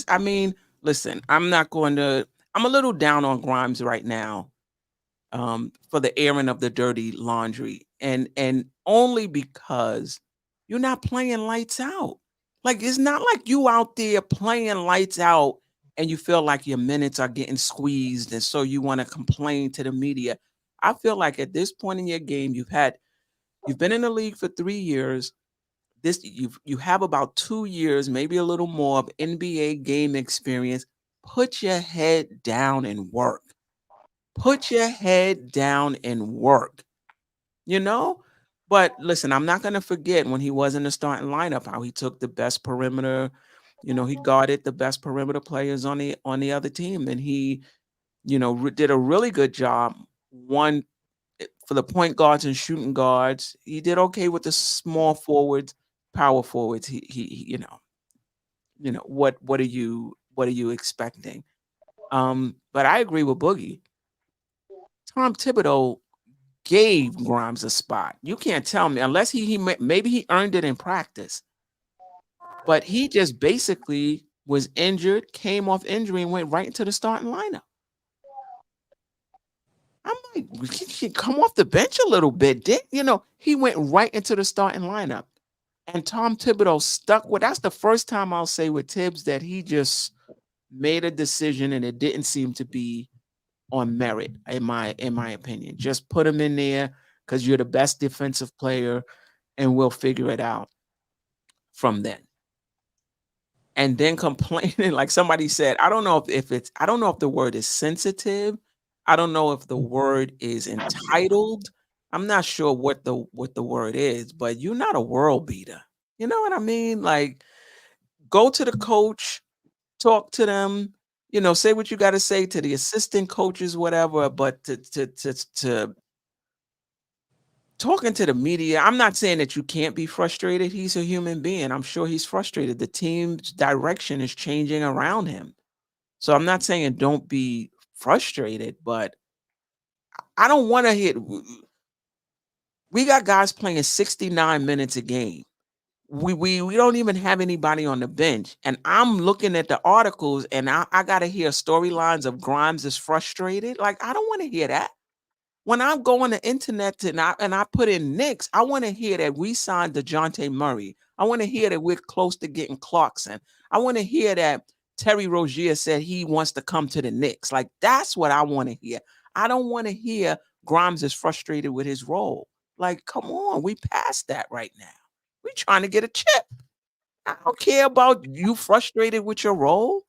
I mean, listen, I'm a little down on Grimes right now for the airing of the dirty laundry. And only because you're not playing lights out. Like, it's not like you out there playing lights out and you feel like your minutes are getting squeezed and so you want to complain to the media. I feel like at this point in your game, you've been in the league for 3 years. You have about 2 years, maybe a little more of NBA game experience. Put your head down and work. Put your head down and work. But listen, I'm not going to forget when he was in the starting lineup, how he took the best perimeter. He guarded the best perimeter players on the other team. And he, did a really good job. One, for the point guards and shooting guards, he did okay with the small forwards, power forwards. He what are you expecting? But I agree with Boogie. Tom Thibodeau gave Grimes a spot. You can't tell me unless maybe he earned it in practice, but he just basically was injured, came off injury, and went right into the starting lineup. I'm like, he come off the bench a little bit, he went right into the starting lineup, and Tom Thibodeau stuck with. That's the first time I'll say with Tibbs that he just made a decision, and it didn't seem to be on merit, in my opinion. Just put him in there because you're the best defensive player, and we'll figure it out from then. and then complaining, like somebody said, I don't know if it's, I don't know if the word is sensitive. I don't know if the word is entitled. I'm not sure what the word is, but you're not a world beater. You know what I mean? Like, go to the coach, talk to them, you know, say what you got to say to the assistant coaches, whatever. But to talking to the media, I'm not saying that you can't be frustrated. He's a human being. I'm sure he's frustrated. The team's direction is changing around him. So I'm not saying don't be frustrated, but I don't want to hit. We got guys playing 69 minutes a game. We don't even have anybody on the bench. And I'm looking at the articles and I got to hear storylines of Grimes is frustrated. Like, I don't want to hear that. When I'm going to internet and I put in Knicks, I want to hear that we signed DeJounte Murray. I want to hear that we're close to getting Clarkson. I want to hear that Terry Rozier said he wants to come to the Knicks. Like, that's what I want to hear. I don't want to hear Grimes is frustrated with his role. Like, come on, we past that right now. We're trying to get a chip. I don't care about you frustrated with your role.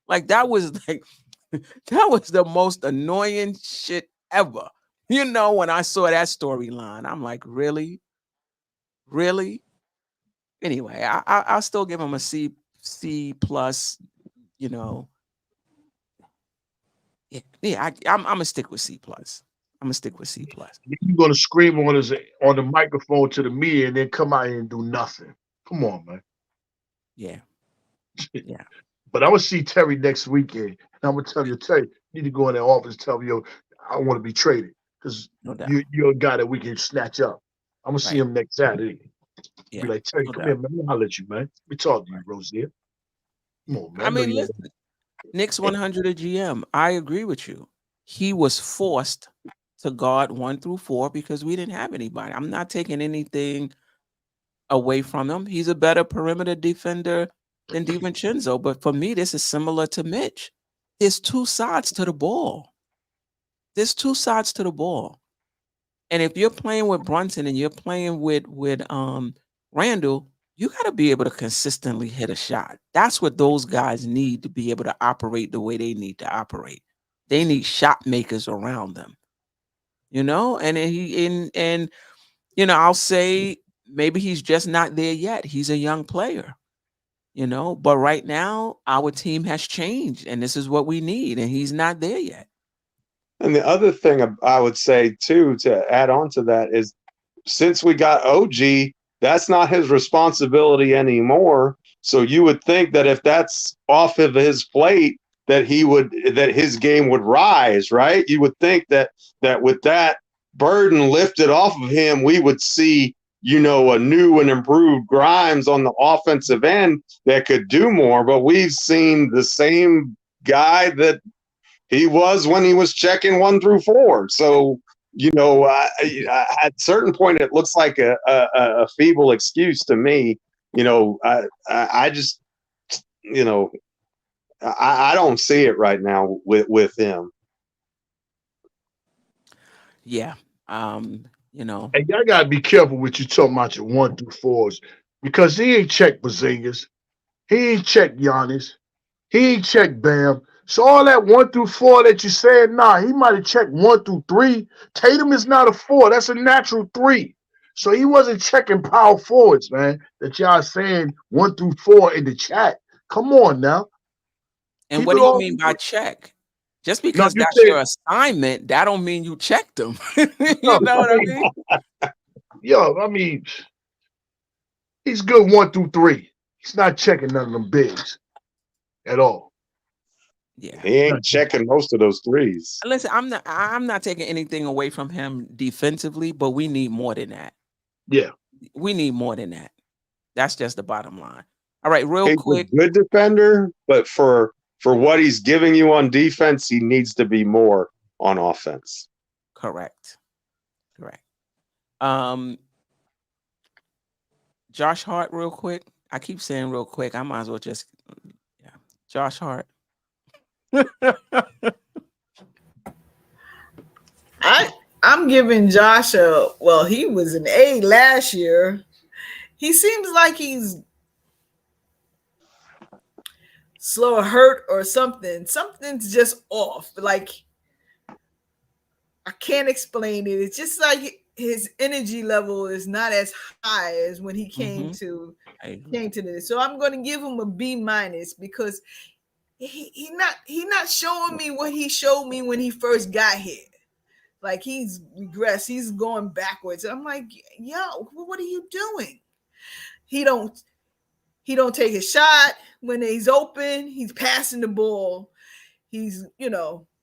Like, that was like, that was the most annoying shit ever. You know, when I saw that storyline, I'm like, really? Really? Anyway, I'll still give him a C plus, you know. I'm gonna stick with C plus. I'm gonna stick with C plus. You're gonna scream on us on the microphone to the media and then come out here and do nothing. Come on, man. Yeah. Yeah. But I'm gonna see Terry next weekend, and I'm gonna tell you, Terry, you need to go in the office and tell me, yo, I want to be traded because No doubt. you're a guy that we can snatch up. I'm gonna see him next Saturday. Yeah. Be like, Terry, No come doubt. here, man. I'll let you, man. We talk to you, Rozier. Come on, man. I mean, listen, Knicks 100 a GM. I agree with you. He was forced to guard 1 through 4 because we didn't have anybody. I'm not taking anything away from him. He's a better perimeter defender than DiVincenzo. But for me, this is similar to Mitch. There's two sides to the ball. There's two sides to the ball. And if you're playing with Brunson and you're playing with Randle, you got to be able to consistently hit a shot. That's what those guys need to be able to operate the way they need to operate. They need shot makers around them. You know, and you know, I'll say maybe he's just not there yet. He's a young player, you know, but right now our team has changed and this is what we need. And he's not there yet. And the other thing I would say too, to add on to that, is since we got OG, that's not his responsibility anymore. So you would think that if that's off of his plate, that his game would rise, right? You would think that with that burden lifted off of him, we would see, you know, a new and improved Grimes on the offensive end that could do more. But we've seen the same guy that he was when he was checking 1 through 4. So, you know, at a certain point, it looks like a feeble excuse to me. You know, I just, you know, I don't see it right now with him. Yeah. You know. And y'all gotta be careful what you talking about your 1 through 4s because he ain't checked Porzingis, he ain't checked Giannis, he ain't checked Bam. So all that 1 through 4 that you said, nah, he might have checked 1 through 3. Tatum is not a 4, that's a natural 3. So he wasn't checking power forwards, man. That y'all saying 1 through 4 in the chat. Come on now. And what do you mean by check? Just because that's your assignment, that don't mean you checked them. You know what I mean? Yo, I mean, he's good 1 through 3. He's not checking none of them bigs at all. Yeah, he ain't checking most of those threes. Listen, I'm not taking anything away from him defensively, but we need more than that. Yeah, we need more than that. That's just the bottom line. All right, real he's quick. A good defender, but for what he's giving you on defense, he needs to be more on offense. Correct. Josh Hart, real quick. I keep saying real quick. I might as well just, Josh Hart. I'm giving Josh he was an A last year. He seems like he's slow hurt or something. Something's just off. Like, I can't explain it. It's just like his energy level is not as high as when he came to this. So I'm going to give him a B minus because he not showing me what he showed me when he first got here. Like, he's regressed. He's going backwards. And I'm like, yo, what are you doing? He don't take a shot when he's open. He's passing the ball. He's,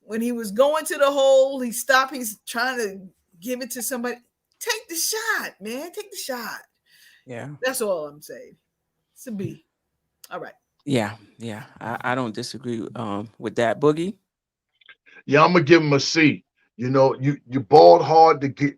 when he was going to the hole, he stopped. He's trying to give it to somebody. Take the shot, man. Take the shot. Yeah. That's all I'm saying. It's a B. All right. Yeah. I don't disagree with that. Boogie? Yeah, I'm gonna give him a C. You balled hard to get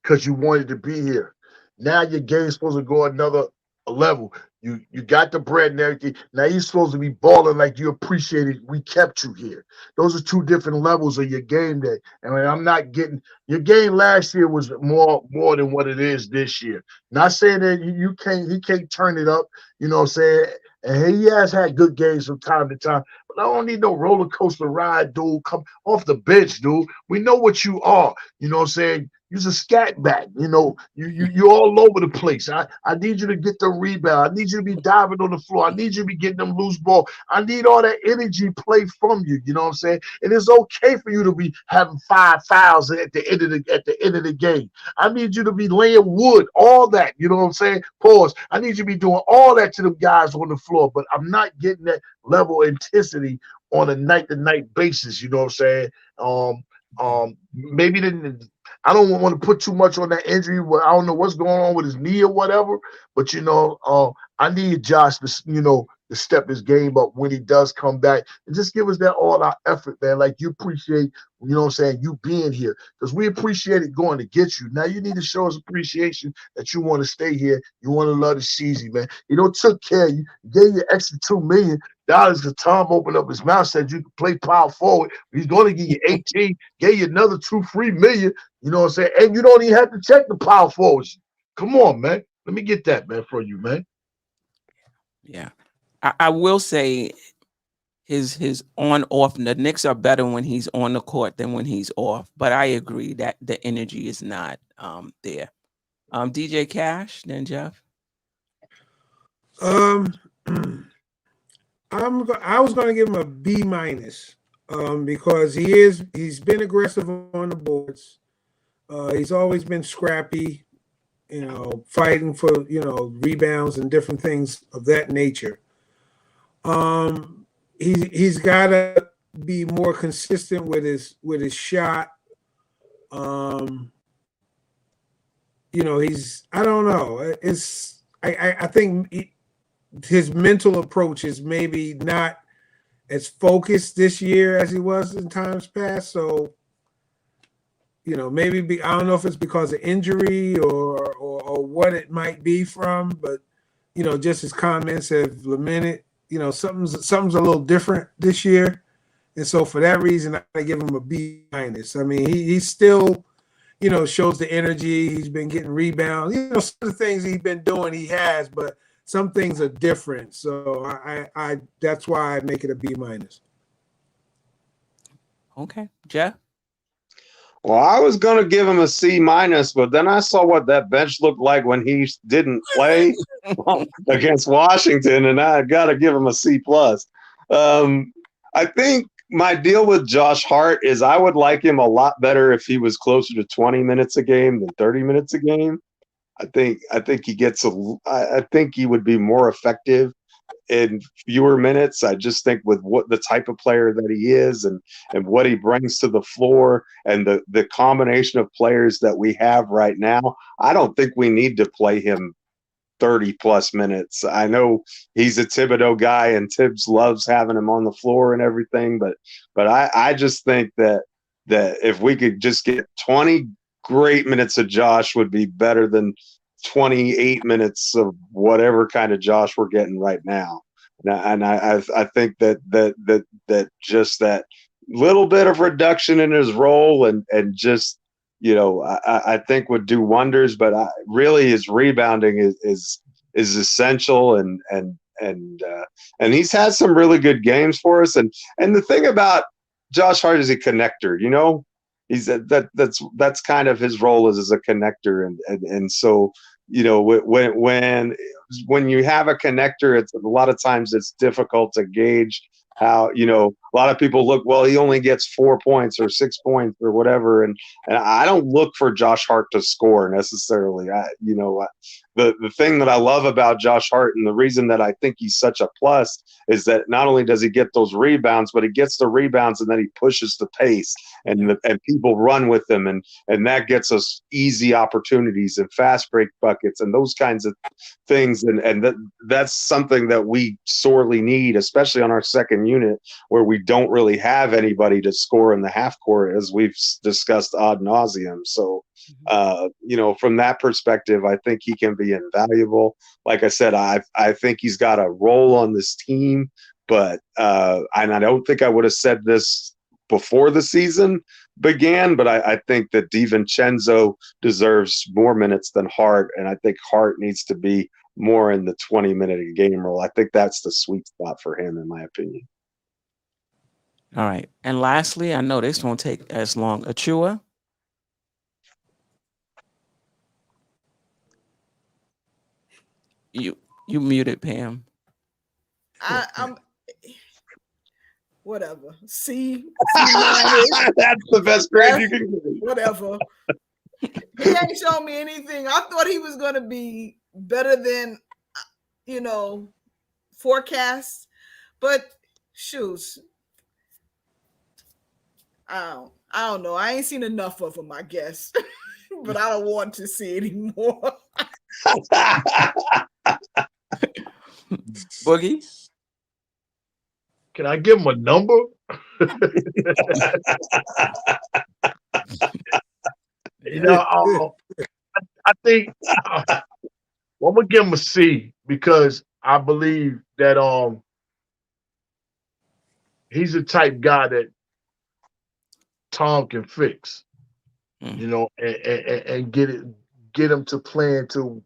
because you wanted to be here. Now your game's supposed to go another level. You got the bread and everything. Now you're supposed to be balling like you appreciated. We kept you here. Those are two different levels of your game. I'm not getting your game last year was more than what it is this year. Not saying that he can't turn it up. You know what I'm saying? And he has had good games from time to time. But I don't need no roller coaster ride, dude. Come off the bench, dude. We know what you are. You know what I'm saying? You're a scat back. You're all over the place. I need you to get the rebound. I need you to be diving on the floor. I need you to be getting them loose ball. I need all that energy play from you. You know what I'm saying? And it's okay for you to be having 5 fouls at the end of the game. I need you to be laying wood, all that. You know what I'm saying? Pause. I need you to be doing all that to them guys on the floor. But I'm not getting that level of intensity on a night-to-night basis. You know what I'm saying? Maybe I don't want to put too much on that injury. I don't know what's going on with his knee or whatever, but I need Josh to step his game up when he does come back and just give us that all-out effort, man. Like, you appreciate, you know what I'm saying, you being here, because we appreciate it going to get you. Now you need to show us appreciation that you want to stay here. You want to love the season, man. Took care of you, gave you extra $2 million. Because Tom opened up his mouth, said you could play power forward. He's going to give you 18, gave you another $2-3 million. You know what I'm saying? And you don't even have to check the power forwards. Come on, man. Let me get that, man, for you, man. Yeah. I will say his on-off, the Knicks are better when he's on the court than when he's off. But I agree that the energy is not there. DJ Cash, then Geoff? I was going to give him a B minus because he's been aggressive on the boards. He's always been scrappy, fighting for rebounds and different things of that nature. He's got to be more consistent with his shot. I don't know. I think his mental approach is maybe not as focused this year as he was in times past. So, maybe I don't know if it's because of injury or what it might be from, but just his comments have lamented, something's a little different this year. And so for that reason, I give him a B minus. I mean, he still, shows the energy. He's been getting rebounds. Some of the things he's been doing, he has, but some things are different. So I that's why I make it a B minus. Okay. Geoff? Well, I was going to give him a C minus, but then I saw what that bench looked like when he didn't play against Washington, and I got to give him a C plus. I think my deal with Josh Hart is I would like him a lot better if he was closer to 20 minutes a game than 30 minutes a game. I think I think he would be more effective in fewer minutes. I just think with what the type of player that he is and what he brings to the floor and the combination of players that we have right now, I don't think we need to play him 30 plus minutes. I know he's a Thibodeau guy and Tibbs loves having him on the floor and everything, but I just think that if we could just get 20 great minutes of Josh would be better than 28 minutes of whatever kind of Josh we're getting right now. And I think that just that little bit of reduction in his role and just, I think would do wonders, but really his rebounding is essential. And and he's had some really good games for us. And the thing about Josh Hart is a connector, you know. He's that's kind of his role as a connector, and so, you know, when you have a connector, it's a lot of times it's difficult to gauge how, you know, a lot of people look, well, he only gets 4 points or 6 points or whatever, and I don't look for Josh Hart to score necessarily. The thing that I love about Josh Hart, and the reason that I think he's such a plus, is that not only does he get those rebounds, but he gets the rebounds and then he pushes the pace, and people run with him, and that gets us easy opportunities and fast break buckets and those kinds of things, and that's something that we sorely need, especially on our second unit, where we don't really have anybody to score in the half court, as we've discussed ad nauseum. So, you know, from that perspective, I think he can be invaluable. Like I said, I think he's got a role on this team, but and I don't think I would have said this before the season began, but I think that DiVincenzo deserves more minutes than Hart, and I think Hart needs to be more in the 20-minute a game role. I think that's the sweet spot for him, in my opinion. All right. And lastly, I know this won't take as long. Achua. You muted, Pam. I'm whatever. C that's the best grade you can give. Whatever. He ain't shown me anything. I thought he was going to be better than, you know, forecast, but shoes. I don't know. I ain't seen enough of him, I guess, but I don't want to see anymore. Boogie. Can I give him a number? You know, I think I'm gonna give him a C, because I believe that he's the type guy that Tom can fix, you know, and get him to play into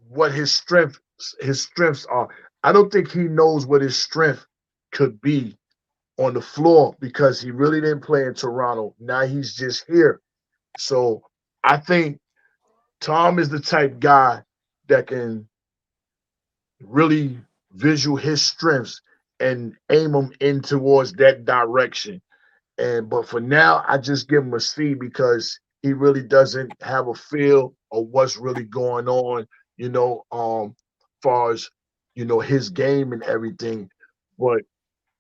what his strengths are. I don't think he knows what his strength could be on the floor, because he really didn't play in Toronto. Now he's just here. So I think Tom is the type guy that can really visual his strengths and aim them in towards that direction. But for now, I just give him a C, because he really doesn't have a feel of what's really going on, you know, far as, you know, his game and everything. But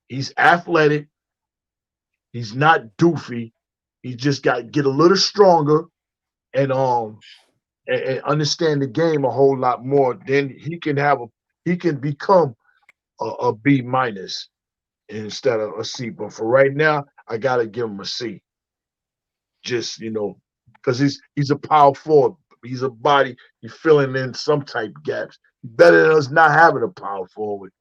he's athletic. He's not doofy. He just got to get a little stronger and understand the game a whole lot more. Then he can become a B minus instead of a C. But for right now, I gotta give him a C. Just, you know, because he's a power forward. He's a body. He's filling in some type gaps. Better than us not having a power forward.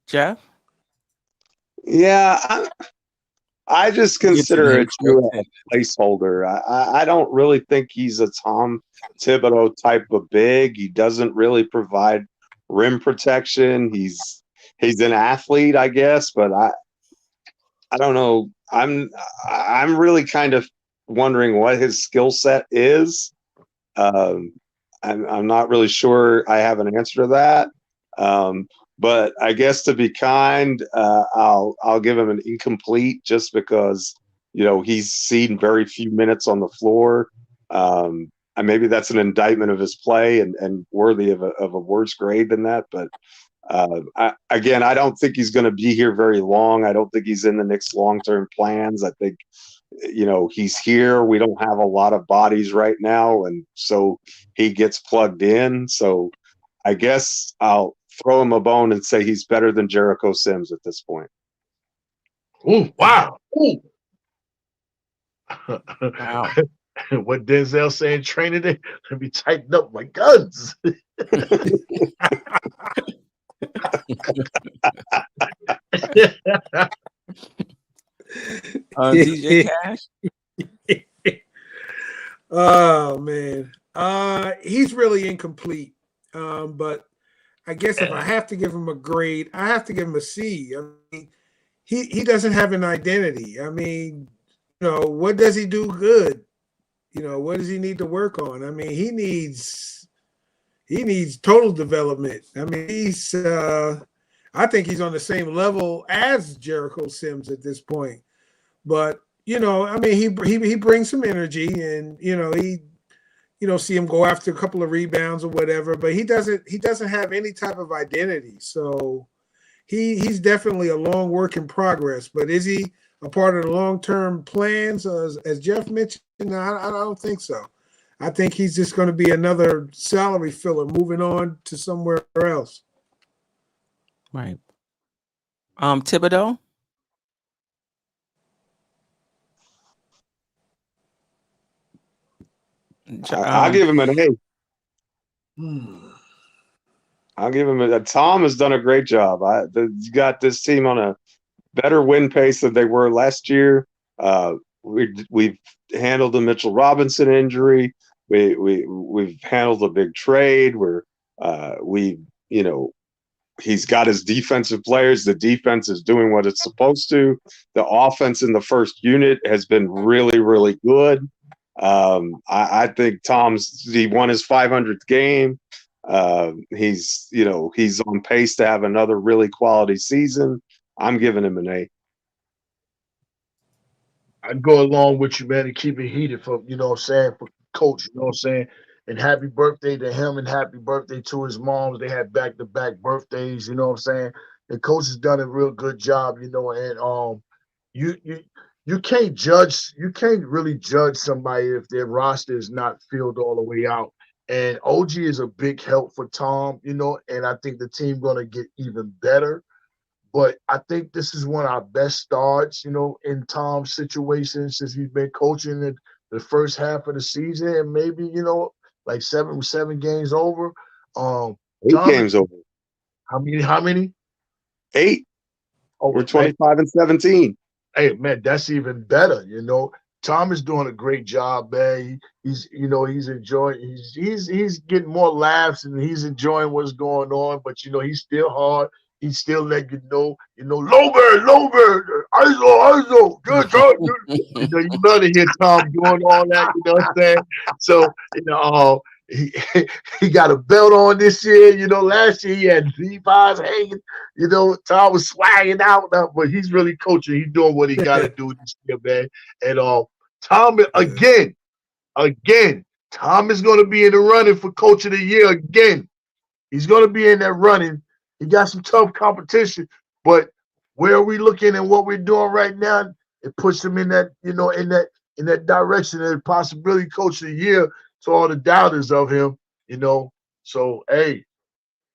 Geoff? Yeah, I just consider Achua a placeholder. I don't really think he's a Tom Thibodeau type of big. He doesn't really provide rim protection. He's an athlete, I guess, but I don't know. I'm really kind of wondering what his skill set is. I'm not really sure I have an answer to that. But I guess to be kind, I'll give him an incomplete, just because, you know, he's seen very few minutes on the floor. And maybe that's an indictment of his play and worthy of a worse grade than that. But I don't think he's going to be here very long. I don't think he's in the Knicks' long-term plans. I think, you know, he's here. We don't have a lot of bodies right now, and so he gets plugged in. So I guess I'll throw him a bone and say he's better than Jericho Sims at this point. Ooh, wow. Ooh. Wow. What Denzel saying training day? Let me tighten up my guns. DJ Cash? Oh man. he's really incomplete. But I guess if I have to give him a grade, I have to give him a C. I mean, he doesn't have an identity. I mean, what does he do good? What does he need to work on? I mean, he needs total development. I mean, I think he's on the same level as Jericho Sims at this point. But I mean, he brings some energy, and see him go after a couple of rebounds or whatever. But he doesn't have any type of identity. So he's definitely a long work in progress. But is he a part of the long-term plans, as Geoff mentioned? No, I don't think so. I think he's just going to be another salary filler moving on to somewhere else. Right. Thibodeau? I'll give him an A. I'll give him a. Tom has done a great job. He's got this team on a better win pace than they were last year. We've handled the Mitchell Robinson injury. We've handled a big trade where he's got his defensive players. The defense is doing what it's supposed to. The offense in the first unit has been really, really good. I think he won his 500th game. He's on pace to have another really quality season. I'm giving him an A. I'd go along with you, man, and keep it heated for, for Coach, and happy birthday to him and happy birthday to his moms. They had back-to-back birthdays, And Coach has done a real good job, and you can't really judge somebody if their roster is not filled all the way out. And OG is a big help for Tom, and I think the team going to get even better. But I think this is one of our best starts, in Tom's situation since he's been coaching the first half of the season, and maybe, like seven games over. 8 games over. How many? 8. Oh, we're 25 and 17. Hey, man, that's even better. Tom is doing a great job, man. He's enjoying. He's getting more laughs and he's enjoying what's going on. But he's still hard. He's still letting low bird, ISO, good job. You love to hear Tom doing all that. You know what I'm saying? So he got a belt on this year. Last year he had V5s hanging. Tom was swagging out, but he's really coaching. He's doing what he got to do this year, man. And Tom again, Tom is going to be in the running for Coach of the Year again. He's going to be in that running. He got some tough competition, but where are we looking and what we're doing right now? It puts him in that, in that direction and possibility Coach of the Year to all the doubters of him, So, hey,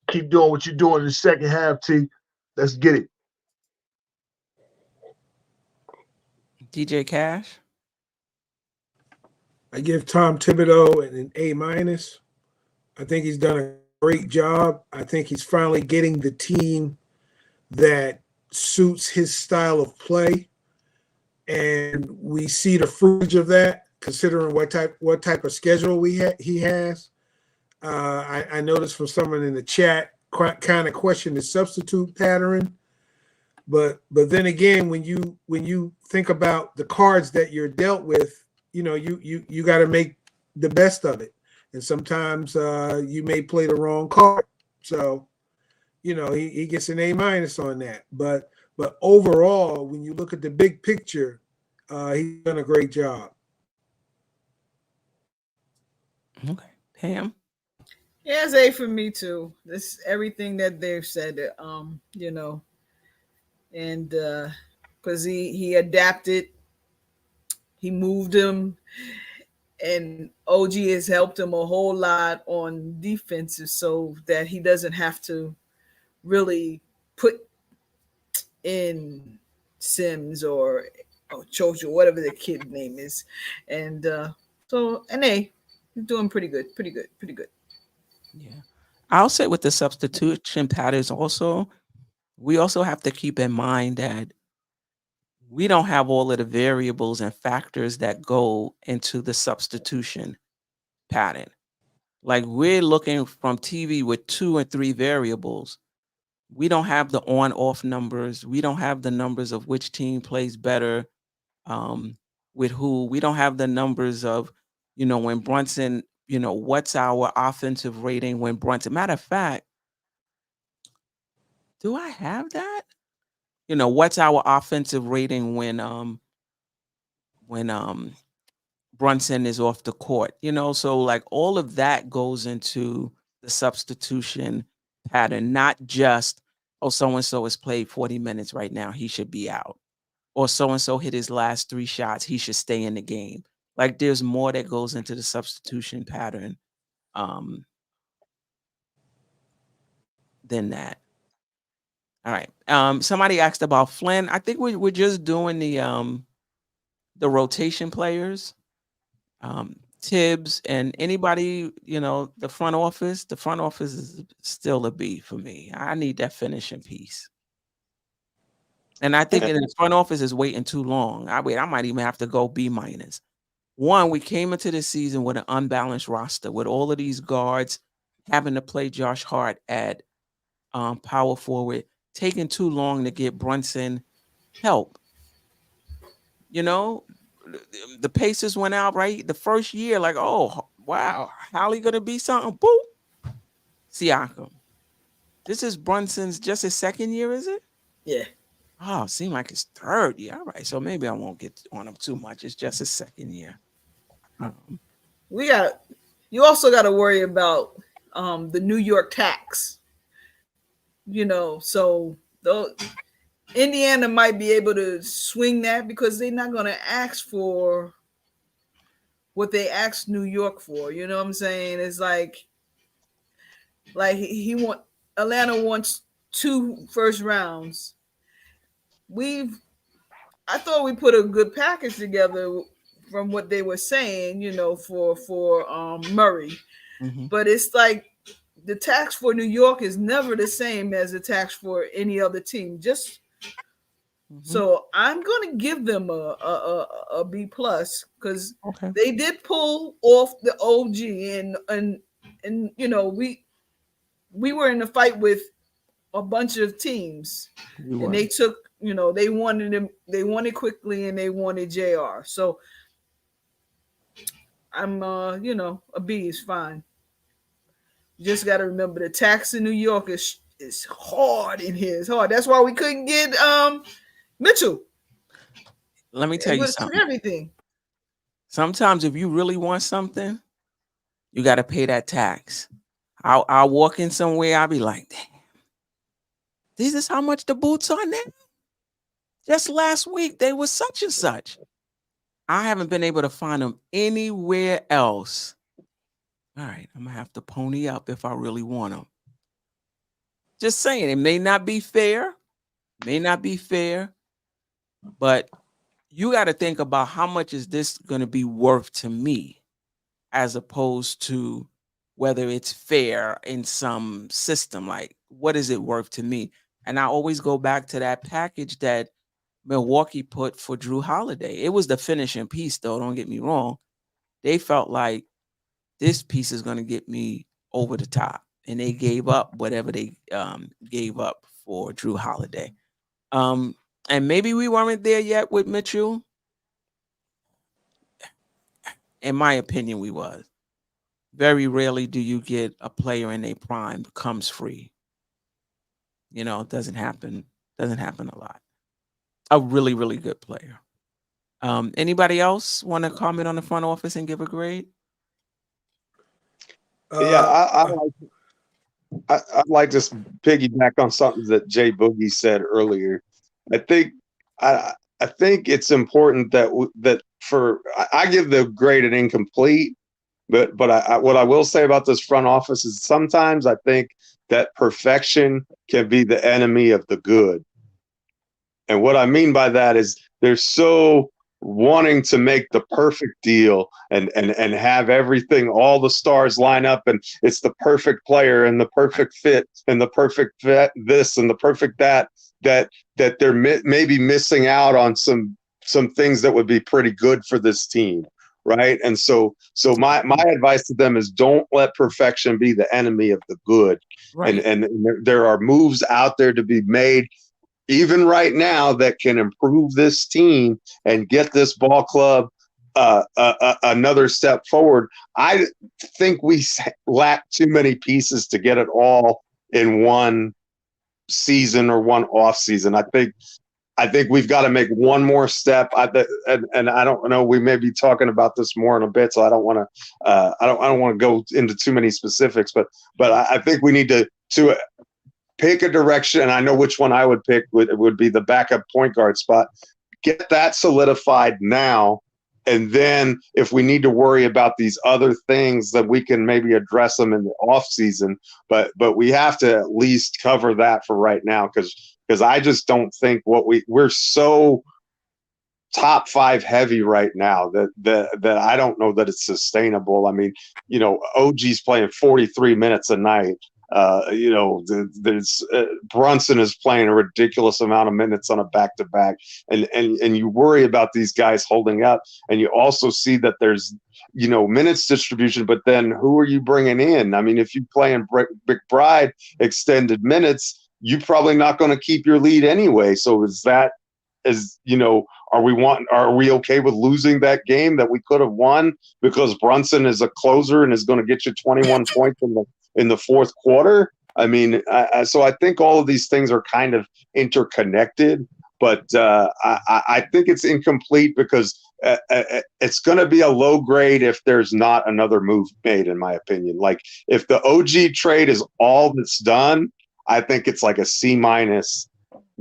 keep doing what you're doing in the second half, T. Let's get it. DJ Cash? I give Tom Thibodeau an A-. I think he's done a great job. I think he's finally getting the team that suits his style of play, and we see the fruit of that, considering what type of schedule he has. I noticed from someone in the chat kind of questioned the substitute pattern, but then again, when you think about the cards that you're dealt with, you got to make the best of it. And sometimes you may play the wrong card. So, he gets an A- on that. But overall, when you look at the big picture, he's done a great job. Okay. Pam? Yeah, it's A for me too. This everything that they've said, and because he adapted, he moved him. And OG has helped him a whole lot on defenses so that he doesn't have to really put in Sims or Chocho, whatever the kid name is. And so an A, he's doing pretty good. Yeah. I'll say with the substitution patterns also, we also have to keep in mind that we don't have all of the variables and factors that go into the substitution pattern. Like we're looking from TV with 2 and 3 variables. We don't have the on-off numbers. We don't have the numbers of which team plays better with who. We don't have the numbers of, when Brunson, what's our offensive rating when Brunson. Matter of fact, do I have that? What's our offensive rating when Brunson is off the court? So like all of that goes into the substitution pattern, not just, oh, so and so has played 40 minutes right now, he should be out. Or so and so hit his last 3 shots, he should stay in the game. Like there's more that goes into the substitution pattern than that. All right. Somebody asked about Flynn. I think we're just doing the rotation players. Tibbs and anybody, the front office. The front office is still a B for me. I need that finishing piece. And I think that the front office is waiting too long. I might even have to go B-. One, we came into this season with an unbalanced roster with all of these guards having to play Josh Hart at power forward, taking too long to get Brunson help. The Pacers went out, right? The first year, like, oh, wow, Hallie going to be something? Boop. Siakam. This is Brunson's just his second year, is it? Yeah. Oh, it seemed like his third year. All right, so maybe I won't get on him too much. It's just his second year. You also got to worry about the New York tax. So Indiana might be able to swing that because they're not going to ask for what they asked New York for. You know what I'm saying? It's like Atlanta wants 2 first rounds. I thought we put a good package together from what they were saying, for Murray. Mm-hmm. But it's like the tax for New York is never the same as the tax for any other team. So I'm going to give them a B+ because they did pull off the OG and we were in a fight with a bunch of teams and they took, they wanted Quickley and they wanted JR. So I'm a B is fine. You just got to remember the tax in New York is hard in here. It's hard. That's why we couldn't get Mitchell. Let me tell you something. Everything. Sometimes if you really want something, you got to pay that tax. I'll walk in somewhere, I'll be like, damn, this is how much the boots are now? Just last week, they were such and such. I haven't been able to find them anywhere else. All right, I'm going to have to pony up if I really want them. Just saying, it may not be fair. But you got to think about how much is this going to be worth to me as opposed to whether it's fair in some system. Like, what is it worth to me? And I always go back to that package that Milwaukee put for Drew Holiday. It was the finishing piece, though. Don't get me wrong. They felt like this piece is going to get me over the top. And they gave up whatever they gave up for Drew Holiday. And maybe we weren't there yet with Mitchell. In my opinion, we was. Very rarely do you get a player in their prime becomes free. It doesn't happen. Doesn't happen a lot. A really, really good player. Anybody else want to comment on the front office and give a grade? I'd like to piggyback on something that Jay Boogie said earlier. I think it's important that I give the grade an incomplete, but what I will say about this front office is sometimes I think that perfection can be the enemy of the good. And what I mean by that is they're so wanting to make the perfect deal and have everything, all the stars line up, and it's the perfect player and the perfect fit and the perfect this and the perfect that they're maybe missing out on some things that would be pretty good for this team. right? And so my advice to them is don't let perfection be the enemy of the good. Right. And there are moves out there to be made even right now that can improve this team and get this ball club another step forward. I think we lack too many pieces to get it all in one season or one off season. I think we've got to make one more step. And I don't know. We may be talking about this more in a bit, so I don't want to. I don't want to go into too many specifics. But I think we need to pick a direction. And I know which one I would pick would be the backup point guard spot. Get that solidified now. And then if we need to worry about these other things, that we can maybe address them in the off season. But we have to at least cover that for right now, because I just don't think we're so top five heavy right now that I don't know that it's sustainable. I mean, OG's playing 43 minutes a night. There's Brunson is playing a ridiculous amount of minutes on a back-to-back, and you worry about these guys holding up, and you also see that there's minutes distribution, but then who are you bringing in? I mean, if you play in McBride extended minutes, you're probably not going to keep your lead anyway. So are we okay with losing that game that we could have won because Brunson is a closer and is going to get you 21 points in the fourth quarter? I mean, so I think all of these things are kind of interconnected, but I think it's incomplete because it's going to be a low grade if there's not another move made, in my opinion. Like if the OG trade is all that's done, I think it's like a C-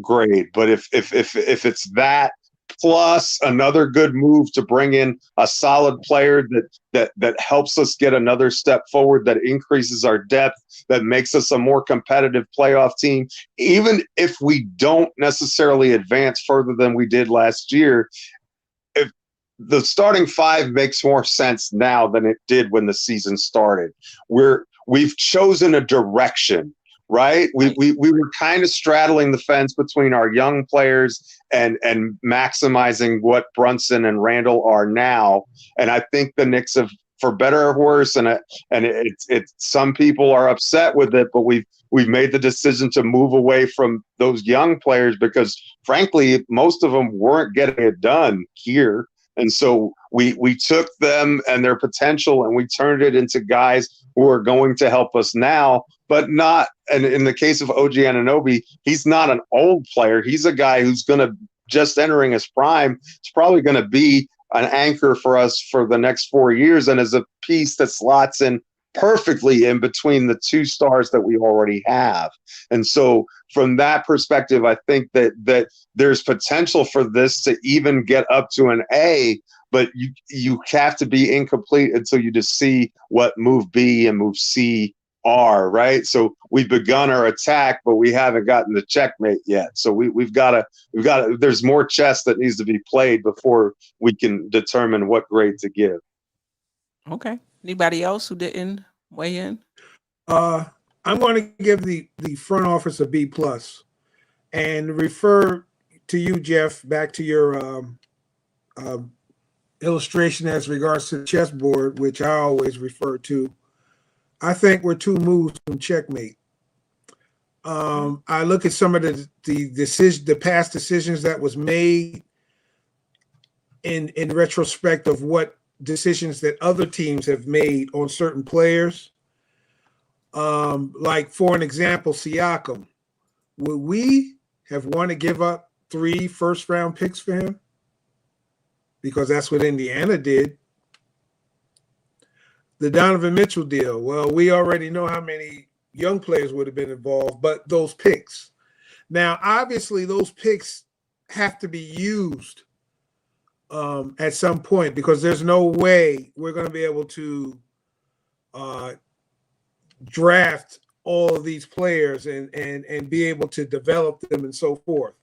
grade. But if it's that plus another good move to bring in a solid player that helps us get another step forward, that increases our depth, that makes us a more competitive playoff team, even if we don't necessarily advance further than we did last year, if the starting five makes more sense now than it did when the season started. We've chosen a direction. Right. We were kind of straddling the fence between our young players and maximizing what Brunson and Randle are now. And I think the Knicks have, for better or worse, and it's some people are upset with it, but we've made the decision to move away from those young players because, frankly, most of them weren't getting it done here. And so we took them and their potential and we turned it into guys who are going to help us now, but not. And in the case of OG Anunoby, he's not an old player. He's a guy who's going to just entering his prime. It's probably going to be an anchor for us for the next 4 years and as a piece that slots in perfectly in between the two stars that we already have. And so from that perspective, I think that there's potential for this to even get up to an A, but you have to be incomplete until you just see what move B and move C are, right? So we've begun our attack, but we haven't gotten the checkmate yet. So we've got to, there's more chess that needs to be played before we can determine what grade to give. Okay. Anybody else who didn't weigh in? I'm going to give the front office a B+ and refer to you, Geoff, back to your illustration as regards to the chessboard, which I always refer to. I think we're 2 moves from checkmate. I look at some of the past decisions that was made in retrospect of what decisions that other teams have made on certain players. Like for an example, Siakam. Would we have wanted to give up 3 first-round picks for him? Because that's what Indiana did. The Donovan Mitchell deal. Well, we already know how many young players would have been involved, but those picks. Now, obviously, those picks have to be used at some point because there's no way we're going to be able to draft all of these players and be able to develop them and so forth.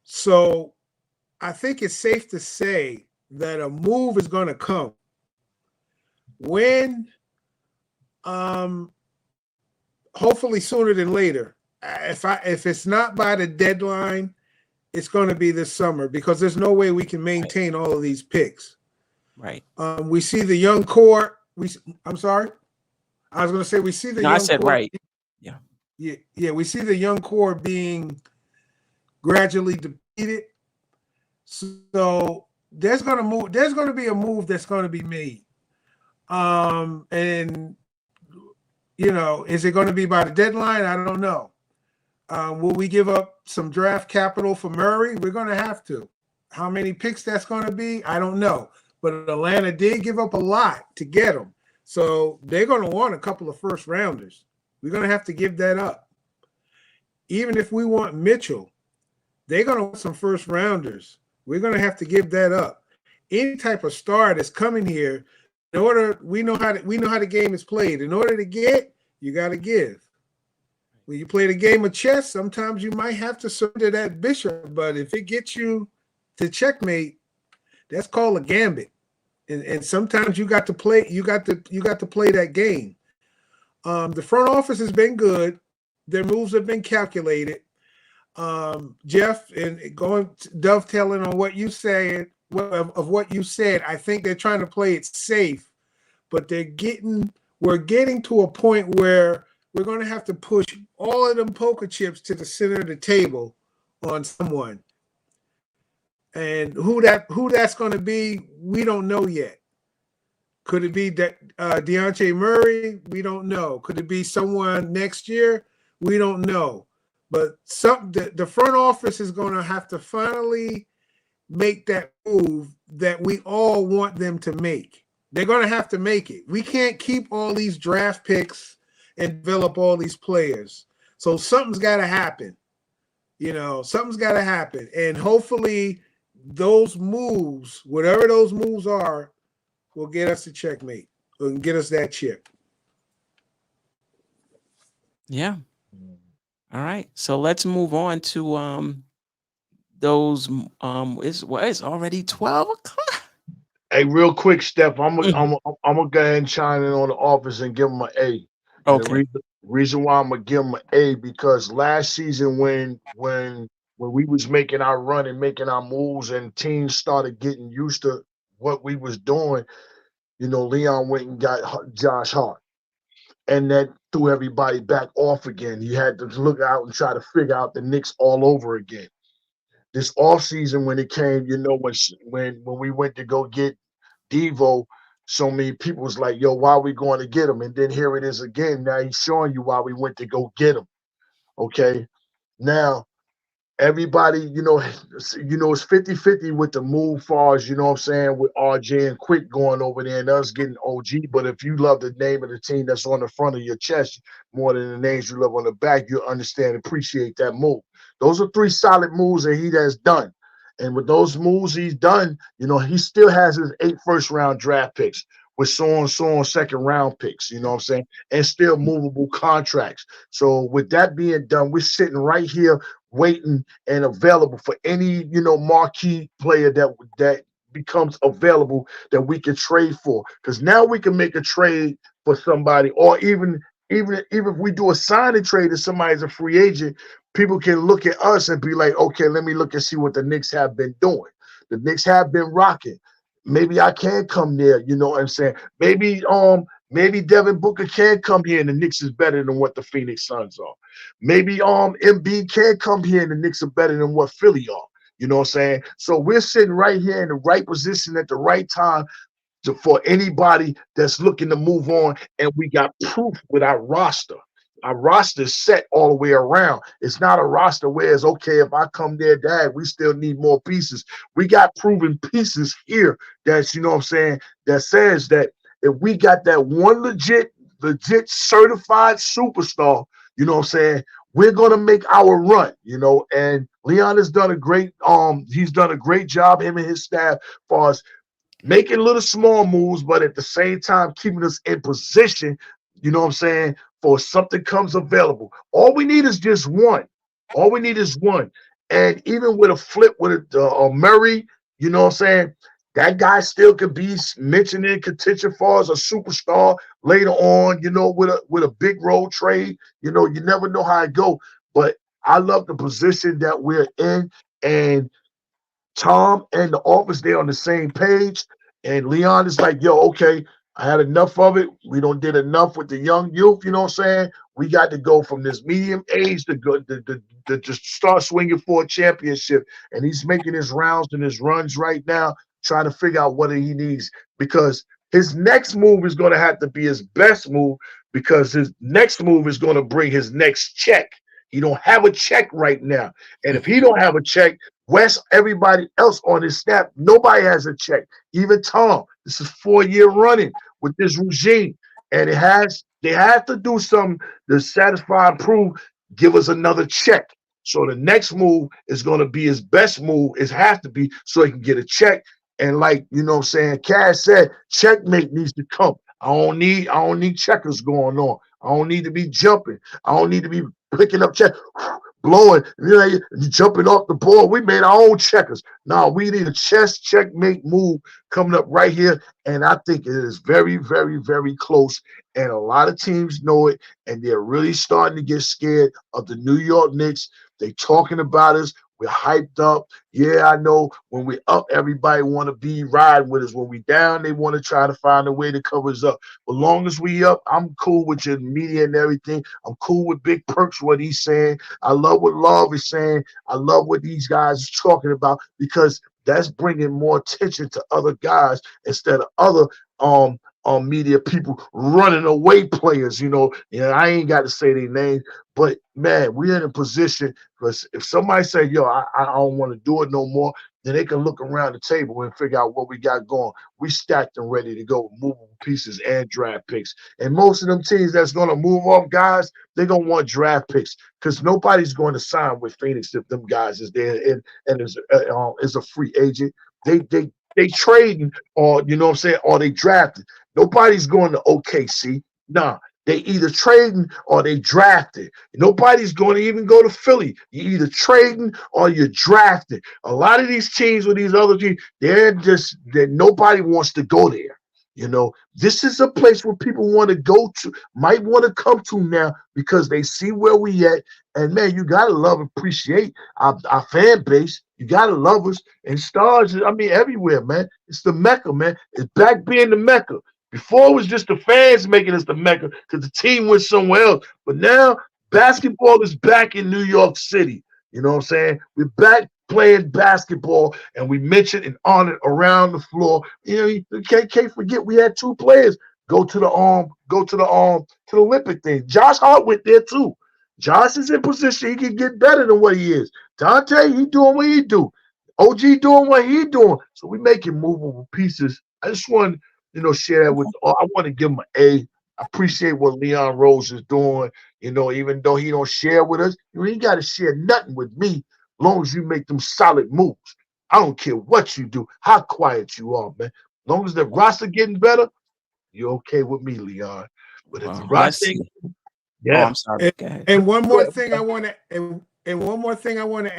So I think it's safe to say that a move is going to come. When, hopefully sooner than later. If it's not by the deadline, it's going to be this summer because there's no way we can maintain all of these picks. Right. We see the young core. I'm sorry. I was going to say we see the No, young I said core. right. Yeah. Yeah. We see the young core being gradually depleted. So there's going to be a move that's going to be made. And is it going to be by the deadline? I don't know. Will we give up some draft capital for Murray? We're going to have to. How many picks that's going to be? I don't know. But Atlanta did give up a lot to get him. So they're going to want a couple of first rounders. We're going to have to give that up. Even if we want Mitchell, they're going to want some first rounders. We're going to have to give that up. Any type of star that's coming here, in order, we know how the game is played. In order to get, you got to give. When you play the game of chess, sometimes you might have to surrender that bishop, but if it gets you to checkmate, that's called a gambit. And sometimes you got to play that game. The front office has been good. Their moves have been calculated. Geoff, and dovetailing on what you said, what you said, I think they're trying to play it safe, but we're getting to a point where we're going to have to push all of them poker chips to the center of the table on someone. And who that's going to be, we don't know yet. Could it be Deontay Murray? We don't know. Could it be someone next year? We don't know. But the front office is going to have to finally make that move that we all want them to make. They're going to have to make it. We can't keep all these draft picks and develop all these players. So something's got to happen. Something's got to happen. And hopefully those moves, whatever those moves are, will get us to checkmate and get us that chip. Yeah. All right. So let's move on to those it's already 12 o'clock. Hey, real quick, Steph, I'm gonna go ahead and chime in on the office and give him an A. And Okay. the reason why I'm gonna give him an A, because last season when we was making our run and making our moves and teams started getting used to what we was doing, Leon went and got Josh Hart, and that threw everybody back off again. You had to look out and try to figure out the Knicks all over again. This offseason when it came, when we went to go get Devo, so many people was like, yo, why are we going to get him? And then here it is again. Now he's showing you why we went to go get him. Okay. Now, everybody, it's 50-50 with the move far as, with RJ and Quick going over there and us getting OG. But if you love the name of the team that's on the front of your chest more than the names you love on the back, you'll understand and appreciate that move. Those are 3 solid moves that he has done. And with those moves he's done, he still has his 8 first-round draft picks with so on second-round picks, and still movable contracts. So with that being done, we're sitting right here waiting and available for any, marquee player that becomes available that we can trade for. Because now we can make a trade for somebody, or even if we do a signing trade and somebody's a free agent, people can look at us and be like, okay, let me look and see what the Knicks have been doing. The Knicks have been rocking. Maybe I can come there, you know what I'm saying? Maybe Devin Booker can come here and the Knicks is better than what the Phoenix Suns are. Maybe Embiid can come here and the Knicks are better than what Philly are. You know what I'm saying? So we're sitting right here in the right position at the right time for anybody that's looking to move on, and we got proof with our roster. Our roster is set all the way around. It's not a roster where it's okay if I come there, Dad, we still need more pieces. We got proven pieces here that's, that says that if we got that one legit certified superstar, we're gonna make our run, and Leon has done a great job, him and his staff, as far as making little small moves, but at the same time keeping us in position, for something comes available. All we need is just one. And even with a flip with a Murray, that guy still could be mentioned in contention for as a superstar later on, with a big road trade. You never know how it go. But I love the position that we're in, and Tom and the office, they're on the same page. And Leon is like, yo, okay, I had enough of it. We don't did enough with the young youth. You know what I'm saying? We got to go from this medium age to go to start swinging for a championship. And he's making his rounds and his runs right now, trying to figure out what he needs, because his next move is going to have to be his best move, because his next move is going to bring his next check. He don't have a check right now. And if he don't have a check, Wes, everybody else on his staff, nobody has a check. Even Tom. This is 4-year running with this regime. And they have to do something to satisfy and prove, give us another check. So the next move is going to be his best move. It has to be, so he can get a check. And like, you know what I'm saying, Cash said, checkmate needs to come. I don't need checkers going on. I don't need to be jumping. I don't need to be picking up check, blowing, you jumping off the board. We made our own checkers. No, we need a chess checkmate move coming up right here. And I think it is very, very, very close. And a lot of teams know it. And they're really starting to get scared of the New York Knicks. They talking about us. We're hyped up. Yeah, I know when we're up, everybody want to be riding with us. When we down, they want to try to find a way to cover us up. But long as we up, I'm cool with your media and everything. I'm cool with Big Perks, what he's saying. I love what Love is saying. I love what these guys are talking about, because that's bringing more attention to other guys instead of other media people running away players. I ain't got to say their names, but man, we're in a position, because if somebody say, yo, I don't want to do it no more, then they can look around the table and figure out what we got going. We stacked and ready to go with movable pieces and draft picks. And most of them teams that's going to move off guys, they're going to want draft picks, because nobody's going to sign with Phoenix if them guys is there and is a free agent. They trading, or you know what I'm saying, or they drafted. Nobody's going to OKC. Nah, they either trading or they drafted. Nobody's going to even go to Philly. You're either trading or you're drafted. A lot of these teams with these other teams, that nobody wants to go there. This is a place where people want to go to, might want to come to now, because they see where we at. And man, you gotta love, appreciate our fan base. You gotta love us. And stars, everywhere, man. It's the Mecca, man. It's back being the Mecca. Before it was just the fans making us the Mecca because the team went somewhere else. But now basketball is back in New York City. You know what I'm saying? We're back playing basketball, and we mentioned and honored around the floor. You can't forget we had 2 players go to the Olympic thing. Josh Hart went there too. Josh is in position. He can get better than what he is. Dante, he doing what he do. OG doing what he doing. So we making movable pieces. I just want share that with all. I want to give him an A. I appreciate what Leon Rose is doing. Even though he don't share with us, you ain't got to share nothing with me, as long as you make them solid moves. I don't care what you do, how quiet you are, man. As long as the roster getting better, you're okay with me, Leon. But if the roster, Oh, I'm sorry. Go ahead. And one more thing I want to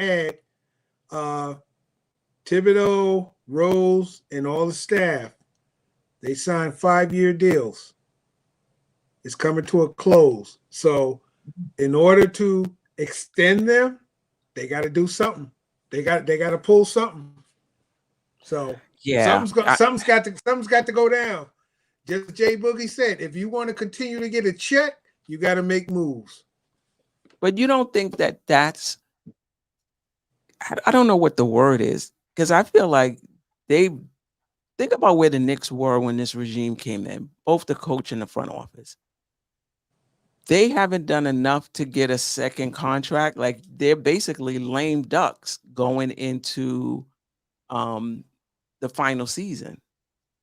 add. Thibodeau, Rose, and all the staff, they signed 5-year deals. It's coming to a close. So in order to extend them, they got to do something. They got to pull something. So yeah, something's got to go down. Just Jay Boogie said, if you want to continue to get a check, you got to make moves. But you don't think that's, I don't know what the word is, because I feel like think about where the Knicks were when this regime came in, both the coach and the front office. They haven't done enough to get a second contract. Like, they're basically lame ducks going into the final season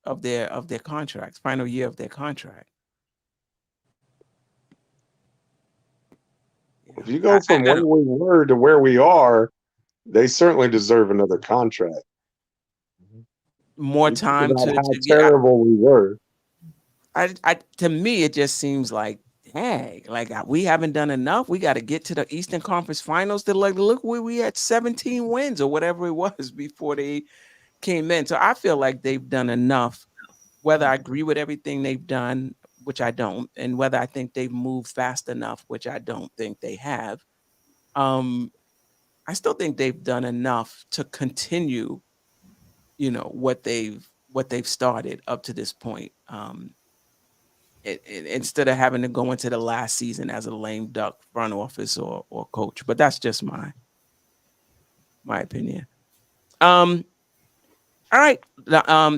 of their contracts, final year of their contract. If you go from where we were to where we are, they certainly deserve another contract. More time to how terrible we were. To me, it just seems like, dang, like we haven't done enough. We got to get to the Eastern Conference Finals to look where we had 17 wins or whatever it was before they came in. So I feel like they've done enough. Whether I agree with everything they've done, which I don't, and whether I think they've moved fast enough, which I don't think they have, I still think they've done enough to continue, what they've what they've started up to this point. Instead of having to go into the last season as a lame duck front office or coach. But that's just my opinion. All right.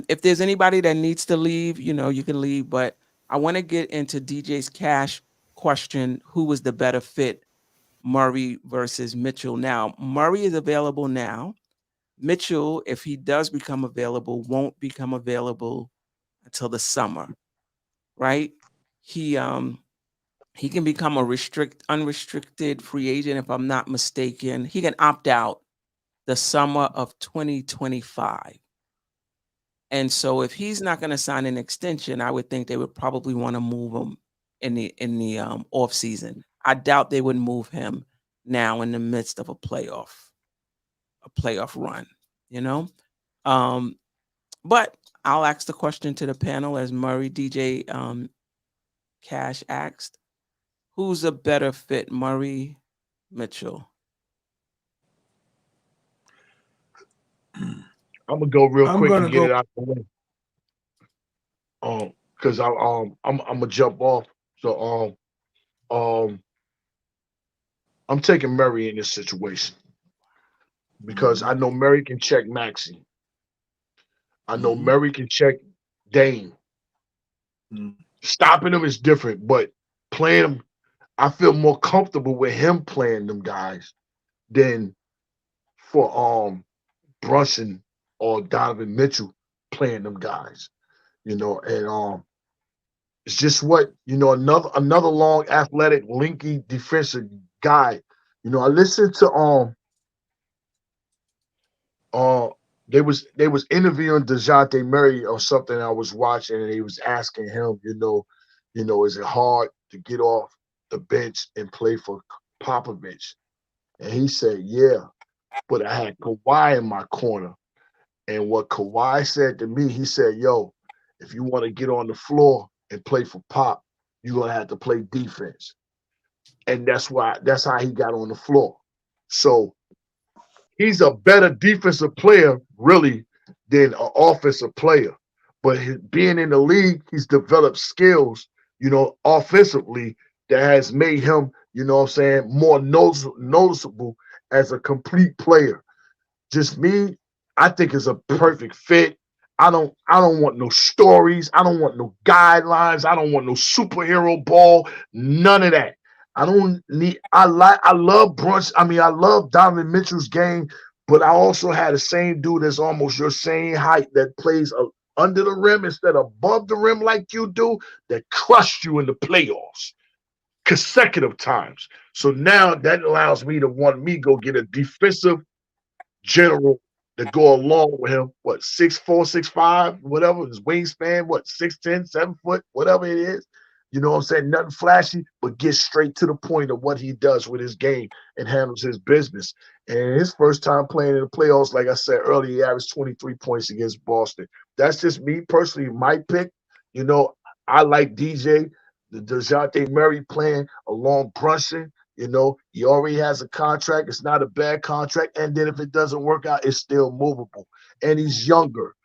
If there's anybody that needs to leave, you can leave. But I want to get into DJ's Cash question: who was the better fit, Murray versus Mitchell? Now, Murray is available now. Mitchell, if he does become available, won't become available until the summer, right? He can become a unrestricted free agent, if I'm not mistaken. He can opt out the summer of 2025. And so if he's not going to sign an extension, I would think they would probably want to move him in the off season. I doubt they would move him now in the midst of a playoff run, But I'll ask the question to the panel as Murray DJ Cash asked. Who's a better fit, Murray, Mitchell? I'm gonna go real quick and get go. it out the way. Because I'm gonna jump off. So I'm taking Murray in this situation because I know Murray can check Maxey. I know Murray can check Dame. Stopping him is different, but playing him, I feel more comfortable with him playing them guys than for Brunson or Donovan Mitchell playing them guys. And it's just what another long, athletic, linky defensive guy. I listened to they was interviewing DeJounte Murray or something I was watching, and he was asking him, is it hard to get off the bench and play for Popovich? And he said, yeah, but I had Kawhi in my corner. And what Kawhi said to me, he said, yo, if you want to get on the floor and play for Pop, you're going to have to play defense. And that's how he got on the floor. So he's a better defensive player, really, than an offensive player. But being in the league, he's developed skills, offensively that has made him, more noticeable as a complete player. Just me, I think it's a perfect fit. I don't want no stories. I don't want no guidelines. I don't want no superhero ball. None of that. I love Brunson. I love Donovan Mitchell's game, but I also had the same dude that's almost your same height that plays under the rim instead of above the rim like you do, that crushed you in the playoffs consecutive times. So now that allows me to go get a defensive general to go along with him. 6'4", 6'5", whatever his wingspan, 6'10", 7 foot, whatever it is. You know what I'm saying? Nothing flashy, but get straight to the point of what he does with his game and handles his business. And his first time playing in the playoffs, like I said earlier, he averaged 23 points against Boston. That's just me personally, my pick. I like DJ, the DeJounte Murray playing along Brunson. He already has a contract. It's not a bad contract. And then if it doesn't work out, it's still movable. And he's younger,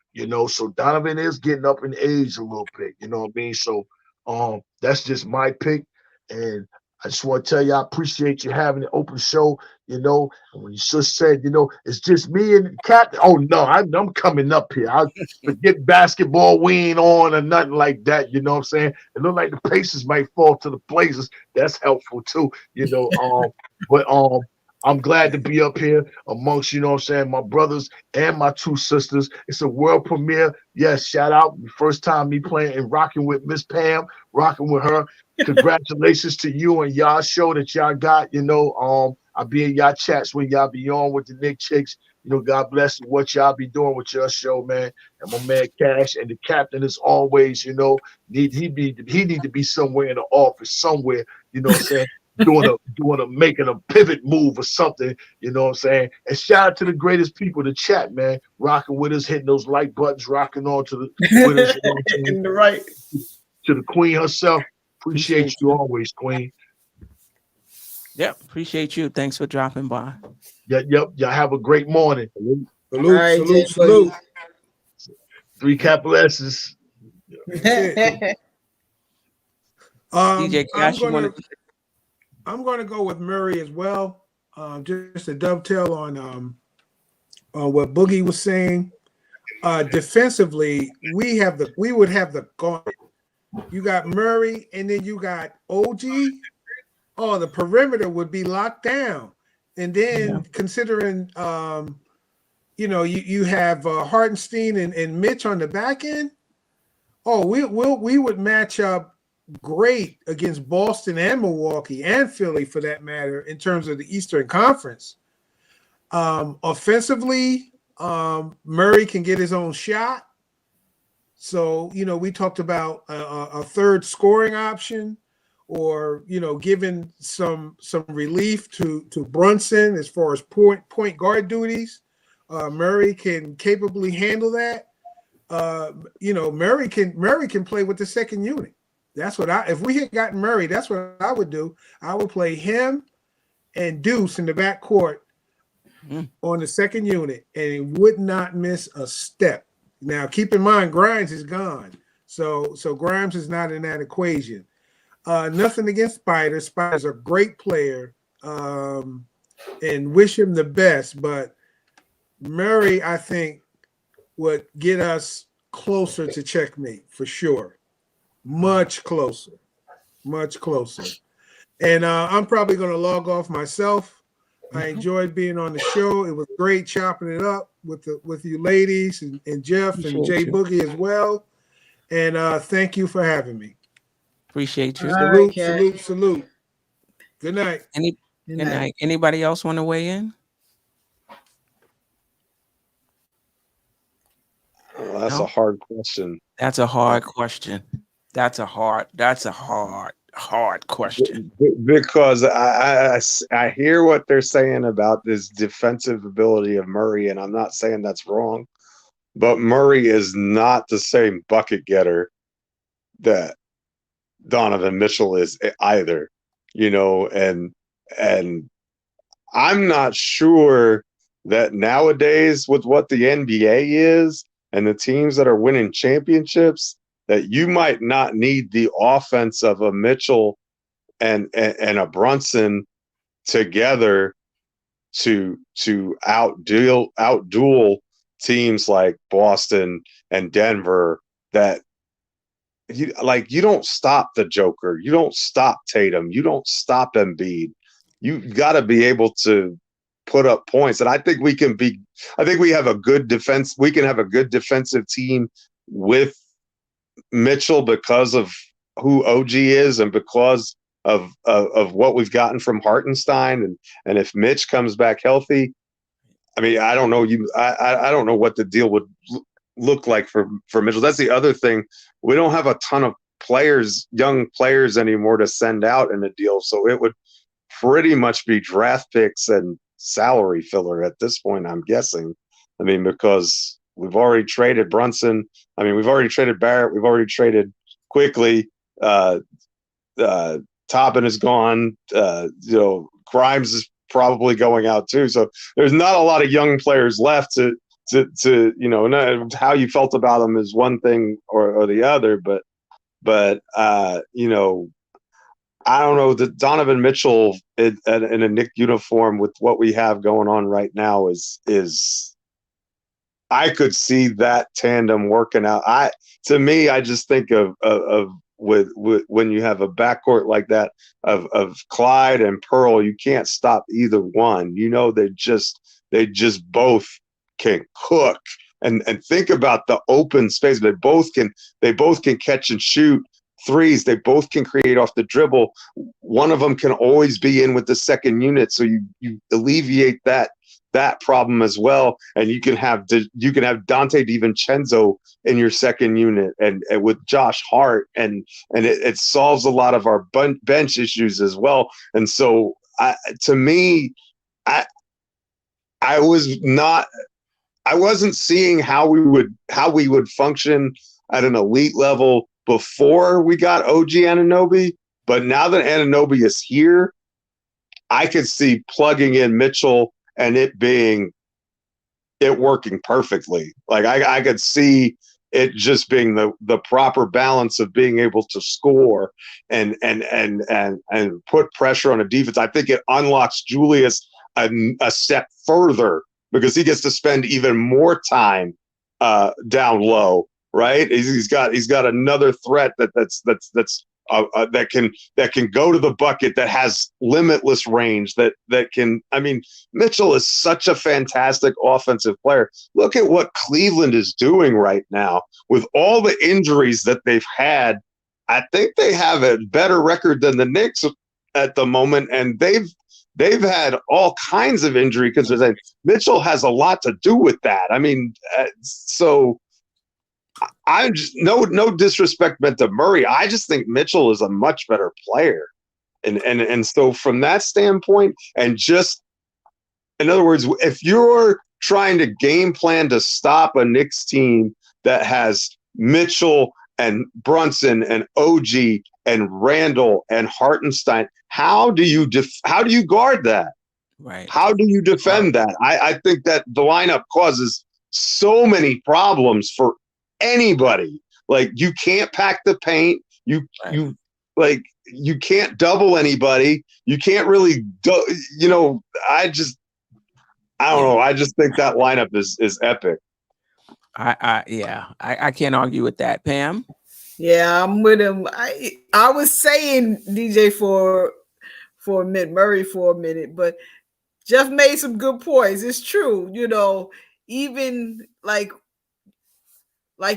so Donovan is getting up in age a little bit. You know what I mean? So that's just my pick. And I just want to tell you, I appreciate you having an open show, and when you just said, it's just me and the captain. Oh no, I'm coming up here. I forget basketball, we ain't on or nothing like that. You know what I'm saying? It look like the Pacers might fall to the Blazers. That's helpful too, but I'm glad to be up here amongst, my brothers and my two sisters. It's a world premiere. Yes, shout out. First time me playing and rocking with Miss Pam, rocking with her. Congratulations to you and y'all show that y'all got, I'll be in y'all chats when y'all be on with the Knick chicks. God bless you, what y'all be doing with your show, man. And my man Cash and the captain is always, he need to be somewhere in the office, somewhere, saying, making a pivot move or something, And shout out to the greatest people to chat, man. Rocking with us, hitting those like buttons, rocking on to the with us, right. To the queen herself. Appreciate you always, Queen. Yep, appreciate you. Thanks for dropping by. Yep. Y'all have a great morning. Salute. 3 capital S's. DJ Cash, I'm gonna go with Murray as well. Just to dovetail on what Boogie was saying. Defensively, we would have the gauntlet. You got Murray, and then you got OG. Oh, the perimeter would be locked down. And then considering, you have Hartenstein and Mitch on the back end. Oh, we would match up great against Boston and Milwaukee and Philly, for that matter, in terms of the Eastern Conference. Offensively, Murray can get his own shot. So, we talked about a third scoring option, or, giving some relief to Brunson as far as point guard duties. Murray can capably handle that. Murray can play with the second unit. That's what if we had gotten Murray, that's what I would do. I would play him and Deuce in the backcourt on the second unit, and he would not miss a step. Now, keep in mind, Grimes is gone. So Grimes is not in that equation. Nothing against Spider. Spider's a great player, and wish him the best. But Murray, I think, would get us closer to checkmate for sure. Much closer. And I'm probably going to log off myself. I enjoyed being on the show. It was great chopping it up with you ladies and Geoff and Jay Boogie as well. And thank you for having me. Appreciate you. Salute. Good night. Good night. Anybody else want to weigh in? Well, that's a hard question. That's a hard question. That's a hard question. Because I hear what they're saying about this defensive ability of Murray, and I'm not saying that's wrong, but Murray is not the same bucket getter that Donovan Mitchell is either, and I'm not sure that nowadays, with what the NBA is and the teams that are winning championships, that you might not need the offense of a Mitchell and a Brunson together to outduel teams like Boston and Denver. That you don't stop the Joker, you don't stop Tatum, you don't stop Embiid. You got to be able to put up points, and I think we have a good defense. We can have a good defensive team with Mitchell because of who OG is and because of what we've gotten from Hartenstein, and if Mitch comes back healthy, I mean, I don't know I don't know what the deal would look like for Mitchell. That's the other thing. We don't have a ton of young players anymore to send out in a deal, so it would pretty much be draft picks and salary filler at this point, I'm guessing. I mean, because we've already traded Brunson. I mean, we've already traded Barrett. We've already traded Quickley. Toppin is gone. Grimes is probably going out too. So there's not a lot of young players left to how you felt about them is one thing or the other. But I don't know, that Donovan Mitchell in a Knick uniform with what we have going on right now is I could see that tandem working out. To me, I just think of when you have a backcourt like that of Clyde and Pearl, you can't stop either one. They just both can cook. And think about the open space. They both can catch and shoot threes. They both can create off the dribble. One of them can always be in with the second unit, so you alleviate that problem as well. And you can have Dante DiVincenzo in your second unit, and with Josh Hart, and it solves a lot of our bench issues as well. And so, I wasn't seeing how we would function at an elite level before we got OG Anunoby, but now that Anunoby is here, I could see plugging in Mitchell and it working perfectly. Like I could see it just being the proper balance of being able to score and put pressure on a defense. I think it unlocks Julius a step further because he gets to spend even more time down low. Right? He's got another threat that can go to the bucket, that has limitless range, that can. I mean, Mitchell is such a fantastic offensive player. Look at what Cleveland is doing right now with all the injuries that they've had. I think they have a better record than the Knicks at the moment, and they've had all kinds of injury concerns. Mitchell has a lot to do with that. I mean, so. I'm just no disrespect meant to Murray. I just think Mitchell is a much better player, and so from that standpoint, and just in other words, if you're trying to game plan to stop a Knicks team that has Mitchell and Brunson and OG and Randle and Hartenstein, how do you guard that? Right. How do you defend that? I think that the lineup causes so many problems for anybody. Like, you can't pack the paint. You can't double anybody. You can't really I don't know. I just think that lineup is epic. I can't argue with that. Pam? Yeah, I'm with him. I was saying DJ for a minute, Murray for a minute, but Geoff made some good points. It's true, even like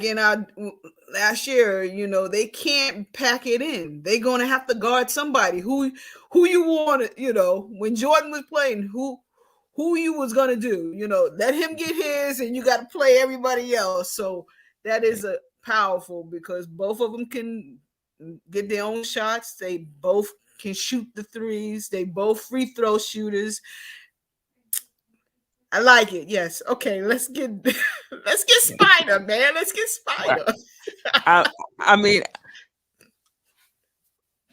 in our last year, they can't pack it in. They're gonna have to guard somebody. Who you want to, when Jordan was playing, who you was gonna do? Let him get his, and you got to play everybody else. So that is a powerful, because both of them can get their own shots. They both can shoot the threes. They both free throw shooters. I like it. Yes. Okay. Let's get Spider, man. Let's get Spider. I mean,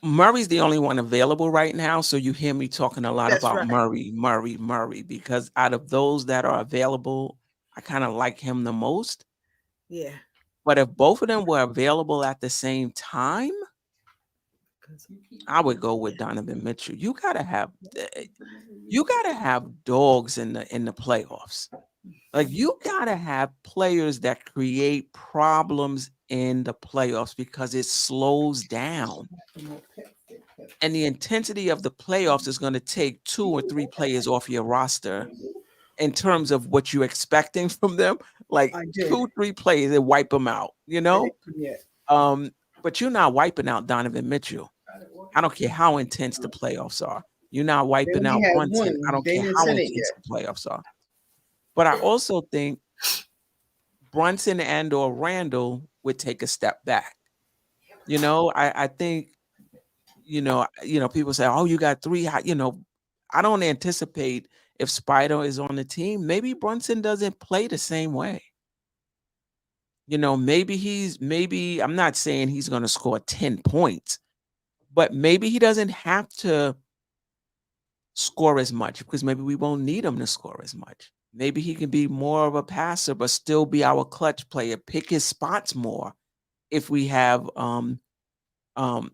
Murray's the only one available right now, so you hear me talking a lot That's about right. Murray, because out of those that are available, I kind of like him the most. Yeah. But if both of them were available at the same time, I would go with Donovan Mitchell. You gotta have dogs in the playoffs. Like, you gotta have players that create problems in the playoffs, because it slows down. And the intensity of the playoffs is going to take 2 or 3 players off your roster in terms of what you're expecting from them. Like, 2, 3 players and wipe them out, Yeah. But you're not wiping out Donovan Mitchell. I don't care how intense the playoffs are. You're not wiping out Brunson. I don't care how intense the playoffs are. But I also think Brunson and or Randle would take a step back. I think, people say, oh, you got 3 high, I don't anticipate, if Spider is on the team, maybe Brunson doesn't play the same way. Maybe I'm not saying he's going to score 10 points, but maybe he doesn't have to score as much, because maybe we won't need him to score as much. Maybe he can be more of a passer, but still be our clutch player, pick his spots more if we have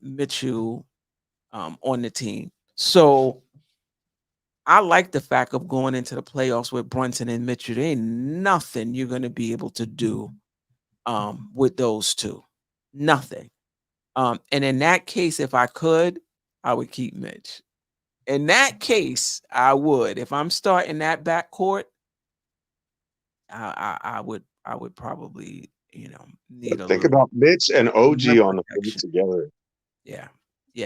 Mitchell on the team. So I like the fact of going into the playoffs with Brunson and Mitchell. There ain't nothing you're going to be able to do with those two. Nothing. And in that case, if I could, I would keep Mitch. In that case, I would. If I'm starting that backcourt, I would probably, need a Think little about Mitch and OG rim on the floor protection. together. Yeah.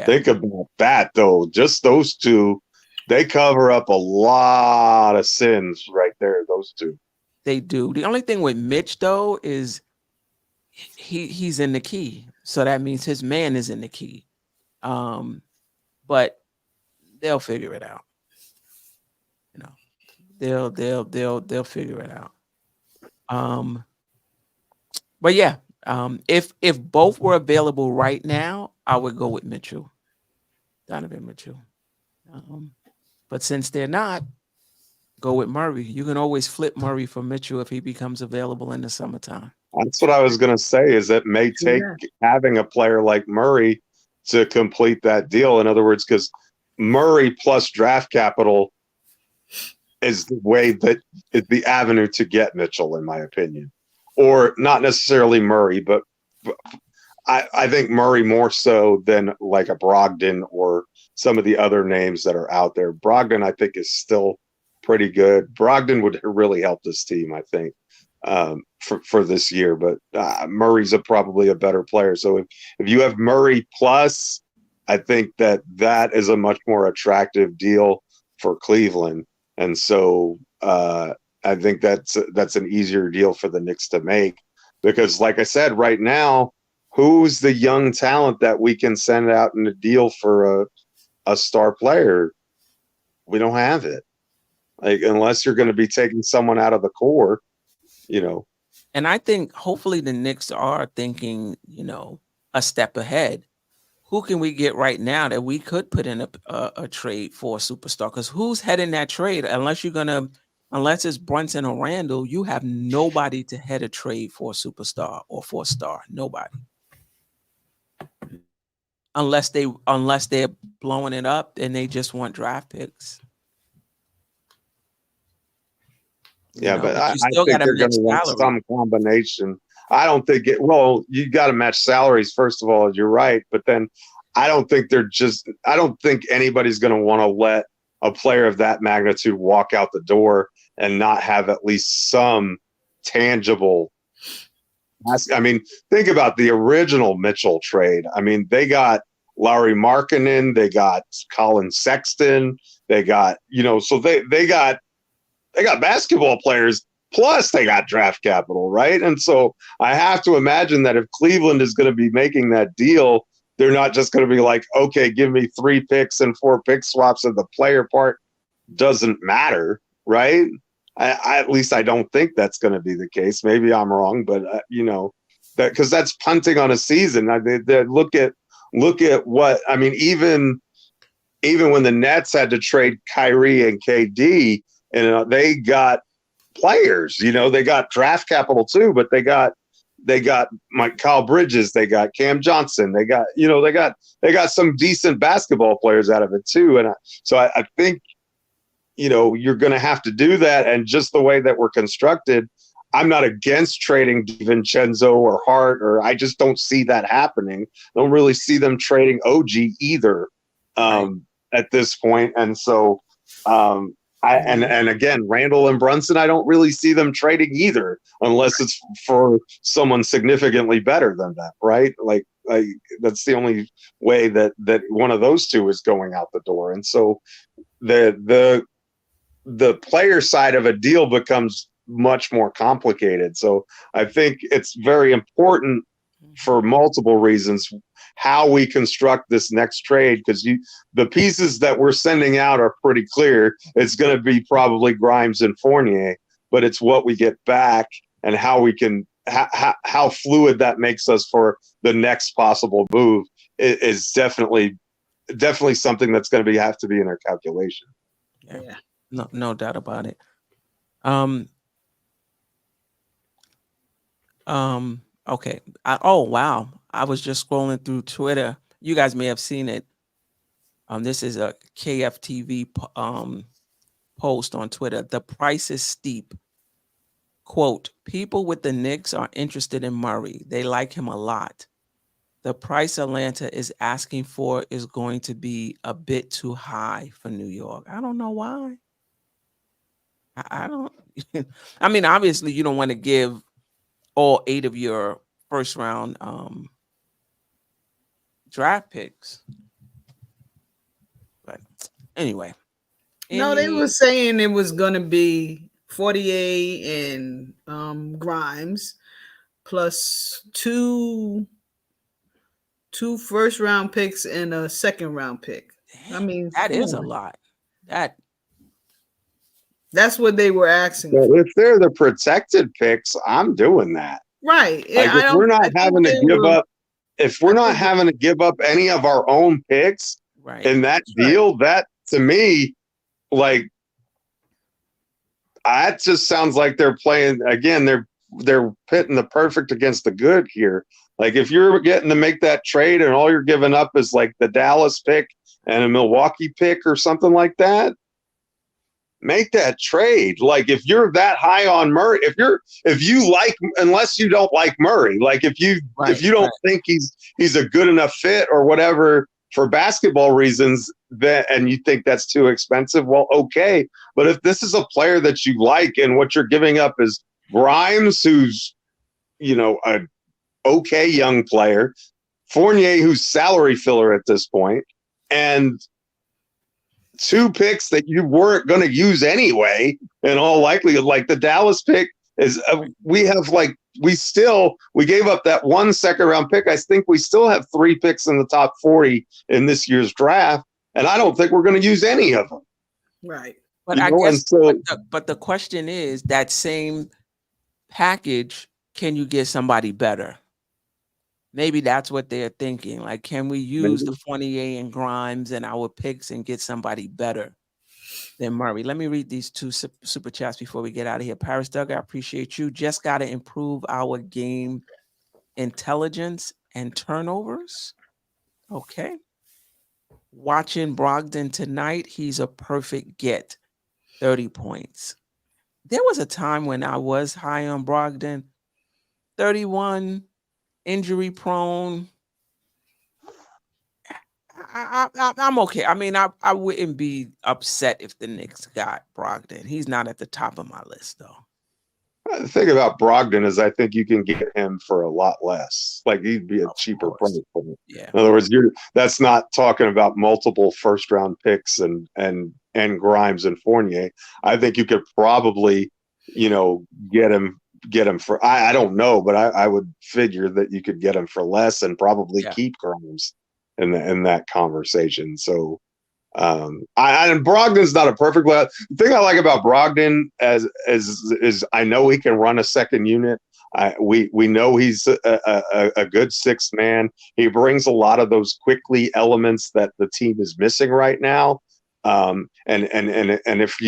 Think about that, though. Just those two, they cover up a lot of sins right there. Those two. They do. The only thing with Mitch, though, is he's in the key. So that means his man is in the key. But they'll figure it out. They'll figure it out. But yeah, if both were available right now, I would go with Donovan Mitchell. But since they're not, Go with Murray. You can always flip Murray for Mitchell if he becomes available in the summertime. That's what I was going to say. Is it may take having a player like Murray to complete that deal. In other words, because Murray plus draft capital is the way that is the avenue to get Mitchell, in my opinion, or not necessarily Murray, but I think Murray more so than like a Brogdon or some of the other names that are out there. Brogdon, I think, is still pretty good. Brogdon would really help this team, I think, for this year. But Murray's probably a better player. So if you have Murray plus, I think that is a much more attractive deal for Cleveland. And so I think that's an easier deal for the Knicks to make because, like I said, right now, who's the young talent that we can send out in a deal for a star player? We don't have it. Like, unless you're going to be taking someone out of the core, And I think hopefully the Knicks are thinking, a step ahead. Who can we get right now that we could put in a trade for a superstar? Because who's heading that trade? Unless it's Brunson or Randle, you have nobody to head a trade for a superstar or for a star. Nobody. Unless they're blowing it up and they just want draft picks. Yeah, but I think they're going to want some combination. I don't think you got to match salaries, first of all, you're right. But then I don't think anybody's going to want to let a player of that magnitude walk out the door and not have at least some tangible. I mean, think about the original Mitchell trade. I mean, they got Lauri Markkanen, they got Colin Sexton, they got, so they got basketball players, plus they got draft capital, right? And so I have to imagine that if Cleveland is going to be making that deal, they're not just going to be like, okay, give me 3 picks and 4 pick swaps, and the player part doesn't matter, right? At least I don't think that's going to be the case. Maybe I'm wrong, but that because that's punting on a season. They look at what I mean. Even when the Nets had to trade Kyrie and KD, and they got players, they got draft capital too, but they got Kyle Bridges, they got Cam Johnson, they got some decent basketball players out of it too. And so I think, you're going to have to do that. And just the way that we're constructed, I'm not against trading DiVincenzo or Hart, or I just don't see that happening. I don't really see them trading OG either at this point. And so, and again, Randle and Brunson, I don't really see them trading either, unless it's for someone significantly better than that, right? Like that's the only way that one of those two is going out the door. And so the player side of a deal becomes much more complicated. So I think it's very important for multiple reasons how we construct this next trade, because the pieces that we're sending out are pretty clear. It's going to be probably Grimes and Fournier, but it's what we get back and how we can how fluid that makes us for the next possible move is definitely something that's going to have to be in our calculation. Yeah. No doubt about it. Okay. Oh wow! I was just scrolling through Twitter. You guys may have seen it. This is a KFTV post on Twitter. The price is steep. Quote: people with the Knicks are interested in Murray. They like him a lot. The price Atlanta is asking for is going to be a bit too high for New York. I don't know why. I don't. I mean, obviously, you don't want to give all 8 of your first round draft picks. But anyway. No, they were saying it was going to be 48 and Grimes plus two first round picks and a second round pick. Damn, I mean, that is a lot. That's what they were asking. Well, if they're the protected picks, I'm doing that. Right. Like if we're not having to give up any of our own picks in that deal, that to me, like That just sounds like they're playing again. They're pitting the perfect against the good here. Like if you're getting to make that trade and all you're giving up is like the Dallas pick and a Milwaukee pick or something like that, make that trade. Like if you're that high on Murray, if you like, unless you don't like Murray, like if you don't think he's a good enough fit or whatever for basketball reasons, that and you think that's too expensive, well, okay. But if this is a player that you like and what you're giving up is Grimes, who's a okay young player, Fournier, who's salary filler at this point, and 2 picks that you weren't going to use anyway, in all likelihood, like the Dallas pick is, we gave up that 1 second-round pick. I think we still have 3 picks in the top 40 in this year's draft, and I don't think we're going to use any of them. Right. But I guess, but the question is, that same package, can you get somebody better? Maybe that's what they're thinking. Like, can we use the Fournier and Grimes and our picks and get somebody better than Murray? Let me read these 2 super chats before we get out of here. Paris Doug, I appreciate you. Just got to improve our game intelligence and turnovers. Okay. Watching Brogdon tonight, he's a perfect get. 30 points. There was a time when I was high on Brogdon. 31, injury prone. I'm okay. I mean, I wouldn't be upset if the Knicks got Brogdon. He's not at the top of my list, though. The thing about Brogdon is I think you can get him for a lot less. Like he'd be a cheaper price. Yeah. In other words, that's not talking about multiple first-round picks and Grimes and Fournier. I think you could probably, get him for, I don't know, but I would figure that you could get him for less and probably keep Grimes in that conversation. So and Brogdon's not a perfect player. The thing I like about Brogdon is I know he can run a second unit. We know he's a good sixth man. He brings a lot of those quickly elements that the team is missing right now. And if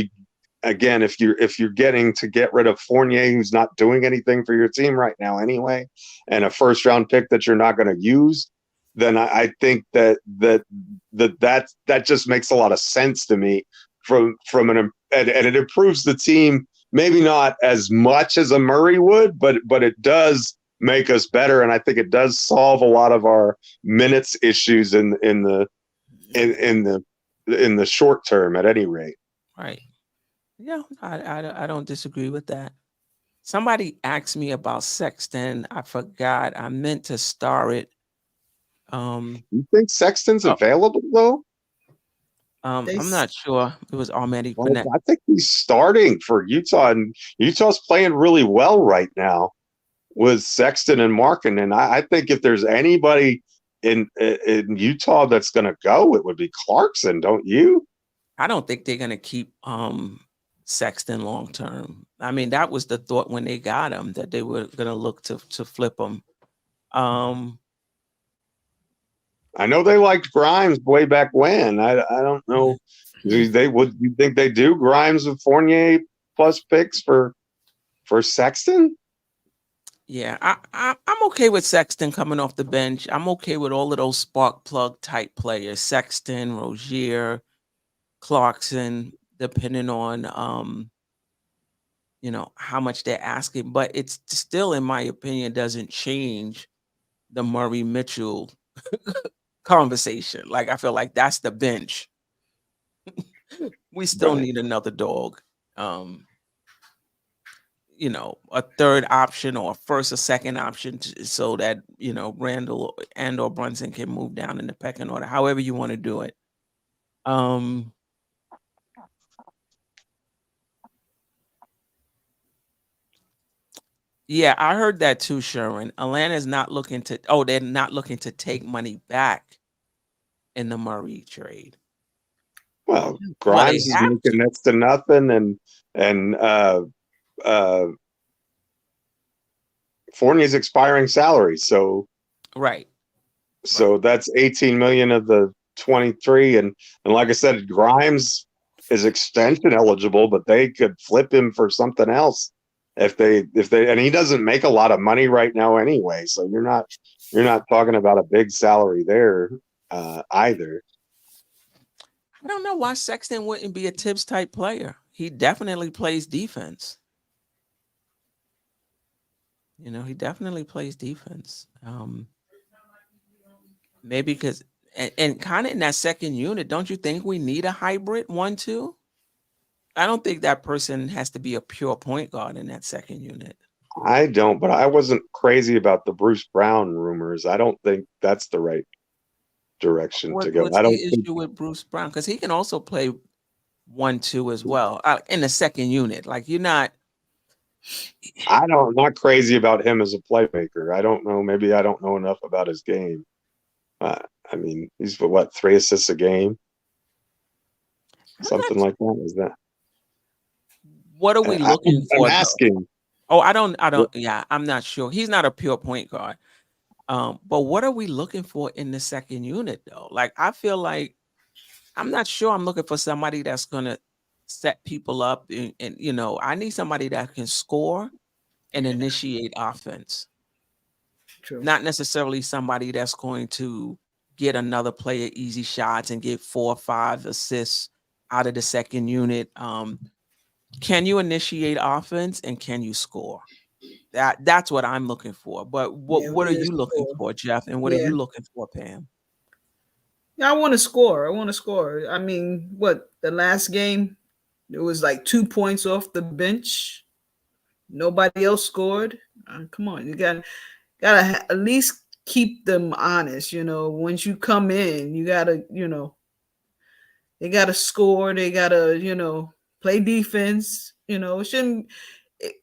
you're getting to get rid of Fournier, who's not doing anything for your team right now anyway, and a first round pick that you're not going to use, then I think that just makes a lot of sense to me and it improves the team, maybe not as much as a Murray would, but it does make us better. And I think it does solve a lot of our minutes issues in the short term at any rate. Right. Yeah, I don't disagree with that. Somebody asked me about Sexton. I forgot. I meant to star it. You think Sexton's available though? I'm not sure. It was already. I think he's starting for Utah, and Utah's playing really well right now with Sexton and Markin. And I think if there's anybody in Utah that's going to go, it would be Clarkson, don't you? I don't think they're going to keep Sexton long term. I mean, that was the thought when they got him, that they were going to look to flip him. I know they liked Grimes way back when. I don't know. You think they do Grimes with Fournier plus picks for Sexton? Yeah, I'm okay with Sexton coming off the bench. I'm okay with all of those spark plug type players: Sexton, Rozier, Clarkson, depending on how much they're asking. But it's still, in my opinion, doesn't change the Murray Mitchell conversation. Like, I feel like that's the bench. We still need another dog. A third option or a first or second option so that, Randle and or Brunson can move down in the pecking order, however you want to do it. Yeah, I heard that too, Sharon. Atlanta's not looking to, they're not looking to take money back in the Murray trade. Well, Grimes is making next to nothing, and Fournier's expiring salary, so right. So that's 18 million of the 23, and like I said, Grimes is extension eligible, but they could flip him for something else if they and he doesn't make a lot of money right now anyway. So you're not talking about a big salary there either. I don't know why Sexton wouldn't be a Tibbs type player. He definitely plays defense. You know, he definitely plays defense. Maybe because and kind of in that second unit, don't you think we need a hybrid 1-2? I don't think that person has to be a pure point guard in that second unit. I don't, but I wasn't crazy about the Bruce Brown rumors. I don't think that's the right direction to go. What's I don't the issue with Bruce Brown? Because he can also play 1-2 as well in the second unit. Like I'm not crazy about him as a playmaker. I don't know. Maybe I don't know enough about his game. I mean, he's 3 assists a game, something like that. Is that? What are we looking for? I'm asking. Oh, I don't. Yeah, I'm not sure. He's not a pure point guard. But what are we looking for in the second unit though? Like, I feel like I'm not sure I'm looking for somebody that's gonna set people up and you know, I need somebody that can score and initiate offense. True. Not necessarily somebody that's going to get another player easy shots and get 4 or 5 assists out of the second unit. Can you initiate offense and can you score? That's what I'm looking for. But what are you looking for, Geoff? And what are you looking for, Pam? Yeah, I want to score. I mean, the last game, it was like 2 points off the bench. Nobody else scored. Come on, you gotta at least keep them honest. You know, once you come in, you gotta, you know, they gotta score. They gotta, you know, play defense. You know,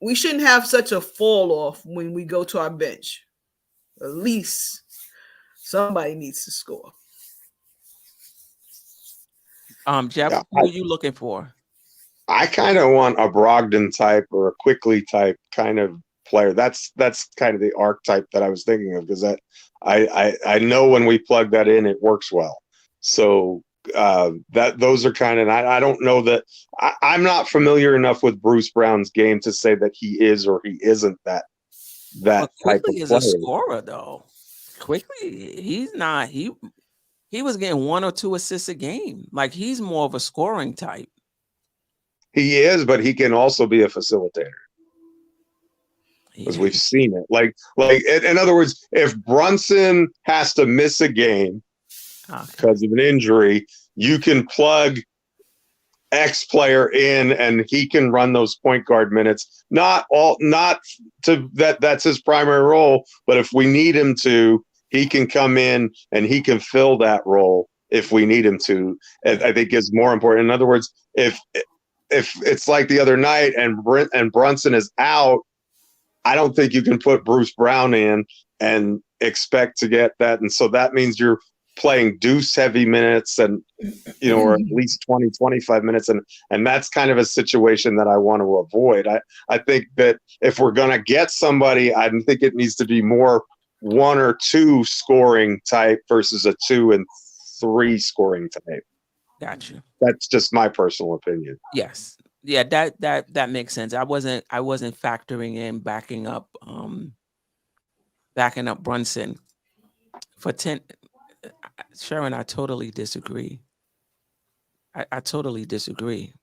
we shouldn't have such a fall off when we go to our bench. At least somebody needs to score. Geoff, who are you looking for? I kind of want a Brogdon type or a Quickley type kind of player. That's kind of the archetype that I was thinking of, because I know when we plug that in, it works well. So those are kind of, I don't know that I'm not familiar enough with Bruce Brown's game to say that he is or he isn't that type of player. Quickley is a scorer though. Quickley, he's not. He was getting 1 or 2 assists a game. Like, he's more of a scoring type. He is, but he can also be a facilitator. Because we've seen it. Like in other words, if Brunson has to miss a game because of an injury, you can plug X player in and he can run those point guard minutes. Not to that's his primary role, but if we need him to, he can come in and he can fill that role if we need him to. I think is more important. In other words, if it's like the other night and Brunson is out, I don't think you can put Bruce Brown in and expect to get that. And so that means you're playing deuce heavy minutes and, you know, or at least 20, 25 minutes. And that's kind of a situation that I want to avoid. I think that if we're going to get somebody, I think it needs to be more 1 or 2 scoring type versus a 2 and 3 scoring type. Gotcha. That's just my personal opinion. Yes. Yeah, that makes sense. I wasn't factoring in backing up Brunson for 10. Sharon, I totally disagree. I totally disagree.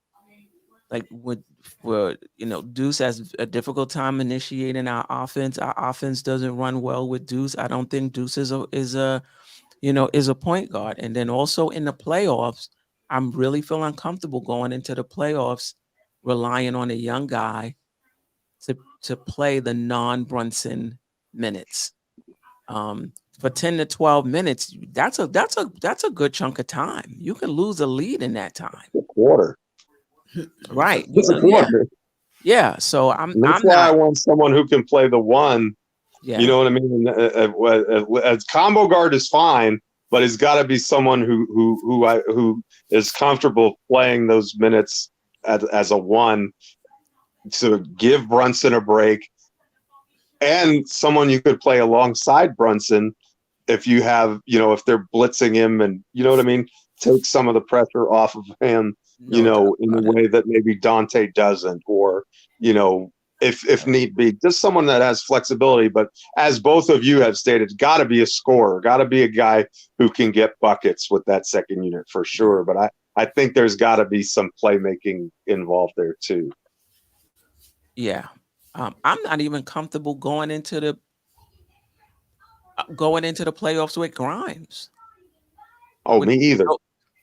Like, you know, Deuce has a difficult time initiating our offense. Our offense doesn't run well with Deuce. I don't think Deuce is a point guard. And then also in the playoffs, I'm really feeling comfortable going into the playoffs, relying on a young guy to play the non-Brunson minutes. For 10 to 12 minutes, that's a good chunk of time. You can lose a lead in that time. A quarter. Right. It's a quarter. Yeah. So that's why I want someone who can play the 1. Yeah. You know what I mean? As combo guard is fine, but it's got to be someone who is comfortable playing those minutes as a 1 to give Brunson a break, and someone you could play alongside Brunson if you have, you know, if they're blitzing him and, you know what I mean, take some of the pressure off of him you No doubt know, in a about it. way that maybe Dante doesn't, or, you know, if need be, just someone that has flexibility. But as both of you have stated, got to be a scorer, got to be a guy who can get buckets with that second unit for sure. But I think there's got to be some playmaking involved there too. Yeah. I'm not even comfortable going into the playoffs with Grimes. Oh, With me either.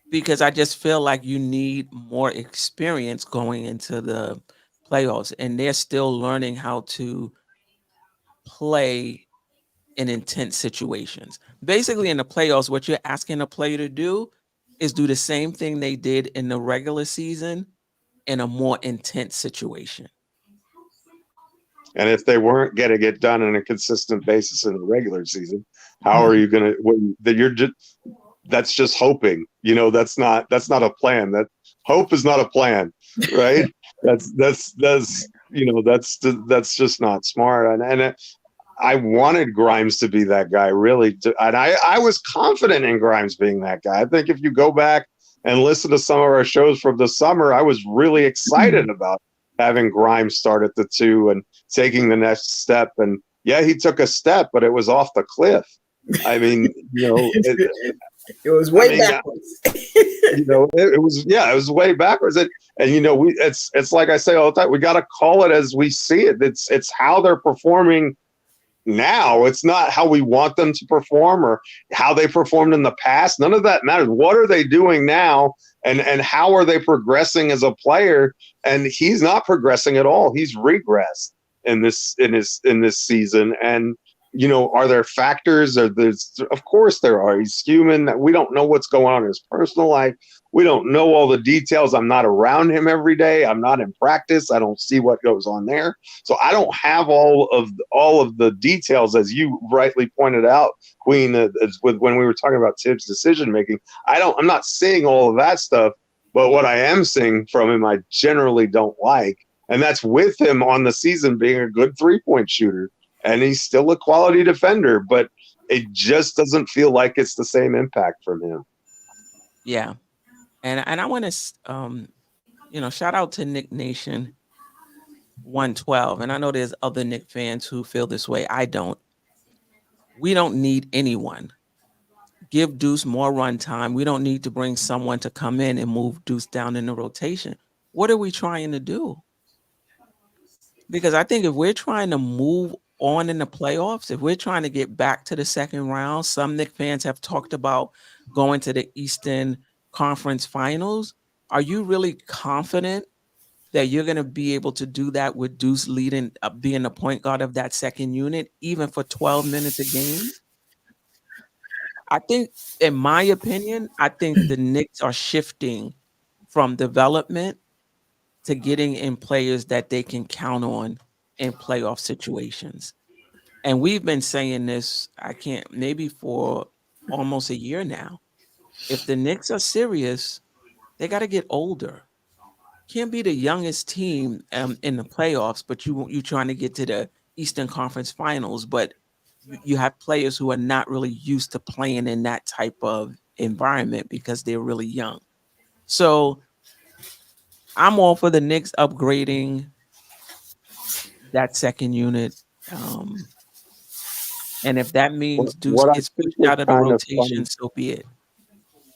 because I just feel like you need more experience going into the playoffs, and they're still learning how to play in intense situations. Basically, in the playoffs, what you're asking a player to do is do the same thing they did in the regular season in a more intense situation. And if they weren't going to get done on a consistent basis in the regular season, how are you going to? You're just that's just hoping. You know, that's not a plan. That hope is not a plan, right? that's you know that's just not smart. And I wanted Grimes to be that guy, really. And I was confident in Grimes being that guy. I think if you go back and listen to some of our shows from the summer, I was really excited about having Grimes start at the 2 and taking the next step. And yeah, he took a step, but it was off the cliff. I mean, you know, it was way backwards. You know, it was way backwards. And you know, it's like I say all the time, we got to call it as we see it. It's how they're performing now. It's not how we want them to perform or how they performed in the past. None of that matters. What are they doing now? And how are they progressing as a player? And he's not progressing at all. He's regressed in this season. And you know, are there factors? Of course there are. He's human. We don't know what's going on in his personal life. We don't know all the details. I'm not around him every day. I'm not in practice. I don't see what goes on there. So I don't have all of the details, as you rightly pointed out, Queen, when we were talking about Tibbs' decision making. I'm not seeing all of that stuff, but what I am seeing from him, I generally don't like. And that's with him on the season being a good 3-point shooter. And he's still a quality defender, but it just doesn't feel like it's the same impact from him. Yeah. And I want to, you know, shout out to Knick Nation 112. And I know there's other Knick fans who feel this way. I don't. We don't need anyone. Give Deuce more run time. We don't need to bring someone to come in and move Deuce down in the rotation. What are we trying to do? Because I think if we're trying to move on in the playoffs, if we're trying to get back to the second round, some Knick fans have talked about going to the Eastern Conference Finals. Are you really confident that you're going to be able to do that with Deuce leading, being the point guard of that second unit, even for 12 minutes a game? I think, in my opinion, I think the Knicks are shifting from development to getting in players that they can count on in playoff situations. And we've been saying this, maybe for almost a year now. If the Knicks are serious, they got to get older. Can't be the youngest team in the playoffs, but you trying to get to the Eastern Conference Finals, but you have players who are not really used to playing in that type of environment because they're really young. So I'm all for the Knicks upgrading that second unit. And if that means Deuce What I gets think pushed is out of the kind of rotation, funny, so be it.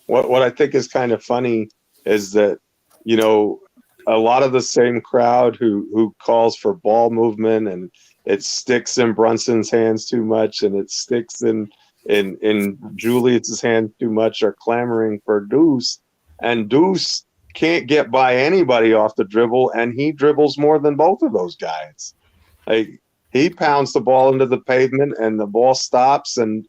what I think is kind of funny is that, you know, a lot of the same crowd who calls for ball movement and it sticks in Brunson's hands too much and it sticks in Julius's hand too much are clamoring for Deuce, and Deuce can't get by anybody off the dribble, and he dribbles more than both of those guys. Like, he pounds the ball into the pavement and the ball stops, and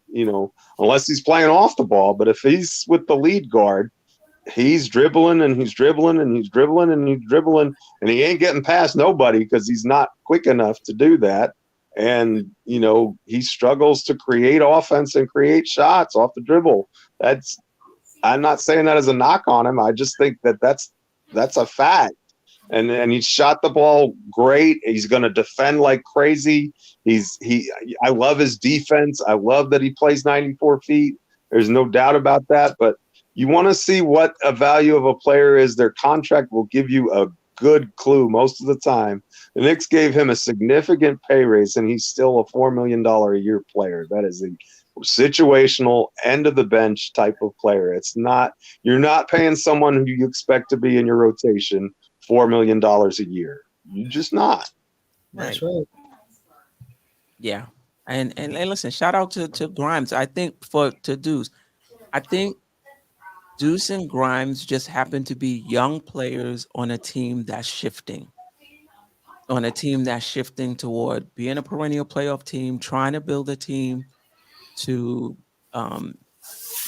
you know, unless he's playing off the ball, but if he's with the lead guard, he's dribbling and he's dribbling and he's dribbling and he's dribbling, and he ain't getting past nobody because he's not quick enough to do that. And, you know, he struggles to create offense and create shots off the dribble. I'm not saying that as a knock on him. I just think that's a fact. And he shot the ball great. He's going to defend like crazy. I love his defense. I love that he plays 94 feet. There's no doubt about that. But you want to see what a value of a player is. Their contract will give you a good clue most of the time. The Knicks gave him a significant pay raise, and he's still a $4 million a year player. That is a situational end of the bench type of player. It's not, you're not paying someone who you expect to be in your rotation $4 million a year. You're just not. That's right. Yeah. And listen, shout out to Grimes. I think to Deuce. I think Deuce and Grimes just happen to be young players on a team that's shifting. Toward being a perennial playoff team, trying to build a team to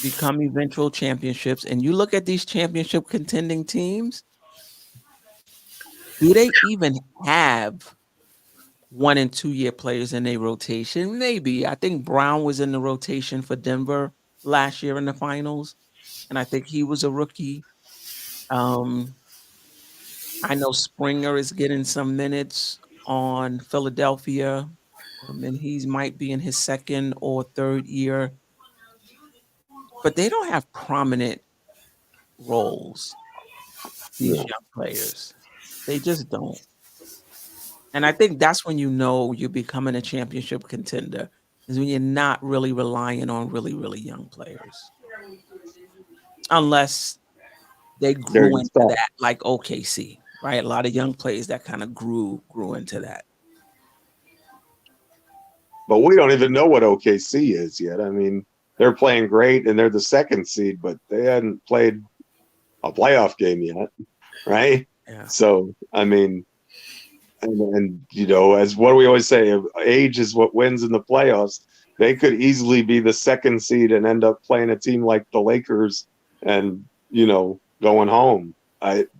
become eventual championships. And you look at these championship contending teams, do they even have 1 and 2 year players in their rotation? Maybe. I think Brown was in the rotation for Denver last year in the finals, and I think he was a rookie. I know Springer is getting some minutes on Philadelphia, and he might be in his 2nd or 3rd year, but they don't have prominent roles, these young players. They just don't. And I think that's when you know you're becoming a championship contender, is when you're not really relying on really, really young players. Unless they grew into that, like OKC, right? A lot of young players that kind of grew into that. But we don't even know what OKC is yet. I mean, they're playing great and they're the 2nd seed, but they hadn't played a playoff game yet, right? Yeah. So, I mean, and you know, as what do we always say, age is what wins in the playoffs. They could easily be the 2nd seed and end up playing a team like the Lakers and, you know, going home. I'm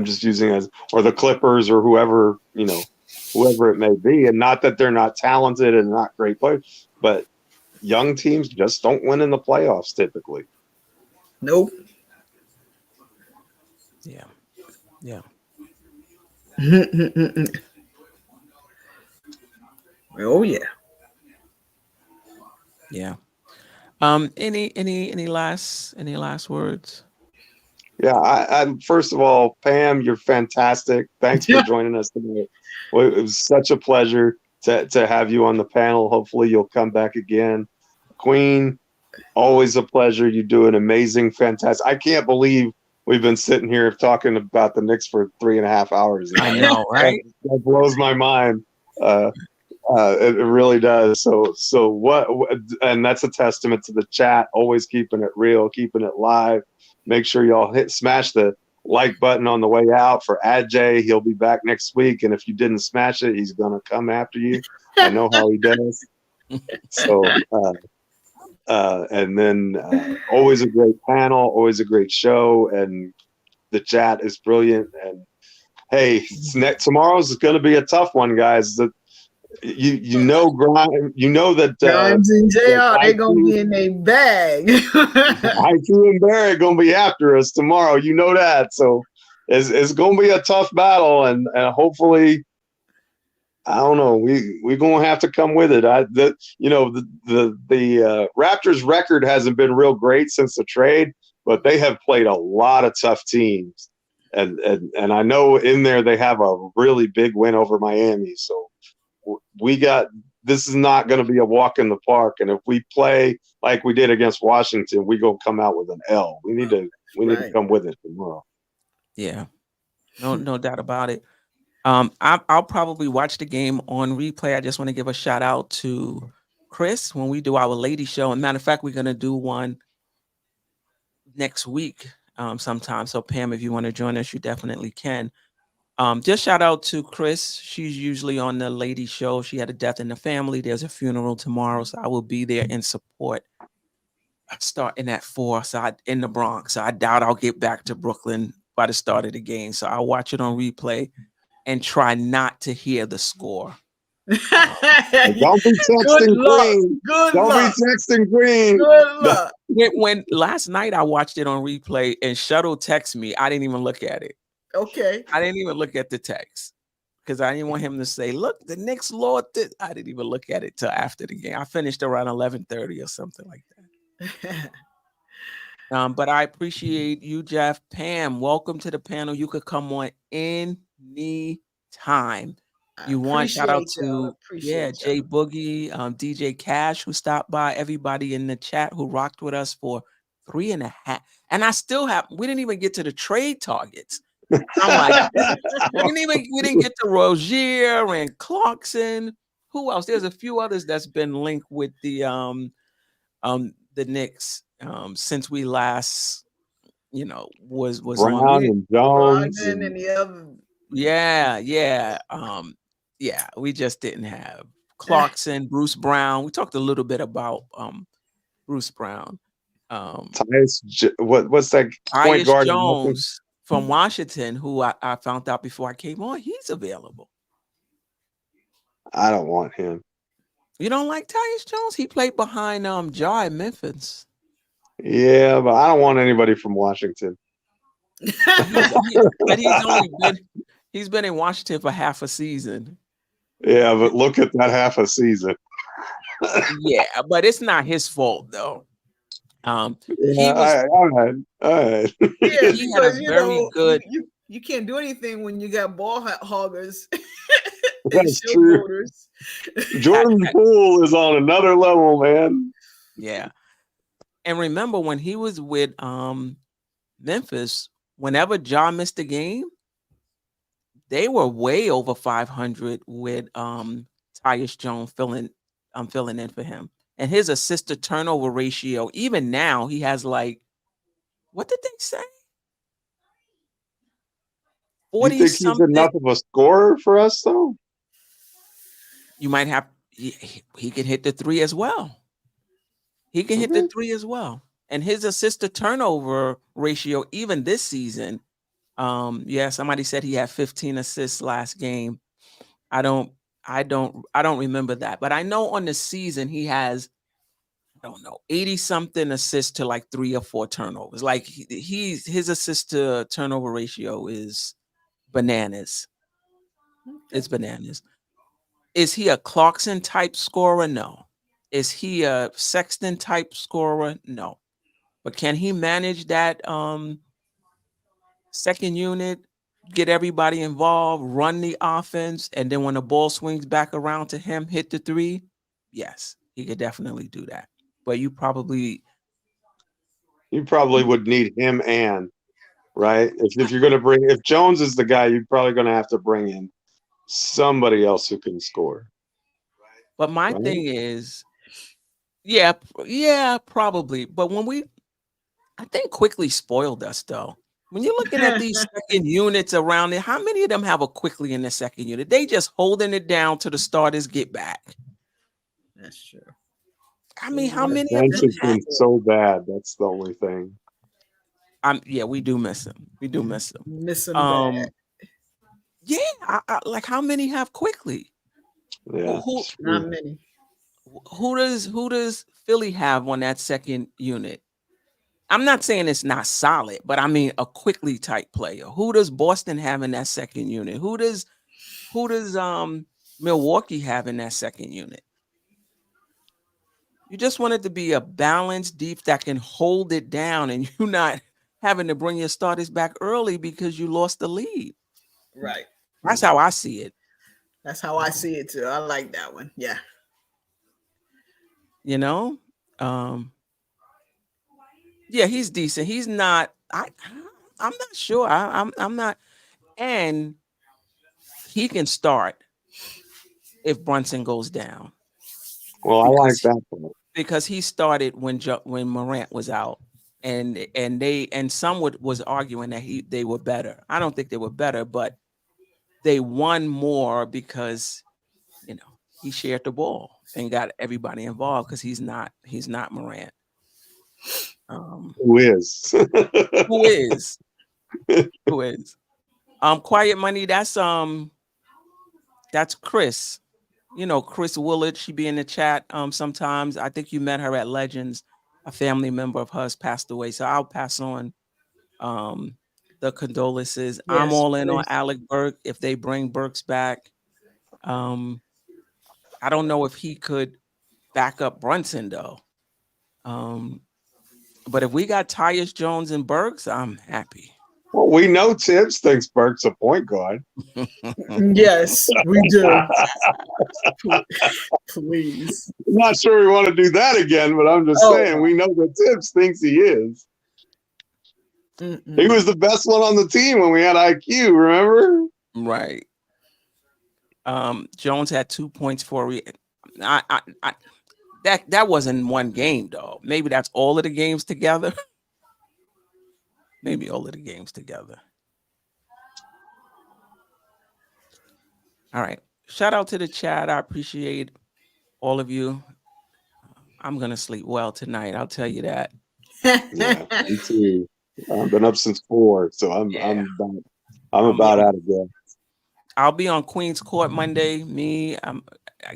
just using or the Clippers or whoever it may be. And not that they're not talented and not great players, but young teams just don't win in the playoffs typically. Nope. Yeah. Yeah. Oh yeah. Yeah. Any last words? Yeah, I first of all, Pam, you're fantastic. Thanks for joining us today. Well, it was such a pleasure to have you on the panel. Hopefully you'll come back again. Queen, always a pleasure. You do an amazing, fantastic. I can't believe we've been sitting here talking about the Knicks for 3.5 hours. I know, right? That blows my mind. It really does. So what? And that's a testament to the chat. Always keeping it real, keeping it live. Make sure y'all smash the like button on the way out for Adjay. He'll be back next week, and if you didn't smash it, he's gonna come after you. I know how he does. So, and then always a great panel, always a great show, and the chat is brilliant. And hey, tomorrow's going to be a tough one, guys. You know that Grimes and JR, they're gonna be in a bag. IQ and Barrett gonna be after us tomorrow. You know that. So it's gonna be a tough battle, and hopefully, I don't know. We're gonna have to come with it. The Raptors' record hasn't been real great since the trade, but they have played a lot of tough teams, and I know in there they have a really big win over Miami. So this is not going to be a walk in the park, and if we play like we did against Washington, we're gonna come out with an L. We need to come with it tomorrow. Yeah, no doubt about it. I'll probably watch the game on replay. I just want to give a shout out to Chris when we do our lady show. And matter of fact, we're going to do one next week sometime. So Pam, if you want to join us, you definitely can. Just shout out to Chris. She's usually on the lady show. She had a death in the family. There's a funeral tomorrow, so I will be there in support. Starting at 4, in the Bronx. So I doubt I'll get back to Brooklyn by the start of the game. So I'll watch it on replay and try not to hear the score. Don't be texting Green. Don't be texting Green. Good luck. When last night I watched it on replay and Shuttle texted me, I didn't even look at it. Okay. I didn't even look at the text because I didn't want him to say, "Look, the Knicks lost it." I didn't even look at it till after the game. I finished around 11:30 or something like that. But I appreciate you, Jeff. Pam, welcome to the panel. You could come on any time I you want. Shout out appreciate y'all. to Jay Boogie, DJ Cash, who stopped by, everybody in the chat who rocked with us for 3.5. And I still have, we didn't even get to the trade targets. I'm like, we didn't get to Rozier and Clarkson. Who else? There's a few others that's been linked with the Knicks since we last, was on. Brown and Jones. Brogdon and the other. Yeah. We just didn't have Clarkson, Bruce Brown. We talked a little bit about Bruce Brown. What's that point Tyus guard Jones from Washington, who I found out before I came on, he's available. I don't want him. You don't like Tyus Jones? He played behind Ja in Memphis. Yeah, but I don't want anybody from Washington. But he's been in Washington for half a season. Yeah, but look at that half a season. Yeah, but it's not his fault though. All right. Yeah, he had a very good. You can't do anything when you got ball hoggers. That's true. Jordan Poole is on another level, man. Yeah. And remember when he was with Memphis, whenever Ja missed a game, they were way over 500 with Tyus Jones filling in for him. And his assist to turnover ratio, even now, he has like, what did they say? 40 you think something. He's enough of a scorer for us, though? You might have, he can hit the three as well. He can hit the three as well. And his assist to turnover ratio, even this season, somebody said he had 15 assists last game. I don't remember that, but I know on the season he has, 80 something assists to like 3 or 4 turnovers. Like his assist to turnover ratio is bananas. It's bananas. Is he a Clarkson type scorer? No. Is he a Sexton type scorer? No. But can he manage that second unit, get everybody involved, run the offense, and then when the ball swings back around to him, hit the three? Yes, he could definitely do that. But you probably would need him right? If you're going to if Jones is the guy, you're probably going to have to bring in somebody else who can score. But my thing is, probably. But I think Quickley spoiled us though. When you're looking at these second units around it, how many of them have a Quickley in the second unit? They just holding it down till the starters get back. That's true. I mean, how many of them have been so bad? That's the only thing. We do miss him. We do miss him. Miss him bad. Yeah, like how many have Quickley? Yeah, not many. Who does Philly have on that second unit? I'm not saying it's not solid, but I mean a Quickley type player. Who does Boston have in that second unit? Who does Milwaukee have in that second unit? You just want it to be a balanced deep that can hold it down, and you're not having to bring your starters back early because you lost the lead. Right. That's how I see it. That's how I see it too. I like that one. Yeah. Yeah, he's decent. He's not. I'm not sure. I'm not. And he can start if Brunson goes down. Well, I like that one. Because he started when Morant was out, and some was arguing that they were better. I don't think they were better, but they won more because he shared the ball and got everybody involved because he's not Morant. Who is? Who is? Who is? Quiet Money. That's Chris. Chris Willard. She be in the chat sometimes. I think you met her at Legends. A family member of hers passed away, so I'll pass on the condolences. Yes, I'm all in on Alec Burke if they bring Burks back. I don't know if he could back up Brunson though. But if we got Tyus Jones and Burks, I'm happy. Well, we know Tibbs thinks Burke's a point guard. Yes, we do. Please. I'm not sure we want to do that again, but I'm just saying we know that Tibbs thinks he is. He was the best one on the team when we had IQ, remember? Right. Jones had 2 points for that wasn't one game though. Maybe that's all of the games together. Maybe all of the games together. All right. Shout out to the chat. I appreciate all of you. I'm gonna sleep well tonight. I'll tell you that. Yeah, me too. I've been up since 4, so I'm about out of there. I'll be on Queen's Court Monday. Me,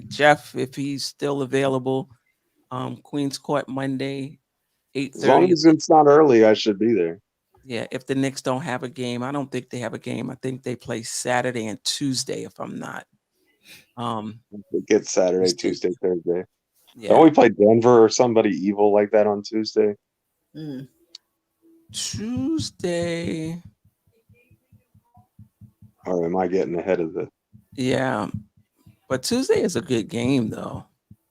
Geoff, if he's still available. Queen's Court Monday, 8:30. As long as it's not early, I should be there. Yeah, if the Knicks don't have a game, I don't think they have a game. I think they play Saturday and Tuesday, if I'm not. It gets Saturday, Tuesday, Thursday. Yeah. Don't we play Denver or somebody evil like that on Tuesday? Tuesday. Or am I getting ahead of the? Yeah, but Tuesday is a good game, though.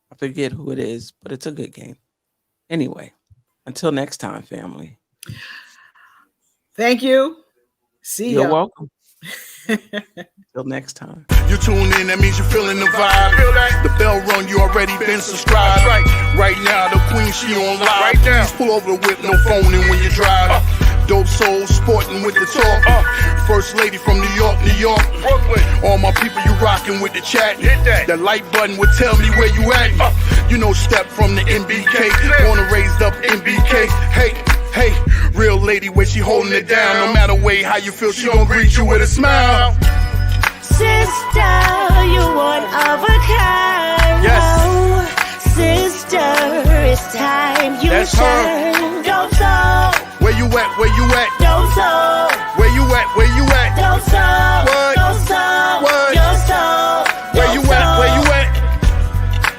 I forget who it is, but it's a good game. Anyway, until next time, family. Thank you. See ya. You're welcome. Till next time. You tune in, that means you're feeling the vibe. The bell rung, you already been subscribed. Right now, the queen, she on live. Please pull over the whip, no phoning when you drive. Dope soul, sporting with the talk. First lady from New York, Brooklyn. All my people, you rocking with the chat. Hit that. The like button would tell me where you at. You know, step from the MBK. Born and raised up MBK. Hey, real lady, where she holding it down. No matter way how you feel, she gon' greet you with a smile. Sister, you one of a kind. Yes. Oh, sister, it's time you That's her. turn. Dope soul. Where you at?